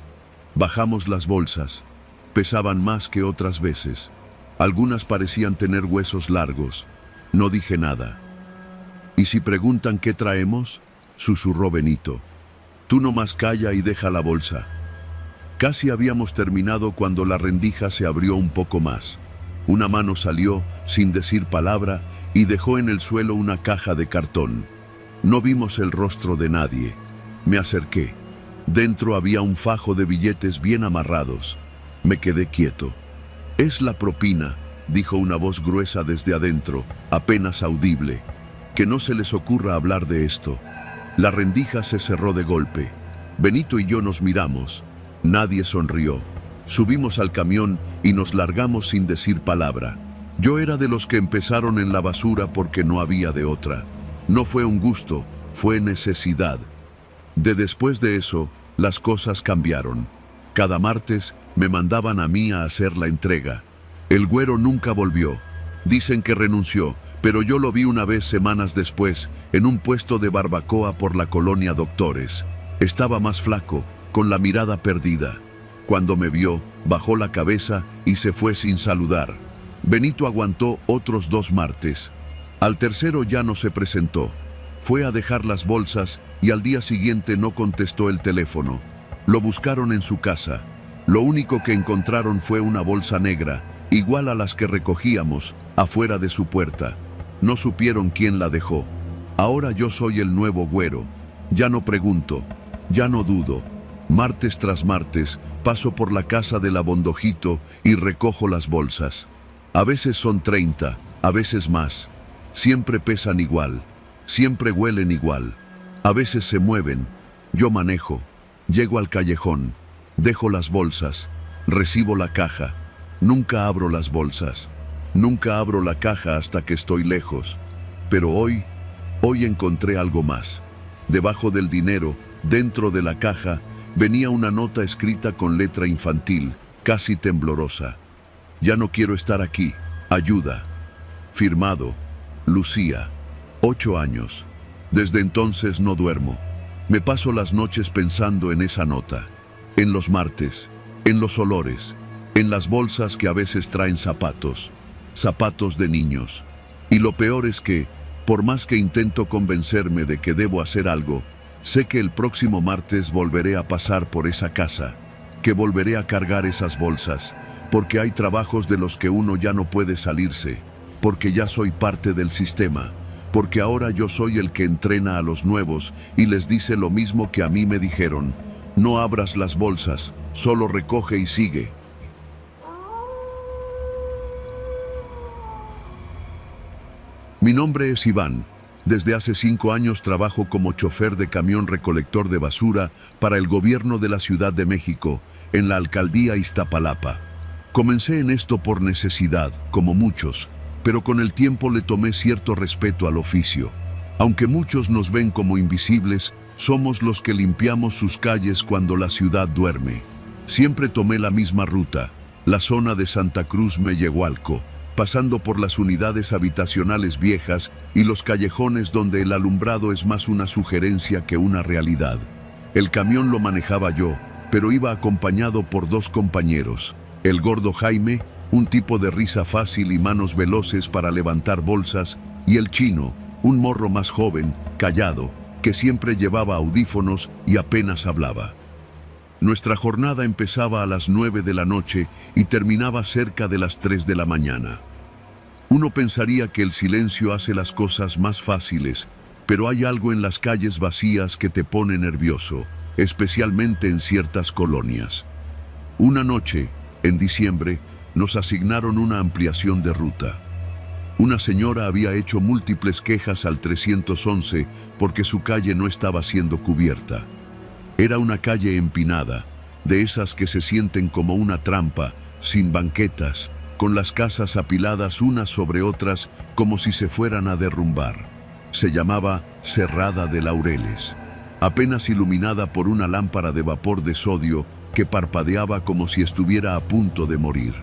Bajamos las bolsas. Pesaban más que otras veces. Algunas parecían tener huesos largos. No dije nada. «¿Y si preguntan qué traemos?», susurró Benito. «Tú nomás calla y deja la bolsa». Casi habíamos terminado cuando la rendija se abrió un poco más. Una mano salió, sin decir palabra, y dejó en el suelo una caja de cartón. No vimos el rostro de nadie. Me acerqué. Dentro había un fajo de billetes bien amarrados. Me quedé quieto. «Es la propina», dijo una voz gruesa desde adentro, apenas audible. «Que no se les ocurra hablar de esto». La rendija se cerró de golpe. Benito y yo nos miramos. Nadie sonrió. Subimos al camión y nos largamos sin decir palabra. Yo era de los que empezaron en la basura porque no había de otra. No fue un gusto, fue necesidad. Después de eso, las cosas cambiaron. Cada martes me mandaban a mí a hacer la entrega. El güero nunca volvió. Dicen que renunció, pero yo lo vi una vez semanas después, en un puesto de barbacoa por la colonia Doctores. Estaba más flaco, con la mirada perdida. Cuando me vio, bajó la cabeza y se fue sin saludar. Benito aguantó otros 2 martes. Al tercero ya no se presentó. Fue a dejar las bolsas y al día siguiente no contestó el teléfono. Lo buscaron en su casa. Lo único que encontraron fue una bolsa negra, igual a las que recogíamos, afuera de su puerta. No supieron quién la dejó. Ahora yo soy el nuevo güero. Ya no pregunto, ya no dudo. Martes tras martes paso por la casa del Abondojito y recojo las bolsas. A veces son 30, a veces más. Siempre pesan igual, siempre huelen igual. A veces se mueven. Yo manejo. Llego al callejón. Dejo las bolsas. Recibo la caja. Nunca abro las bolsas. Nunca abro la caja hasta que estoy lejos. Pero hoy encontré algo más. Debajo del dinero, dentro de la caja, venía una nota escrita con letra infantil, casi temblorosa. «Ya no quiero estar aquí. Ayuda». Firmado, Lucía, 8 años. Desde entonces no duermo. Me paso las noches pensando en esa nota, en los martes, en los olores, en las bolsas que a veces traen zapatos de niños. Y lo peor es que, por más que intento convencerme de que debo hacer algo, sé que el próximo martes volveré a pasar por esa casa, que volveré a cargar esas bolsas, porque hay trabajos de los que uno ya no puede salirse, porque ya soy parte del sistema, porque ahora yo soy el que entrena a los nuevos y les dice lo mismo que a mí me dijeron: no abras las bolsas, solo recoge y sigue. Mi nombre es Iván. Desde hace 5 años trabajo como chofer de camión recolector de basura para el gobierno de la Ciudad de México, en la alcaldía Iztapalapa. Comencé en esto por necesidad, como muchos, pero con el tiempo le tomé cierto respeto al oficio. Aunque muchos nos ven como invisibles, somos los que limpiamos sus calles cuando la ciudad duerme. Siempre tomé la misma ruta, la zona de Santa Cruz Mellehualco, pasando por las unidades habitacionales viejas y los callejones donde el alumbrado es más una sugerencia que una realidad. El camión lo manejaba yo, pero iba acompañado por 2 compañeros: el gordo Jaime, un tipo de risa fácil y manos veloces para levantar bolsas, y el chino, un morro más joven, callado, que siempre llevaba audífonos y apenas hablaba. Nuestra jornada empezaba a las 9 de la noche y terminaba cerca de las 3 de la mañana. Uno pensaría que el silencio hace las cosas más fáciles, pero hay algo en las calles vacías que te pone nervioso, especialmente en ciertas colonias. Una noche, en diciembre, nos asignaron una ampliación de ruta. Una señora había hecho múltiples quejas al 311 porque su calle no estaba siendo cubierta. Era una calle empinada, de esas que se sienten como una trampa, sin banquetas, con las casas apiladas unas sobre otras como si se fueran a derrumbar. Se llamaba Cerrada de Laureles, apenas iluminada por una lámpara de vapor de sodio que parpadeaba como si estuviera a punto de morir.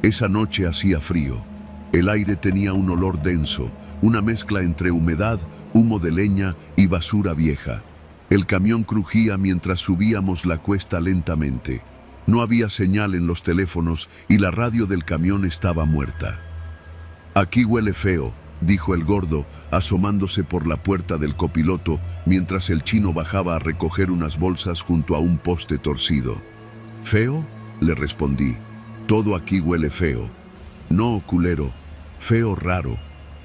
Esa noche hacía frío. El aire tenía un olor denso, una mezcla entre humedad, humo de leña y basura vieja. El camión crujía mientras subíamos la cuesta lentamente. No había señal en los teléfonos y la radio del camión estaba muerta. «Aquí huele feo», dijo el gordo, asomándose por la puerta del copiloto mientras el chino bajaba a recoger unas bolsas junto a un poste torcido. «¿Feo?», le respondí. «Todo aquí huele feo». «No, culero, feo raro,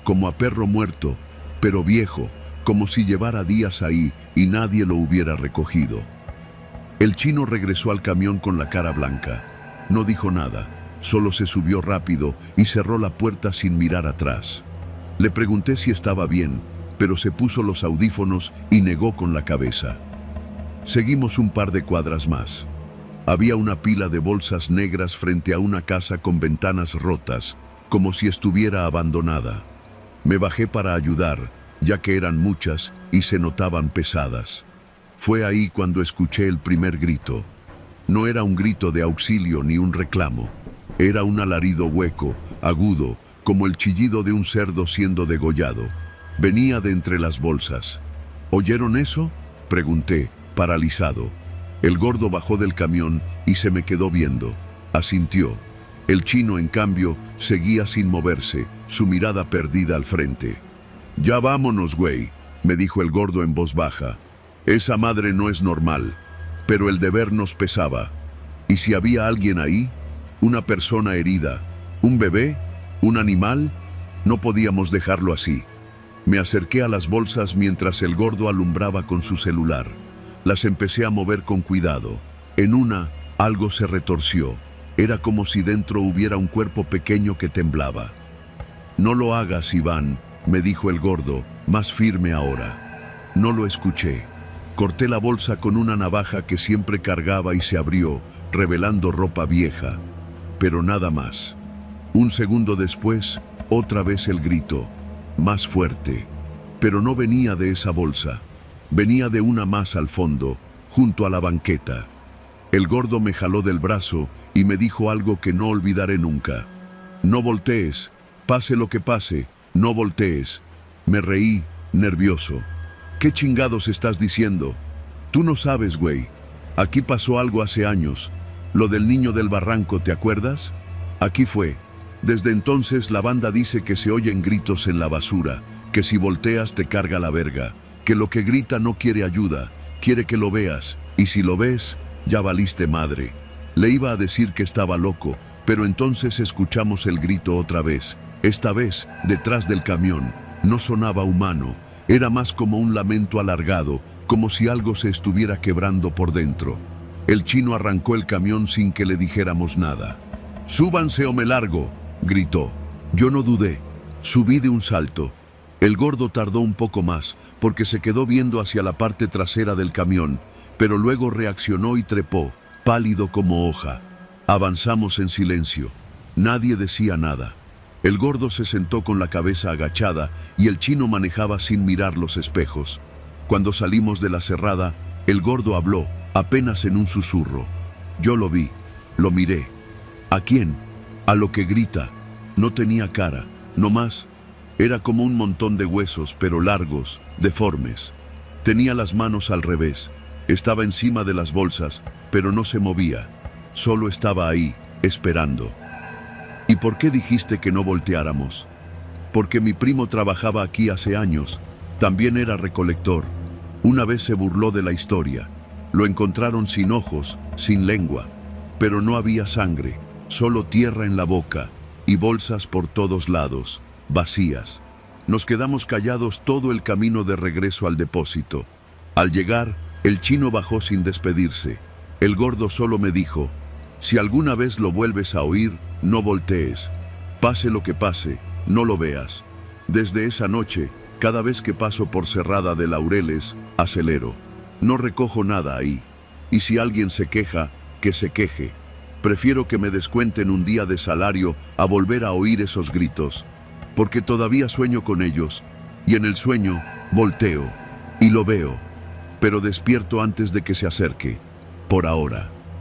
como a perro muerto, pero viejo, como si llevara días ahí y nadie lo hubiera recogido». El chino regresó al camión con la cara blanca. No dijo nada, solo se subió rápido y cerró la puerta sin mirar atrás. Le pregunté si estaba bien, pero se puso los audífonos y negó con la cabeza. Seguimos un par de cuadras más. Había una pila de bolsas negras frente a una casa con ventanas rotas, como si estuviera abandonada. Me bajé para ayudar, ya que eran muchas y se notaban pesadas. Fue ahí cuando escuché el primer grito. No era un grito de auxilio ni un reclamo. Era un alarido hueco, agudo, como el chillido de un cerdo siendo degollado. Venía de entre las bolsas. ¿Oyeron eso?, pregunté, paralizado. El gordo bajó del camión y se me quedó viendo. Asintió. El chino, en cambio, seguía sin moverse, su mirada perdida al frente. «Ya vámonos, güey», me dijo el gordo en voz baja. «Esa madre no es normal, pero el deber nos pesaba. ¿Y si había alguien ahí? ¿Una persona herida? ¿Un bebé? ¿Un animal? No podíamos dejarlo así». Me acerqué a las bolsas mientras el gordo alumbraba con su celular. Las empecé a mover con cuidado. En una, algo se retorció. Era como si dentro hubiera un cuerpo pequeño que temblaba. «No lo hagas, Iván», me dijo el gordo, más firme ahora. No lo escuché. Corté la bolsa con una navaja que siempre cargaba y se abrió, revelando ropa vieja. Pero nada más. Un segundo después, otra vez el grito, más fuerte. Pero no venía de esa bolsa. Venía de una más al fondo, junto a la banqueta. El gordo me jaló del brazo y me dijo algo que no olvidaré nunca. «No voltees, pase lo que pase, no voltees». Me reí, nervioso. ¿Qué chingados estás diciendo? Tú no sabes, güey. Aquí pasó algo hace años. Lo del niño del barranco, ¿te acuerdas? Aquí fue. Desde entonces la banda dice que se oyen gritos en la basura, que si volteas te carga la verga, que lo que grita no quiere ayuda, quiere que lo veas, y si lo ves, ya valiste madre. Le iba a decir que estaba loco, pero entonces escuchamos el grito otra vez. Esta vez, detrás del camión, no sonaba humano, era más como un lamento alargado, como si algo se estuviera quebrando por dentro. El chino arrancó el camión sin que le dijéramos nada. «¡Súbanse o me largo!», gritó. Yo no dudé. Subí de un salto. El gordo tardó un poco más, porque se quedó viendo hacia la parte trasera del camión, pero luego reaccionó y trepó, pálido como hoja. Avanzamos en silencio. Nadie decía nada. El gordo se sentó con la cabeza agachada y el chino manejaba sin mirar los espejos. Cuando salimos de la cerrada, el gordo habló, apenas en un susurro. Yo lo vi, lo miré. ¿A quién? A lo que grita. No tenía cara, no más. Era como un montón de huesos, pero largos, deformes. Tenía las manos al revés. Estaba encima de las bolsas, pero no se movía. Solo estaba ahí, esperando. ¿Y por qué dijiste que no volteáramos? Porque mi primo trabajaba aquí hace años. También era recolector. Una vez se burló de la historia. Lo encontraron sin ojos, sin lengua. Pero no había sangre, solo tierra en la boca y bolsas por todos lados, vacías. Nos quedamos callados todo el camino de regreso al depósito. Al llegar, el chino bajó sin despedirse. El gordo solo me dijo: «Si alguna vez lo vuelves a oír, no voltees. Pase lo que pase, no lo veas». Desde esa noche, cada vez que paso por Cerrada de Laureles, acelero. No recojo nada ahí. Y si alguien se queja, que se queje. Prefiero que me descuenten un día de salario a volver a oír esos gritos, porque todavía sueño con ellos, y en el sueño volteo y lo veo, pero despierto antes de que se acerque, por ahora.